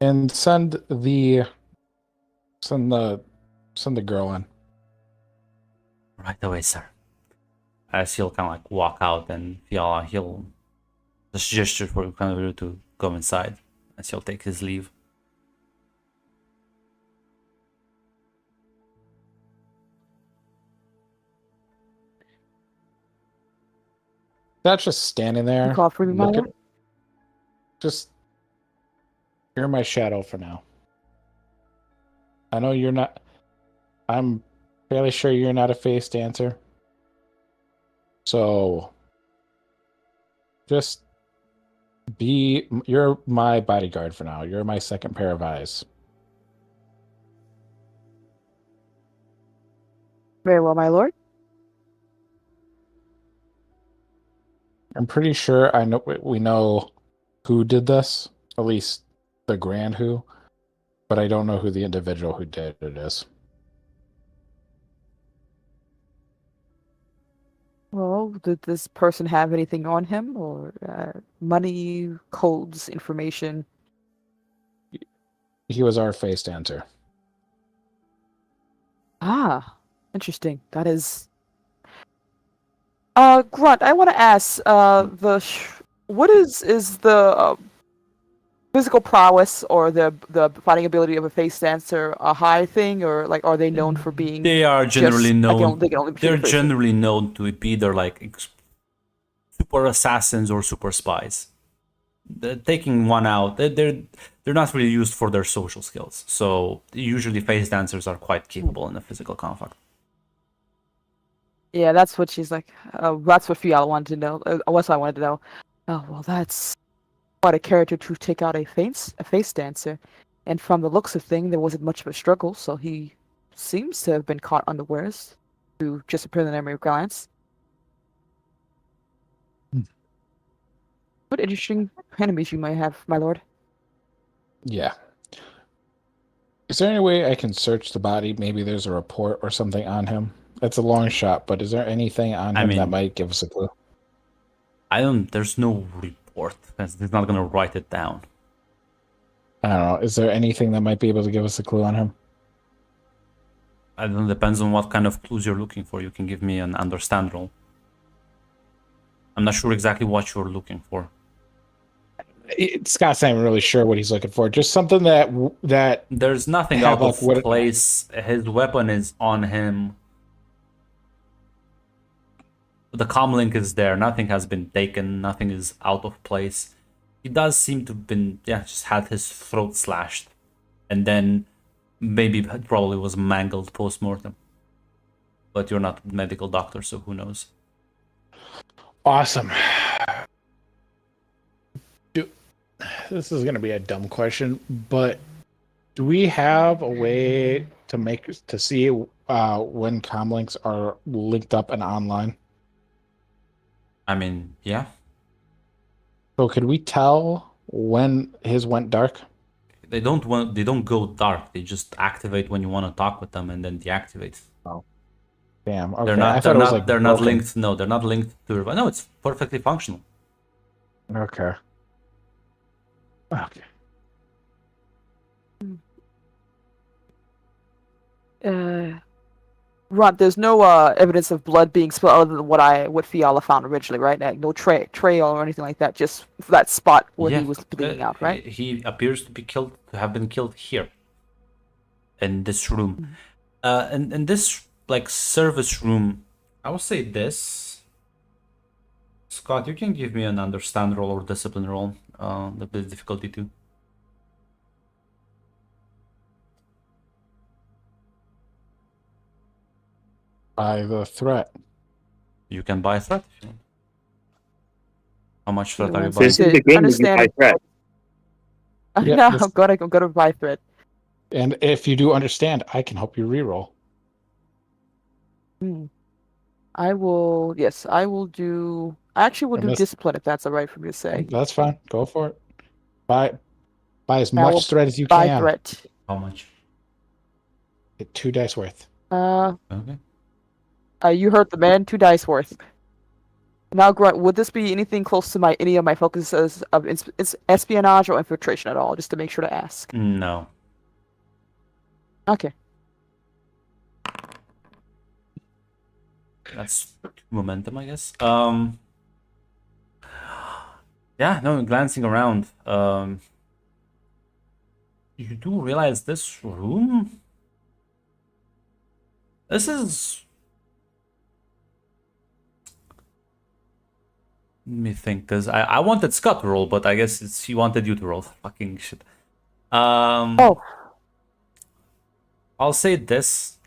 And send the girl in. Right away, sir. As he'll kind of like walk out and he'll Just gesture for Kanaviru to go inside, and he'll take his leave. That's just standing there. You call for me, my look lord? at- Just you're my shadow for now. I know you're not. I'm fairly sure you're not a face dancer. So just you're my bodyguard for now. You're my second pair of eyes. Very well, my lord. I'm pretty sure we know who did this, at least the grand who, but I don't know who the individual who did it is. Well, did this person have anything on him, or money, codes, information? He was our face dancer. Ah, interesting. That is. Grunt, I want to ask. What is the physical prowess or the fighting ability of a face dancer a high thing, or like are they known for being? They are generally known. They can only be They're faces. generally known to be either like super assassins or super spies. Taking one out, they're not really used for their social skills. So usually face dancers are quite capable in a physical conflict. Yeah, that's what she's like. That's what Fiala wanted to know. What I wanted to know. Oh well, that's quite a character to take out a face dancer, and from the looks of things, there wasn't much of a struggle. So he seems to have been caught unawares to just a preliminary glance. What interesting enemies you might have, my lord. Yeah. Is there any way I can search the body? Maybe there's a report or something on him. That's a long shot, but is there anything on him that might give us a clue? There's no report. He's not gonna write it down. I don't know. Is there anything that might be able to give us a clue on him? I don't know, depends on what kind of clues you're looking for. You can give me an understand roll. I'm not sure exactly what you're looking for. Scott's not even really sure what he's looking for. Just something that there's nothing out of place. His weapon is on him. The comlink is there. Nothing has been taken. Nothing is out of place. He does seem to have been, just had his throat slashed. And then maybe it probably was mangled post-mortem. But you're not a medical doctor, so who knows? Awesome. This is going to be a dumb question, but do we have a way to see when comlinks are linked up and online? I mean, yeah. So could we tell when his went dark? They don't go dark. They just activate when you want to talk with them and then deactivate. Oh, damn. Okay. They're not linked. No, they're not linked to. No, it's perfectly functional. Okay. Okay. Ron, there's no evidence of blood being spilled other than what Fiala found originally, right? Like, no trail or anything like that. Just that spot where he was bleeding out, right? He appears to have been killed here, in this room, in this like service room. I will say this. Scott, you can give me an understand roll or discipline roll. The difficulty too. By the threat. You can buy a threat if you want. How much threat are you buying? This is the game that you buy threat. Yeah, no, I'm gonna buy threat. And if you do understand, I can help you reroll. I will. Yes, I will do. I actually will do discipline if that's all right for me to say. That's fine. Go for it. Buy as much threat as you can. Buy threat. How much? Get 2 dice worth. Okay. You heard the man. 2 dice worth. Now, Grunt, would this be anything close to any of my focuses of espionage or infiltration at all? Just to make sure to ask. No. Okay. That's momentum, I guess. Yeah, no, glancing around, you do realize this room. This is. Let me think, because I wanted Scott to roll, but I guess he wanted you to roll. Fucking shit. Oh, I'll say this.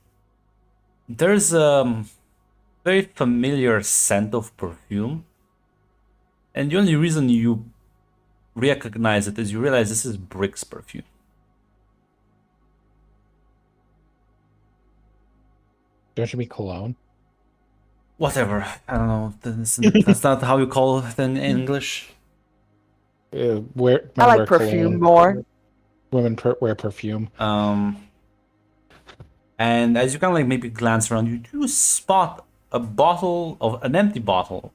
There's a very familiar scent of perfume. And the only reason you recognize it is you realize this is Brick's perfume. Don't you mean cologne? Whatever. I don't know. That's not how you call it in English. Men I like wear perfume cologne. more. Women wear perfume. And as you kind of like maybe glance around, you do spot an empty bottle,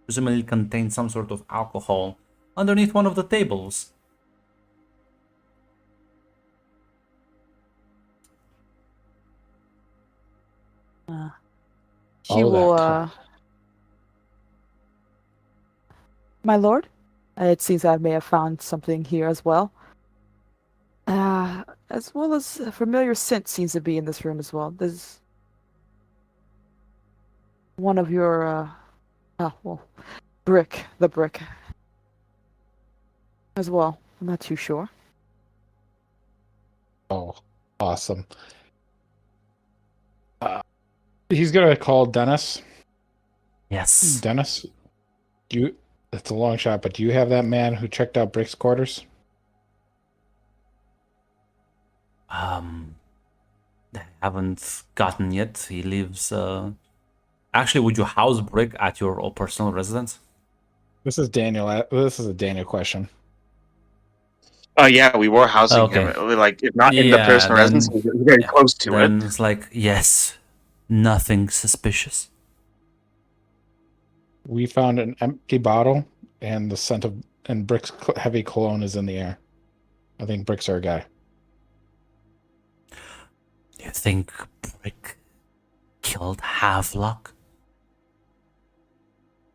presumably contains some sort of alcohol, underneath one of the tables. She Oh, will, that my lord, it seems I may have found something here as well. As well as a familiar scent seems to be in this room as well. There's one of your, the brick as well. I'm not too sure. Oh, awesome. He's gonna call Dennis. Yes. Dennis, it's a long shot, but do you have that man who checked out Brick's quarters? They haven't gotten yet. He lives. Actually, would you house Brick at your personal residence? This is Daniel. This is a Daniel question. Yeah, we were housing him. Okay. Like, if not in the Yeah, personal then- residence, he's very yeah, close to Then it. it's like, yes, nothing suspicious. We found an empty bottle, and the scent of Brick's heavy cologne is in the air. I think Brick's our guy. You think Brick killed Havelock?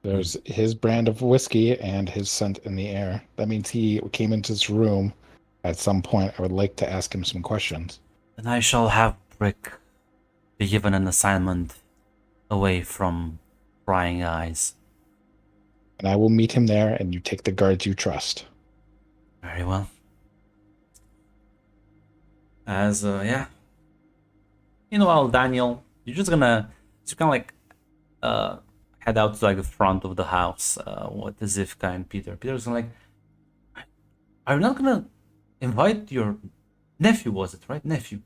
There's his brand of whiskey and his scent in the air. That means he came into this room at some point. I would like to ask him some questions. Then I shall have Brick be given an assignment away from prying eyes. And I will meet him there, and you take the guards you trust. Very well. As, yeah. Meanwhile, Daniel, you're just gonna like, head out to like the front of the house with Zivka and Peter. Peter's gonna like, are you not gonna invite your nephew, was it, right? Nephew.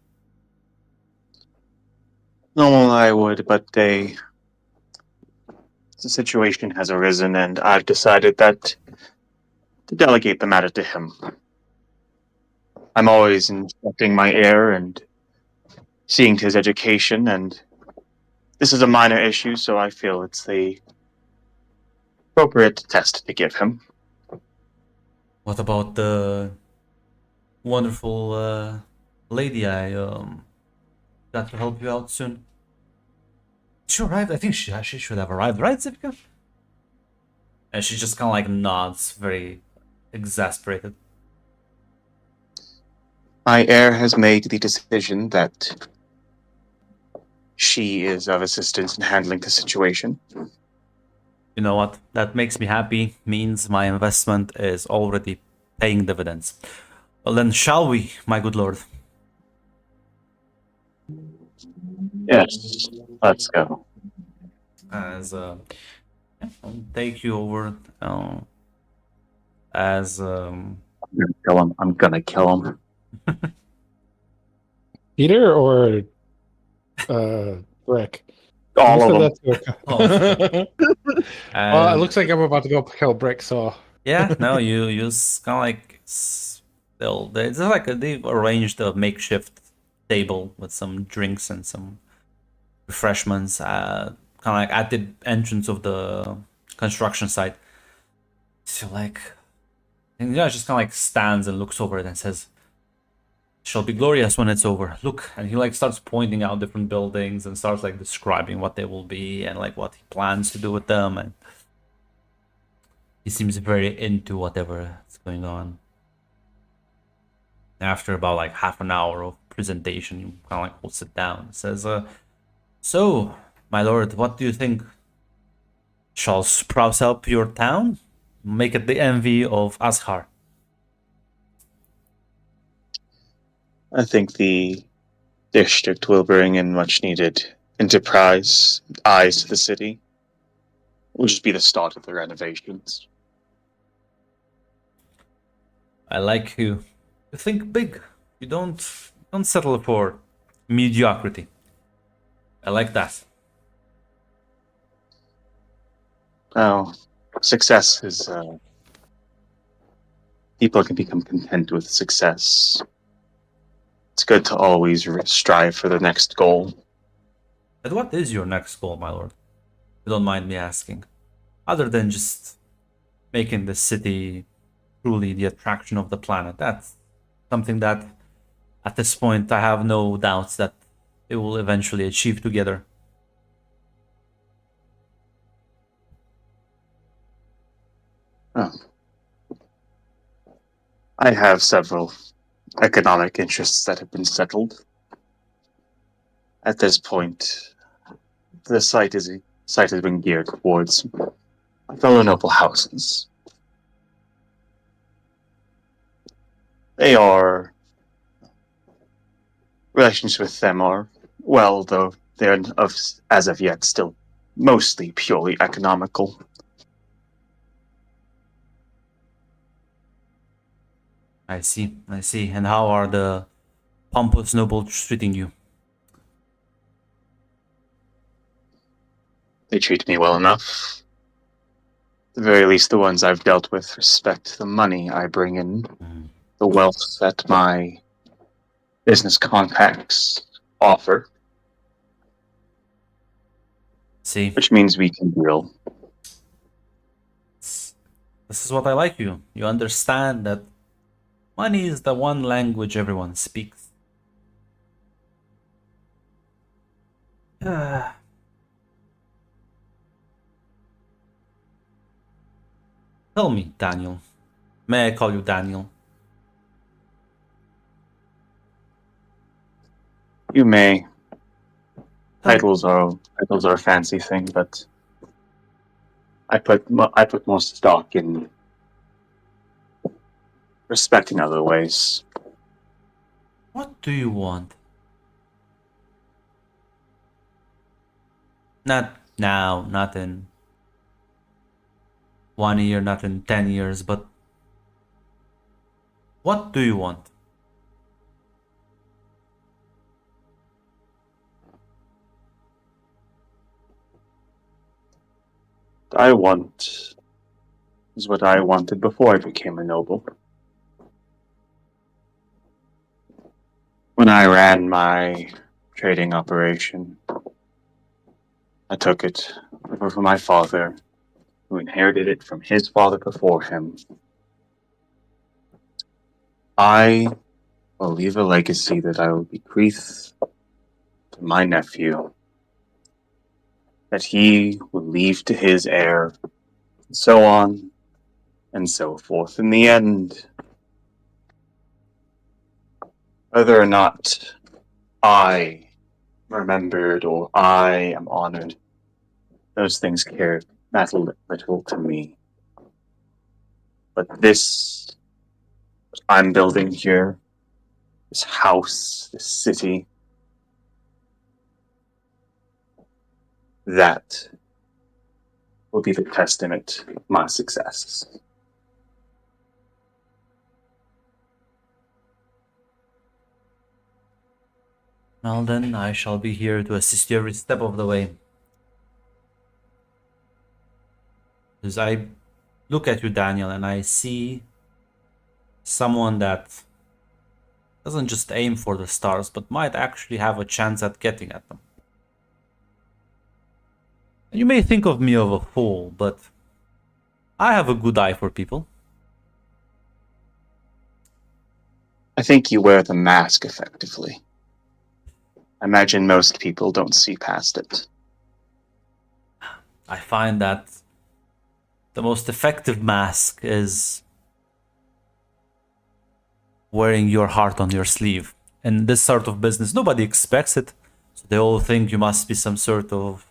Normally I would, but the situation has arisen, and I've decided that to delegate the matter to him. I'm always instructing my heir and seeing to his education, and this is a minor issue, so I feel it's the appropriate test to give him. What about the wonderful lady I got to help you out soon? She arrived? I think she should have arrived, right, Zivka? And she just kind of like nods, very exasperated. My heir has made the decision that she is of assistance in handling the situation. You know what? That makes me happy. Means my investment is already paying dividends. Well then, shall we, my good lord? Yes, let's go. As yeah, I'll take you over. As I'm gonna kill him. Peter or Brick? All You of said them. that to Oh. Well, it and- looks like I'm about to go kill Brick, so Yeah, no, you kind of like it's like they've arranged a makeshift table with some drinks and some refreshments, kind of like at the entrance of the construction site. So like, and yeah, just kind of like stands and looks over it and says, "Shall be glorious when it's over. Look," and he like starts pointing out different buildings and starts like describing what they will be and like what he plans to do with them and. He seems very into whatever is going on. After about like half an hour of presentation, you kind of like will sit down. Says, "So, my lord, what do you think? Shall spruce up your town, make it the envy of Ashar?" I think the district will bring in much needed enterprise, eyes to the city. It will just be the start of the renovations. I like you. You think big. You don't settle for mediocrity. I like that. Oh, success is. People can become content with success. It's good to always strive for the next goal. And what is your next goal, my lord? If you don't mind me asking. Other than just making the city truly the attraction of the planet. That's something that, at this point, I have no doubts that it will eventually achieve together. Oh. I have several economic interests that have been settled. At this point, the site has been geared towards my fellow noble houses. They are relations with them are well, though they're as of yet still mostly purely economical. I see, I see. And how are the pompous nobles treating you? They treat me well enough. At the very least, the ones I've dealt with respect the money I bring in, the wealth that my business contacts offer, See, which means we can deal. this is what I like you. You understand that money is the one language everyone speaks. Tell me, Daniel. May I call you Daniel? You may. Tell- Titles are a fancy thing, but I put more stock in respect in other ways. What do you want? Not now, not in 1 year, not in 10 years, but what do you want? I want is what I wanted before I became a noble. When I ran my trading operation, I took it over from my father, who inherited it from his father before him. I will leave a legacy that I will bequeath to my nephew, that he will leave to his heir, and so on and so forth. In the end, whether or not I remembered or I am honored, those things care that little to me. But this I'm building here, this house, this city, that will be the testament of my success. Well then, I shall be here to assist you every step of the way. Because I look at you, Daniel, and I see someone that doesn't just aim for the stars, but might actually have a chance at getting at them. You may think of me of a fool, but I have a good eye for people. I think you wear the mask effectively. I imagine most people don't see past it. I find that the most effective mask is wearing your heart on your sleeve. In this sort of business, nobody expects it. So they all think you must be some sort of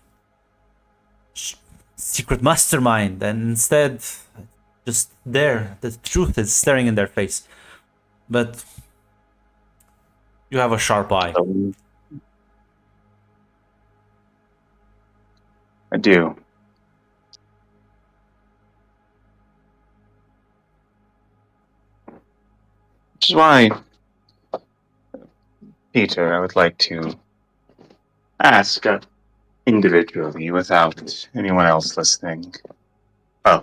secret mastermind. And instead, just there, the truth is staring in their face. But you have a sharp eye. I do. Which is why, Peter, I would like to ask individually without anyone else listening. Well,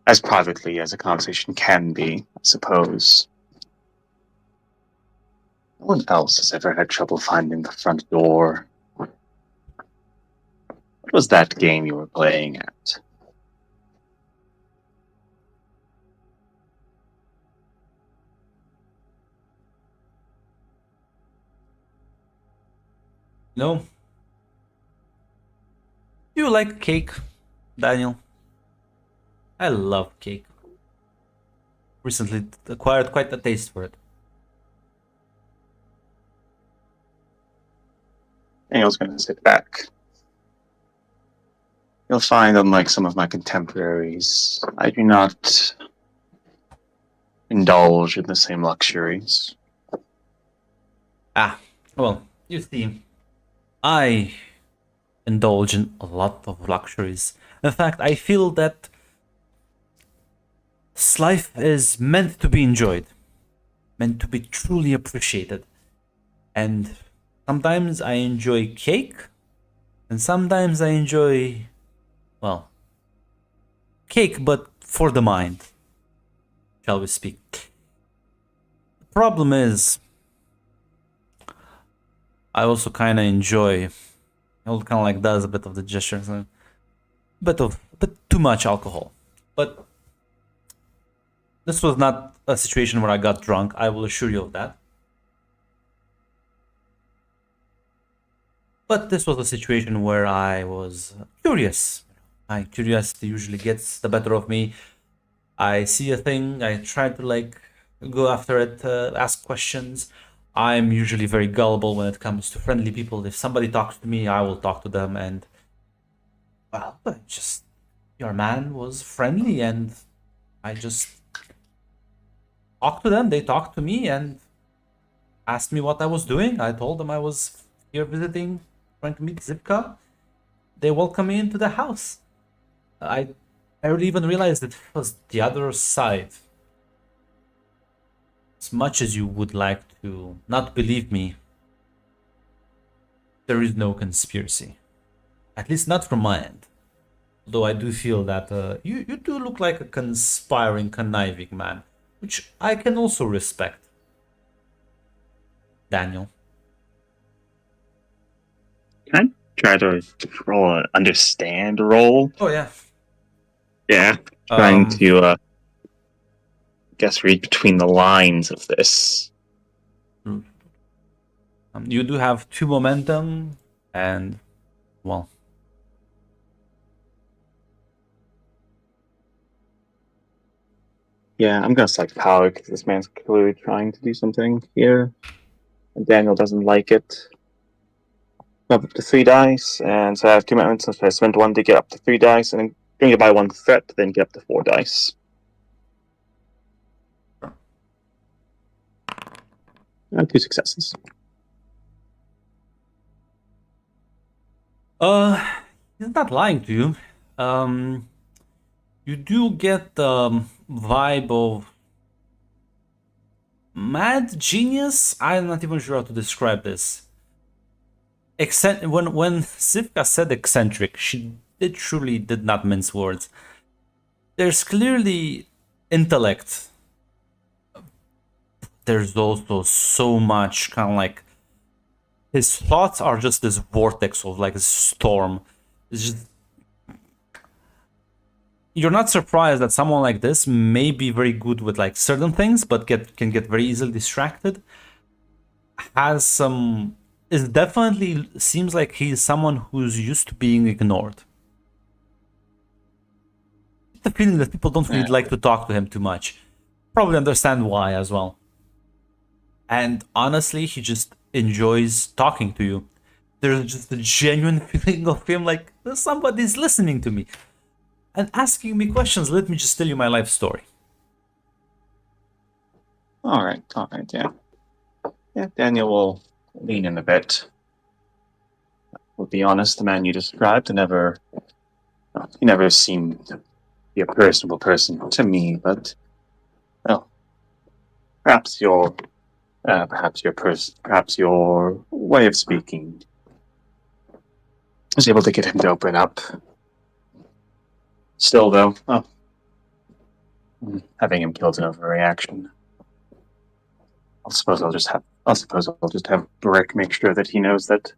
as privately as a conversation can be, I suppose. No one else has ever had trouble finding the front door. What was that game you were playing at? No? Do you like cake, Daniel? I love cake. Recently acquired quite a taste for it. Daniel's going to sit back. You'll find, unlike some of my contemporaries, I do not indulge in the same luxuries. Well, you see, I indulge in a lot of luxuries. In fact, I feel that life is meant to be enjoyed, meant to be truly appreciated. And sometimes I enjoy cake, and sometimes I enjoy, well, cake, but for the mind, shall we speak. The problem is, I also kind of enjoy, kind of like does a bit of the gestures, a bit too much alcohol. But this was not a situation where I got drunk, I will assure you of that. But this was a situation where I was curious. My curiosity usually gets the better of me. I see a thing, I try to like go after it, ask questions. I'm usually very gullible when it comes to friendly people. If somebody talks to me, I will talk to them, and well, just your man was friendly, and I just talked to them. They talked to me and asked me what I was doing. I told them I was here visiting, trying to meet Zivka. They welcomed me into the house. I barely even realized it was the other side. As much as you would like to not believe me, there is no conspiracy. At least not from my end. Though I do feel that you do look like a conspiring, conniving man, which I can also respect. Daniel. Can I try to roll an understand roll? Oh yeah. Yeah. Trying to guess read between the lines of this. You do have 2 momentum, and well, Yeah, I'm gonna select power because this man's clearly trying to do something here. And Daniel doesn't like it. Up to 3 dice, and so I have 2 moments, so I spend 1 to get up to 3 dice, and then bring it by 1 threat to then get up to 4 dice. And 2 successes. he's not lying to you. You do get the vibe of mad genius. I'm not even sure how to describe this. When Sivka said eccentric, she truly did not mince words. There's clearly intellect. There's also so much kind of like his thoughts are just this vortex of like a storm. It's just, you're not surprised that someone like this may be very good with like certain things, but can get very easily distracted. Has some, it definitely seems like he's someone who's used to being ignored. get the feeling that people don't really Yeah. like to talk to him too much. Probably understand why as well. And honestly, he just enjoys talking to you. There's just a genuine feeling of him like somebody's listening to me and asking me questions. Let me just tell you my life story. All right, yeah. Yeah, Daniel will lean in a bit. We'll be honest, the man you described he never seemed to be a personable person to me, but, well, perhaps perhaps your way of speaking was able to get him to open up. Still, though, having him killed an overreaction. I suppose I'll just have Brick make sure that he knows that,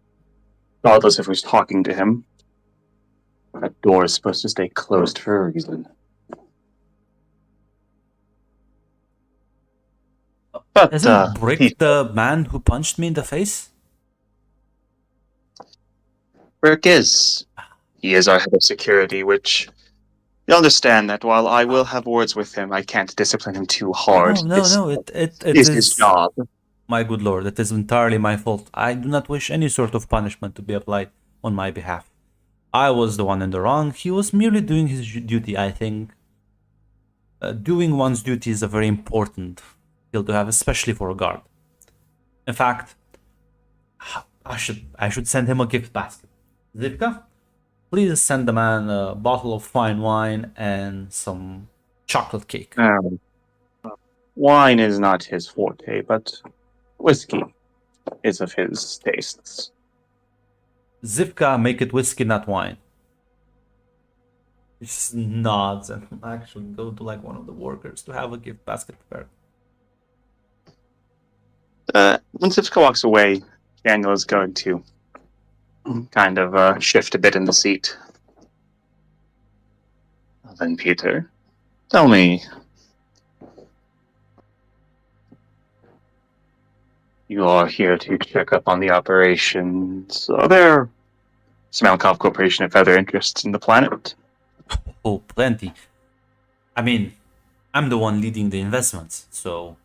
regardless if who's talking to him, that door is supposed to stay closed for a reason. But Isn't Brick the man who punched me in the face? Brick is. He is our head of security, which you'll understand that while I will have words with him, I can't discipline him too hard. No. It It's his job. My good lord, it is entirely my fault. I do not wish any sort of punishment to be applied on my behalf. I was the one in the wrong. He was merely doing his duty, I think. Doing one's duty is a very important skill to have, especially for a guard. In fact, I should send him a gift basket. Zivka, please send the man a bottle of fine wine and some chocolate cake. Wine is not his forte, but whiskey is of his tastes. Zivka, make it whiskey, not wine. He just nods and actually go to like one of the workers to have a gift basket prepared. When Zivka walks away, Daniel is going to kind of shift a bit in the seat. Then Peter, tell me, you are here to check up on the operations. Are there Smalkov Corporation have other interests in the planet? Oh, plenty. I mean, I'm the one leading the investments, so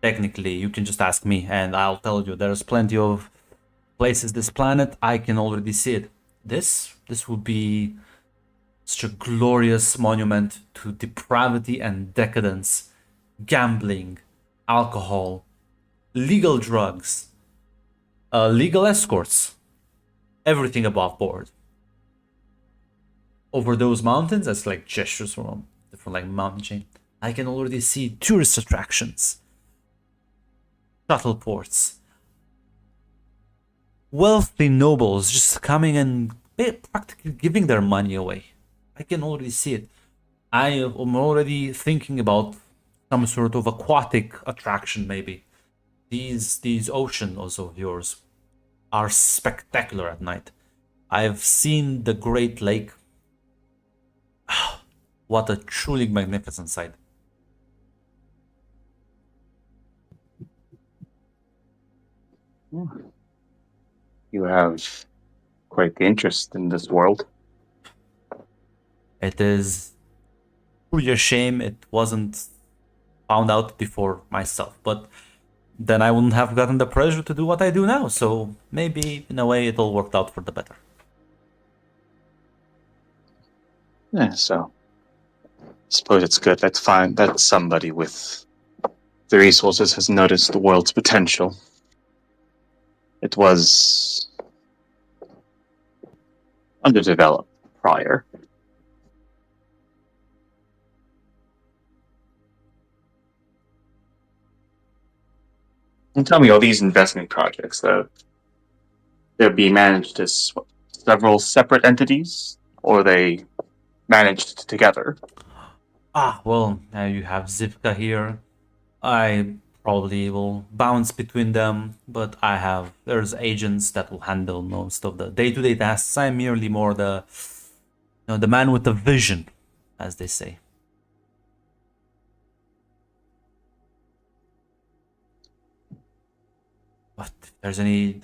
technically you can just ask me and I'll tell you there's plenty of places this planet I can already see it. This would be such a glorious monument to depravity and decadence, gambling, alcohol, legal drugs, legal escorts, everything above board. Over those mountains, that's like gestures from different like mountain chain. I can already see tourist attractions, shuttle ports, wealthy nobles just coming and practically giving their money away. I can already see it. I am already thinking about some sort of aquatic attraction, maybe. These oceans of yours are spectacular at night. I've seen the Great Lake. What a truly magnificent sight. You have quite the interest in this world. It is truly a shame it wasn't found out before myself, but then I wouldn't have gotten the pressure to do what I do now, so maybe in a way it all worked out for the better. Yeah, so I suppose it's good. Let's find that somebody with the resources has noticed the world's potential. It was underdeveloped prior. And tell me, all these investment projects, they're being managed as several separate entities, or are they managed together? Well, now you have Zivka here. I probably will bounce between them, but there's agents that will handle most of the day-to-day tasks. I'm merely more the man with the vision, as they say. But if there's any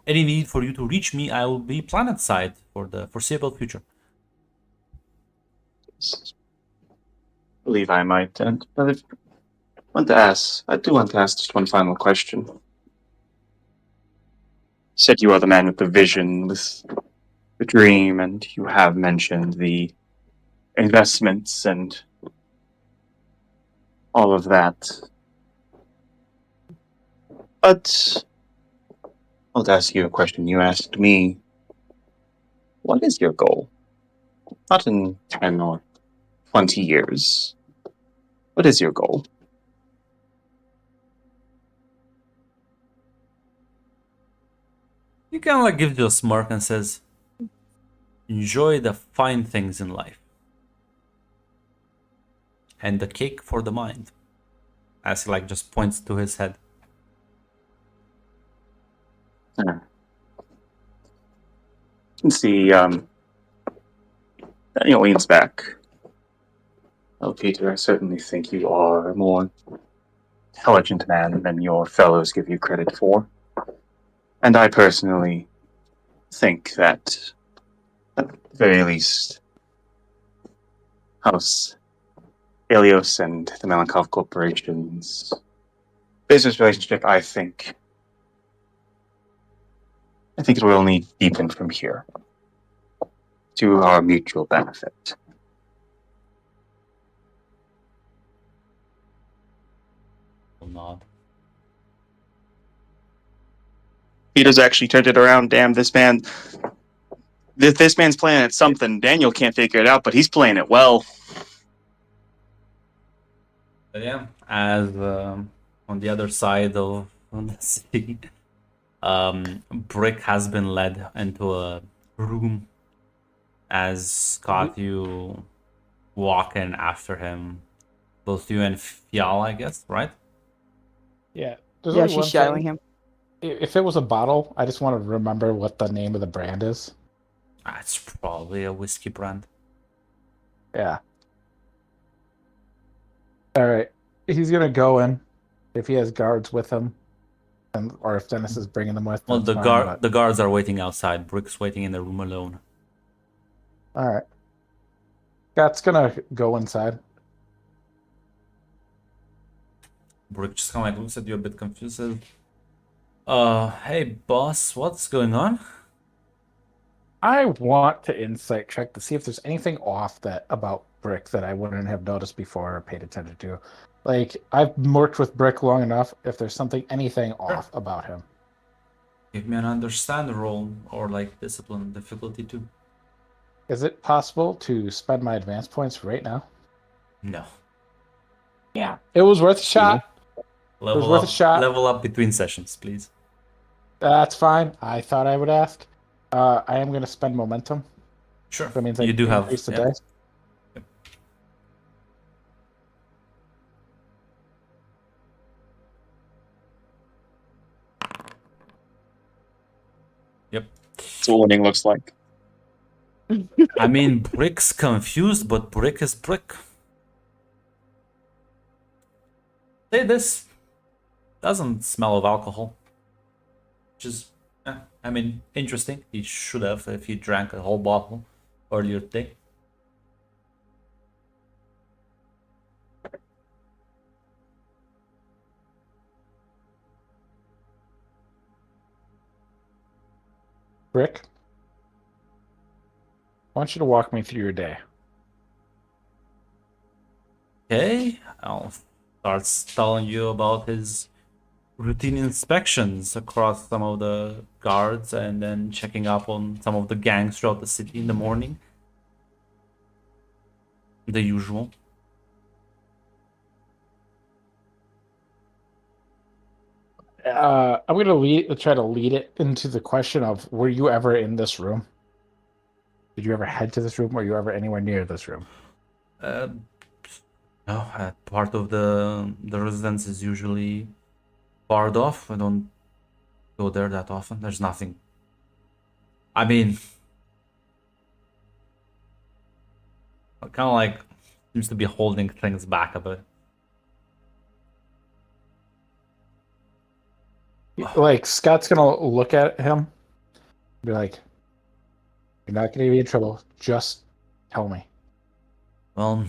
need for you to reach me, I will be planet side for the foreseeable future. believe I might. And but I do want to ask just one final question. You said you are the man with the vision, with the dream, and you have mentioned the investments and all of that. But I'll ask you a question you asked me. What is your goal? Not in 10 or 20 years. What is your goal? He kind of like gives you a smirk and says, enjoy the fine things in life. And the cake for the mind. As he like just points to his head. You can see, Daniel leans back. Well, Peter, I certainly think you are a more intelligent man than your fellows give you credit for. And I personally think that, at the very least, House Helios and the Malankov Corporation's business relationship, I think it will only deepen from here to our mutual benefit. Nod. Peter's actually turned it around. Damn, this man. This man's playing at something. Daniel can't figure it out, but he's playing it well. But yeah, as on the other side of the city, Brick has been led into a room. As Scott, you walk in after him. Both you and Fiala, I guess, right? Yeah. There's Yeah, only she's one shadowing thing. him. If it was a bottle, I just want to remember what the name of the brand is. It's probably a whiskey brand. Yeah. All right. He's gonna go in if he has guards with him, or if Dennis is bringing them with. Well, That's fine, but... the guards are waiting outside. Brick's waiting in the room alone. All right. Scott's gonna go inside. Brick just kind of like looks at you a bit confused. Says, hey boss, what's going on? I want to insight check to see if there's anything off about Brick that I wouldn't have noticed before or paid attention to. Like, I've worked with Brick long enough. If there's anything off about him, Give me an understand roll or like discipline difficulty too. is it possible to spend my advance points right now? No. Yeah, it was worth a shot. Level worth up. a shot. Level up between sessions, please. That's fine. I thought I would ask. I am going to spend momentum. Sure. That means I You do have. increase the Yeah. dice. Yep. That's what winning looks like. I mean, Brick's confused, but Brick is Brick. Say this doesn't smell of alcohol. Which is, I mean, interesting. He should have if he drank a whole bottle earlier today. Brick, I want you to walk me through your day. Okay, I'll start telling you about his routine inspections across some of the guards and then checking up on some of the gangs throughout the city in the morning. The usual. I'm going to try to lead it into the question of, were you ever in this room? Did you ever head to this room? Were you ever anywhere near this room? No, part of the residence is usually barred off. I don't go there that often. There's nothing. I mean, kind of like seems to be holding things back a bit. Like, Scott's gonna look at him, be like, "You're not gonna be in trouble. Just tell me." Well,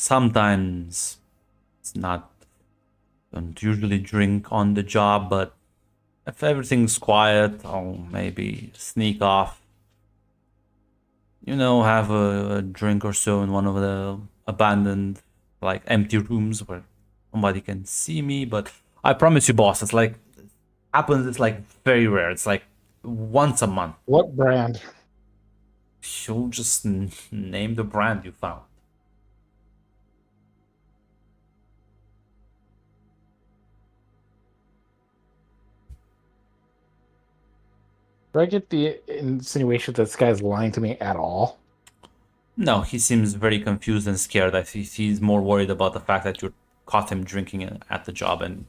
sometimes it's not, don't usually drink on the job, but if everything's quiet, I'll maybe sneak off. Have a drink or so in one of the abandoned, like empty rooms where nobody can see me. But I promise you, boss, it's like happens. It's like very rare. It's like once a month. What brand? You'll just name the brand you found. Do I get the insinuation that this guy's lying to me at all? No, he seems very confused and scared. I think he's more worried about the fact that you caught him drinking at the job, and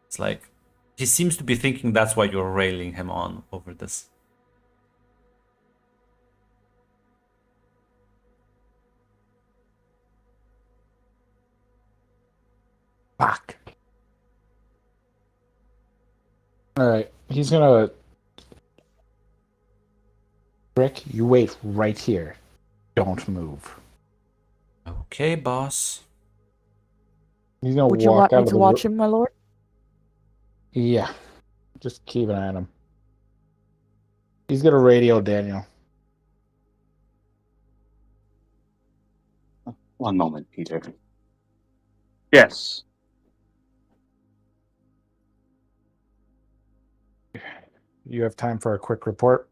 it's like he seems to be thinking that's why you're railing him on over this. Fuck. All right, he's gonna. Rick, you wait right here. Don't move. Okay, boss. He's gonna Would you walk like out me of to the watch him, my lord? Yeah, just keep an eye on him. He's gonna radio Daniel. One moment, Peter. Yes. You have time for a quick report?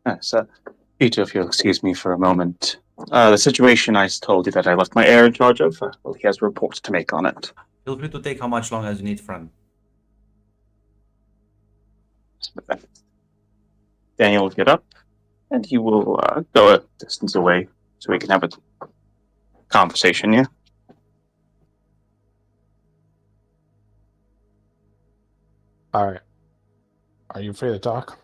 Yes, Peter, if you'll excuse me for a moment. The situation I told you that I left my heir in charge of, well, he has a report to make on it. Feel free to take how much long as you need, friend. Daniel will get up, and he will go a distance away so we can have a conversation, yeah? All right. Are you free to talk?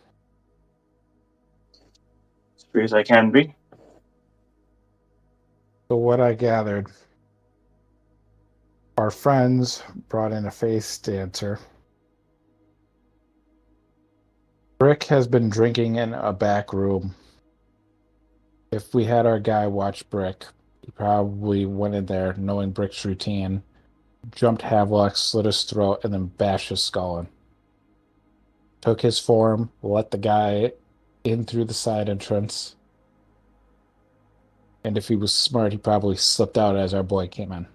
As free as I can be. So what I gathered, our friends brought in a face dancer. Brick has been drinking in a back room. If we had our guy watch Brick, he probably went in there knowing Brick's routine, jumped Havelock, slit his throat, and then bashed his skull in. Took his form, let the guy in through the side entrance. And if he was smart, he probably slipped out as our boy came in.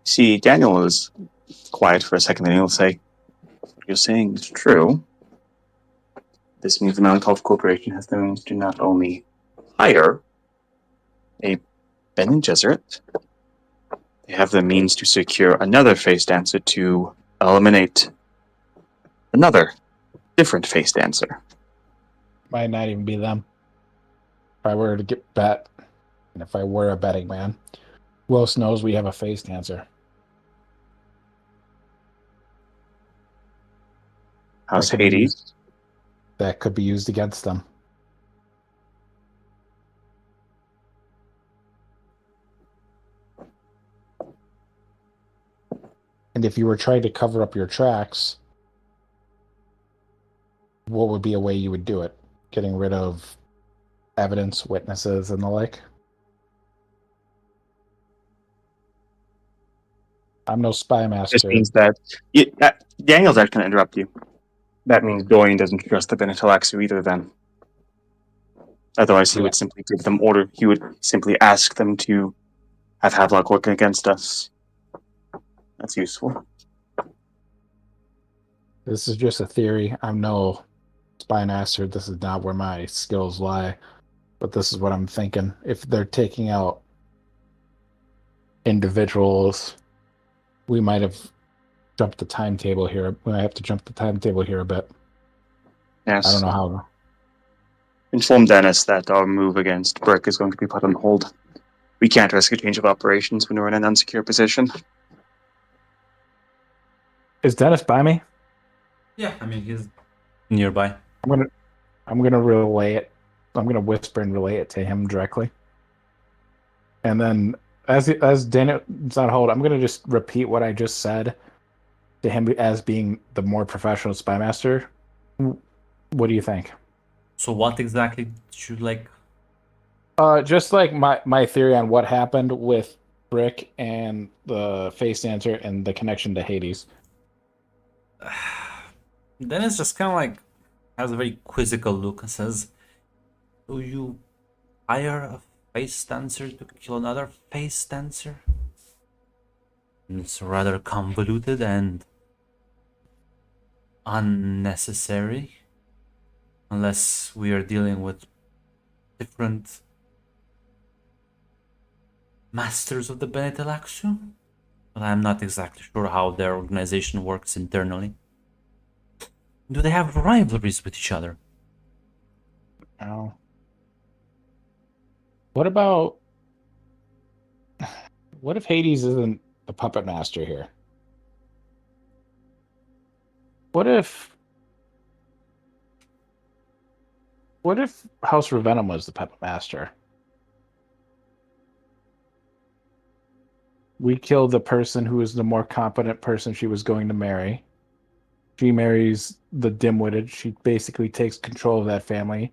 See, Daniel is quiet for a second, then he'll say, "What you're saying is true. This means the Mountain Corporation has the means to not only hire a Bene Gesserit, they have the means to secure another face dancer to eliminate another different face dancer." Might not even be them. If I were to get bet, and if I were a betting man, who else knows we have a face dancer? House That could be Hades. used- That could be used against them. And if you were trying to cover up your tracks, what would be a way you would do it? Getting rid of evidence, witnesses, and the like? I'm no spy This master. means that Daniel's actually going to interrupt you. That means Dorian doesn't trust the Benetalaxu either. Then, otherwise, he would simply give them order. He would simply ask them to have Havelock working against us. That's useful. This is just a theory. I'm no spy master. This is not where my skills lie. But this is what I'm thinking. If they're taking out individuals, we might have jumped the timetable here. We might have to jump the timetable here a bit. Yes. I don't know how. Inform Dennis that our move against Brick is going to be put on hold. We can't risk a change of operations when we're in an unsecure position. Is Dennis by me? Yeah, I mean he's nearby. I'm gonna relay it. I'm gonna whisper and relay it to him directly. And then as Daniel's on hold, I'm gonna just repeat what I just said to him as being the more professional spy master. What do you think? So what exactly did you like? Just like my theory on what happened with Brick and the face dancer and the connection to Hades. Then it's just kind of like has a very quizzical look and says, "Do you hire a face dancer to kill another face dancer?" And it's rather convoluted and unnecessary, unless we are dealing with different masters of the Bene but I'm not exactly sure how their organization works internally. Do they have rivalries with each other? Oh. What about what if Hades isn't the puppet master here? What if House Ravenna was the puppet master? We killed the person who is the more competent person she was going to marry. She marries the dim-witted. She basically takes control of that family.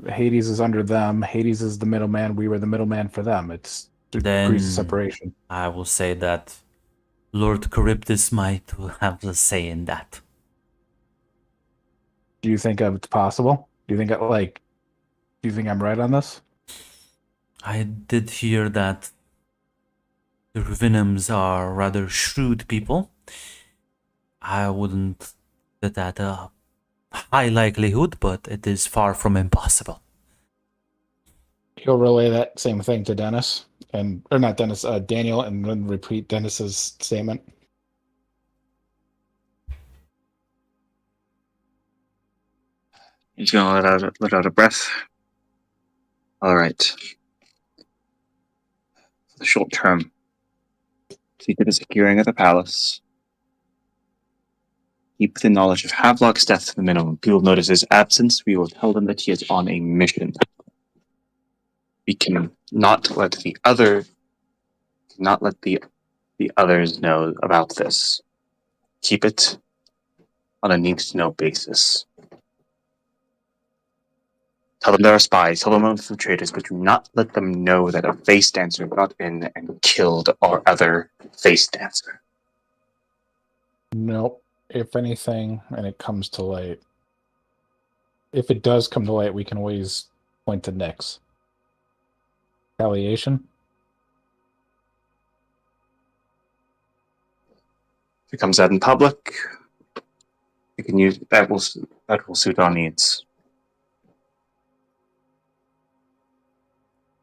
Hades is under them. Hades is the middleman. We were the middleman for them. It's degrees of Then separation. I will say that Lord Charybdis might have a say in that. Do you think it's possible? Do you think I'm right on this? I did hear that the Ruvenims are rather shrewd people. I wouldn't bet that a high likelihood, but it is far from impossible. He'll relay that same thing to Dennis, or not Dennis, Daniel, and then repeat Dennis's statement. He's gonna let out a breath. All right. For the short term, see to the securing of the palace. Keep the knowledge of Havelock's death to the minimum. People notice his absence. We will tell them that he is on a mission. We can not let the others know about this. Keep it on a need-to-know basis. Tell them there are spies. Tell them infiltrators, but do not let them know that a face dancer got in and killed our other face dancer. Nope. If anything, and it comes to light, if it does come to light, we can always point to Nyx. Retaliation? If it comes out in public, we can use that will suit our needs.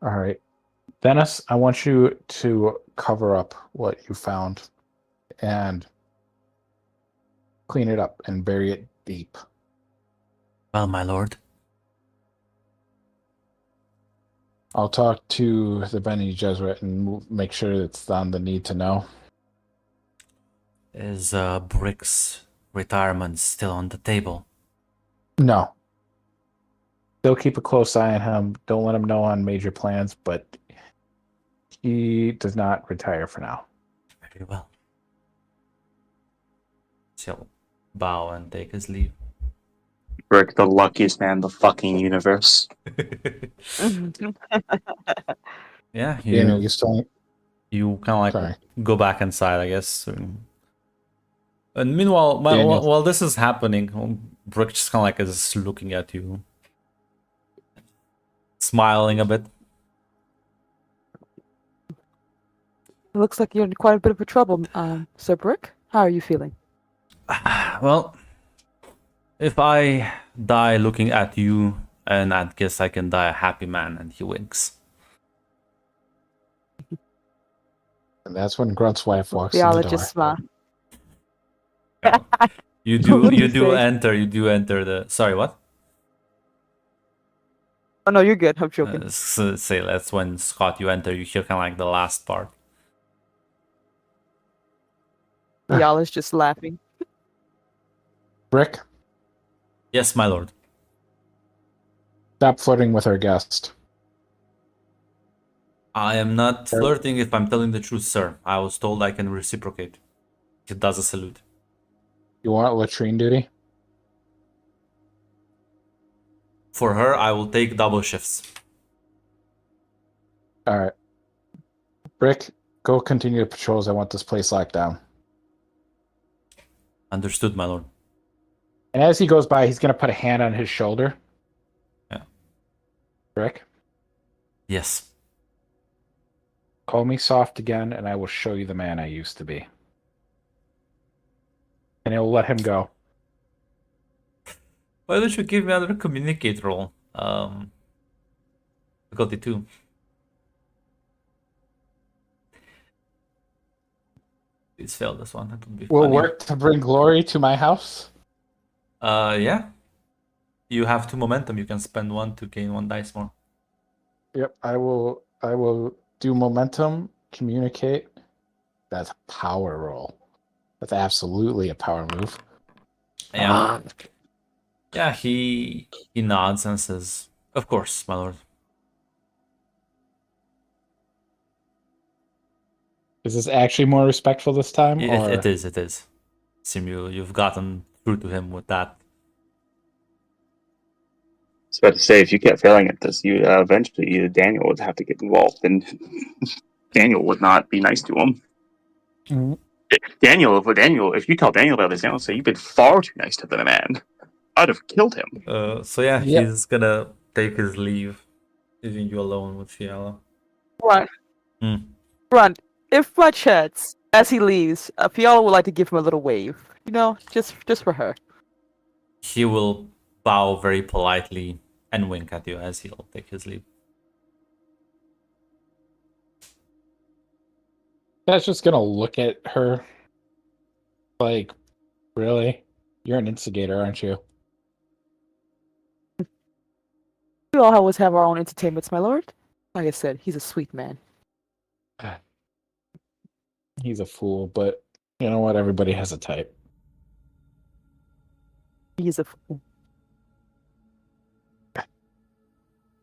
All right. Dennis, I want you to cover up what you found and clean it up and bury it deep. Well, my lord. I'll talk to the Bene Gesserit and make sure it's on the need to know. Is Brick's retirement still on the table? No. They'll keep a close eye on him. Don't let him know on major plans, but he does not retire for now. Very well. He'll bow and take his leave. Brick, the luckiest man in the fucking universe. Yeah, Daniel, you still... you kind of like Sorry. go back inside, I guess. And meanwhile, Daniel. while this is happening, Brick just kind of like is looking at you, smiling a bit. Looks like you're in quite a bit of a trouble, Sir Brick. How are you feeling? Well, if I die looking at you, and I guess I can die a happy man, and he winks. And that's when Grunt's wife walks in the Fiala door. just smile. You What do you do say? enter the. Sorry, what? Oh no, you're good. I'm joking. Say that's when Scott you enter. You hear kind of like the last part. Fiala's just laughing. Brick, Yes, my lord. stop flirting with our guest. I am not flirting if I'm telling the truth, sir. I was told I can reciprocate. He does a salute. You want latrine duty? For her, I will take double shifts. All right. Brick, go continue patrols. I want this place locked down. Understood, my lord. And as he goes by, he's going to put a hand on his shoulder. Yeah. Brick, Yes. call me soft again, and I will show you the man I used to be. And he'll let him go. Why don't you give me another communicate role? Difficulty 2. Please fail this one. That would be Will funny. work to bring glory to my house. Yeah. You have 2 momentum. You can spend 1 to gain 1 dice more. Yep, I will do momentum, communicate. That's a power roll. That's absolutely a power move. Yeah. Yeah, he nods and says, "Of course, my lord." Is this actually more respectful this time? Or It is. Sim, you've gotten through to him with that. I was about to say, if you kept failing at this, you eventually Daniel would have to get involved, and Daniel would not be nice to him. Mhm. Daniel, if you tell Daniel about this, Daniel will say you've been far too nice to the man. I'd have killed him. So yeah, Yep. he's gonna take his leave, leaving you alone with Fiala. Grunt. Hmm. Grunt. If by chance, as he leaves, Fiala would like to give him a little wave. You know, just for her. He will bow very politely and wink at you as he'll take his leave. That's just gonna look at her like, really? You're an instigator, aren't you? We all always have our own entertainments, my lord. Like I said, he's a sweet man. He's a fool, but you know what? Everybody has a type. He's a fool.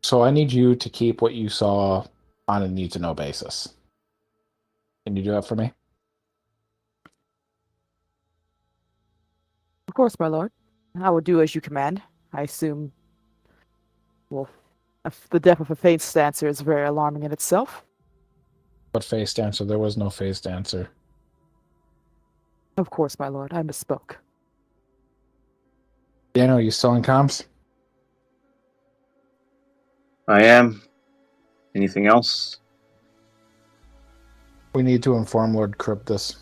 So I need you to keep what you saw on a need-to-know basis. Can you do that for me? Of course, my lord. I will do as you command. I assume. Well, the death of a face dancer is very alarming in itself. What face dancer? There was no face dancer. Of course, my lord. I misspoke. Daniel, you still in comms? I am. Anything else? We need to inform Lord Cryptus.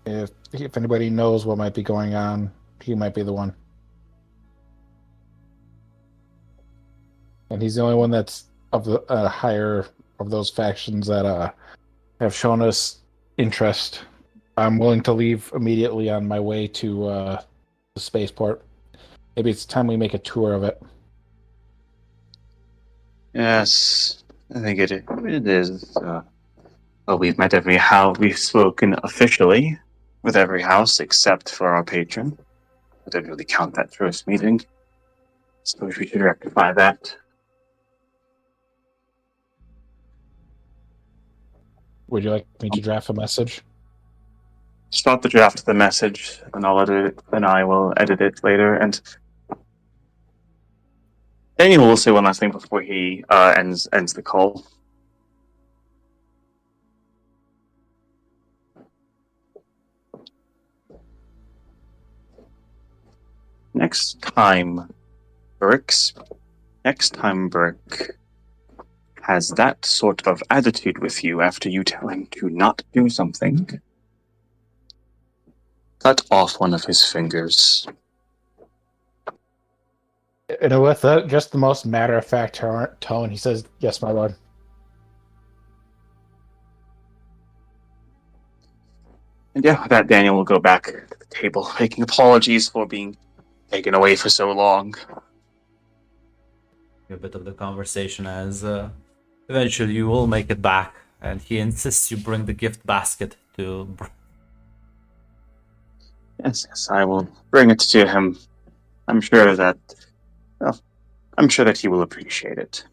If anybody knows what might be going on, he might be the one. And he's the only one that's of the higher of those factions that have shown us interest. I'm willing to leave immediately on my way to the spaceport. Maybe it's time we make a tour of it. Yes, I think it is. Well, we've met every house. We've spoken officially with every house except for our patron. I don't really count that first meeting. Suppose we should rectify that. Would you like me to draft a message? Start the draft of the message, and I'll edit it. Then I will edit it later. And Daniel will say one last thing before he ends the call. Next time Brick has that sort of attitude with you after you tell him to not do something, cut off one of his fingers. And with just the most matter-of-fact tone, he says, "Yes, my lord." And yeah, with that, Daniel will go back to the table, making apologies for being taken away for so long. A bit of the conversation as eventually you will make it back, and he insists you bring the gift basket to. Yes, I will bring it to him. I'm sure that he will appreciate it.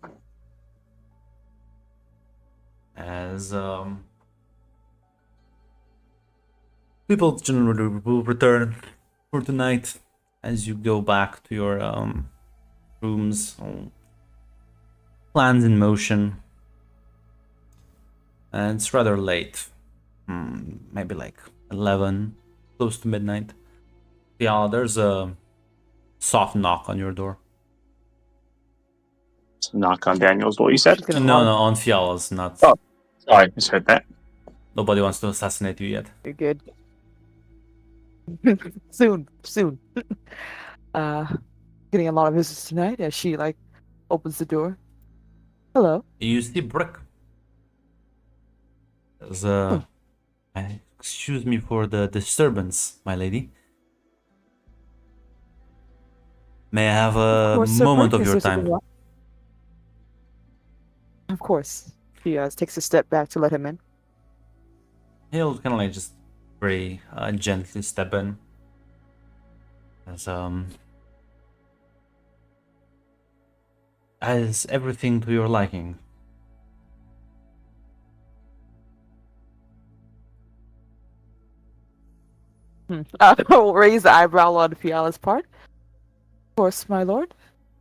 as people generally will return for the night as you go back to your rooms. Plans in motion, and it's rather late. Maybe like 11, close to midnight. Yeah, there's a soft knock on your door. So knock on Daniel's door, you said? She's gonna No, knock. no, on Fiala's, not. Oh. Sorry, I misheard that. Nobody wants to assassinate you yet. You're good. Soon. Getting a lot of visits tonight as she like opens the door. Hello. You see Brick. There's excuse me for the disturbance, my lady. May I have a course, sir, moment Brick, of is your there something time? wrong? Of course. She takes a step back to let him in. He'll kind of like just very gently step in. As everything to your liking. I'll raise the eyebrow on Fiala's part. Of course, my lord.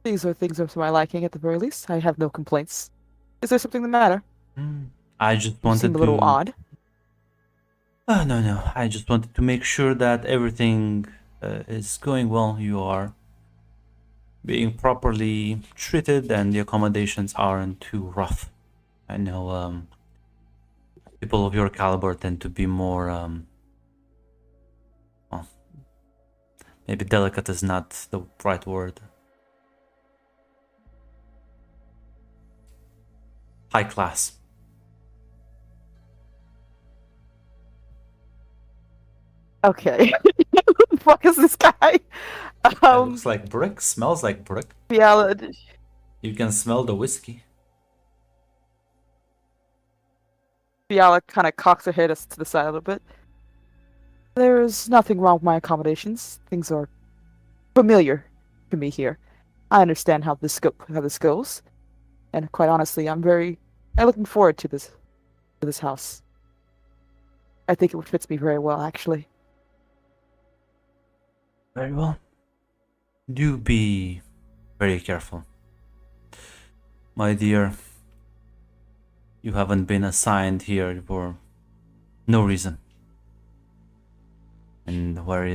These are things of my liking at the very least. I have no complaints. Is there something the matter? I just You wanted seem to. a little odd. No. I just wanted to make sure that everything is going well. You are being properly treated and the accommodations aren't too rough. I know people of your caliber tend to be more well, maybe delicate is not the right word. High class. Okay. Who the fuck is this guy? It looks like brick, smells like brick. Fiala. You can smell the whiskey. Fiala kind of cocks her head to the side a little bit. There's nothing wrong with my accommodations. Things are familiar to me here. I understand how this goes, and quite honestly, I'm looking forward to this house. I think it fits me very well, actually. Very well. Do be very careful. My dear, you haven't been assigned here for no reason. And where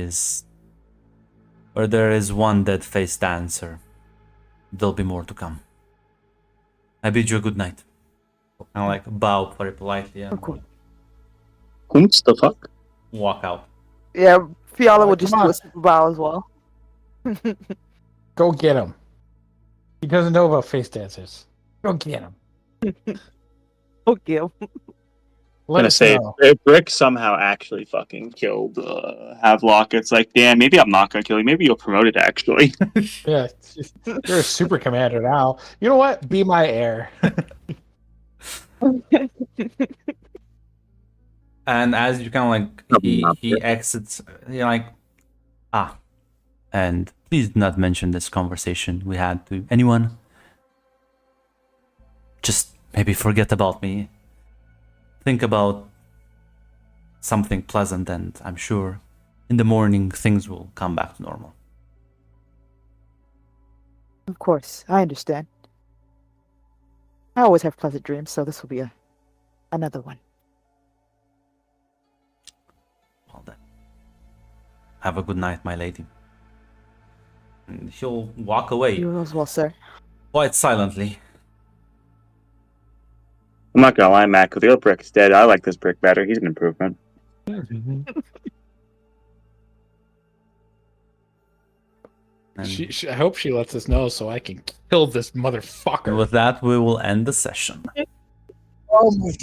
there is one dead-faced dancer, there'll be more to come. I bid you a good night. And like bow very politely and course. Whom's the fuck? walk out. Yeah, Fiala Oh, would just come do on. a super bow as well. Go get him. He doesn't know about face dancers. Go get him. Okay. Let Gonna us say know. if Brick somehow actually fucking killed Havelock, it's like, damn, maybe I'm not gonna kill you. Maybe you're promoted actually. Yeah, you're a super commander now. You know what? Be my heir. And as you kind of like Probably not he exits, you're like, and please do not mention this conversation we had to anyone. Just maybe forget about me. Think about something pleasant, and I'm sure in the morning things will come back to normal. Of course, I understand. I always have pleasant dreams, so this will be another one. Well then, have a good night, my lady. And he'll walk away You as well, sir. quite silently. I'm not gonna lie, Matt, because the other Brick's dead. I like this Brick better. He's an improvement. And I hope she lets us know so I can kill this motherfucker. with that, we will end the session. Oh my god.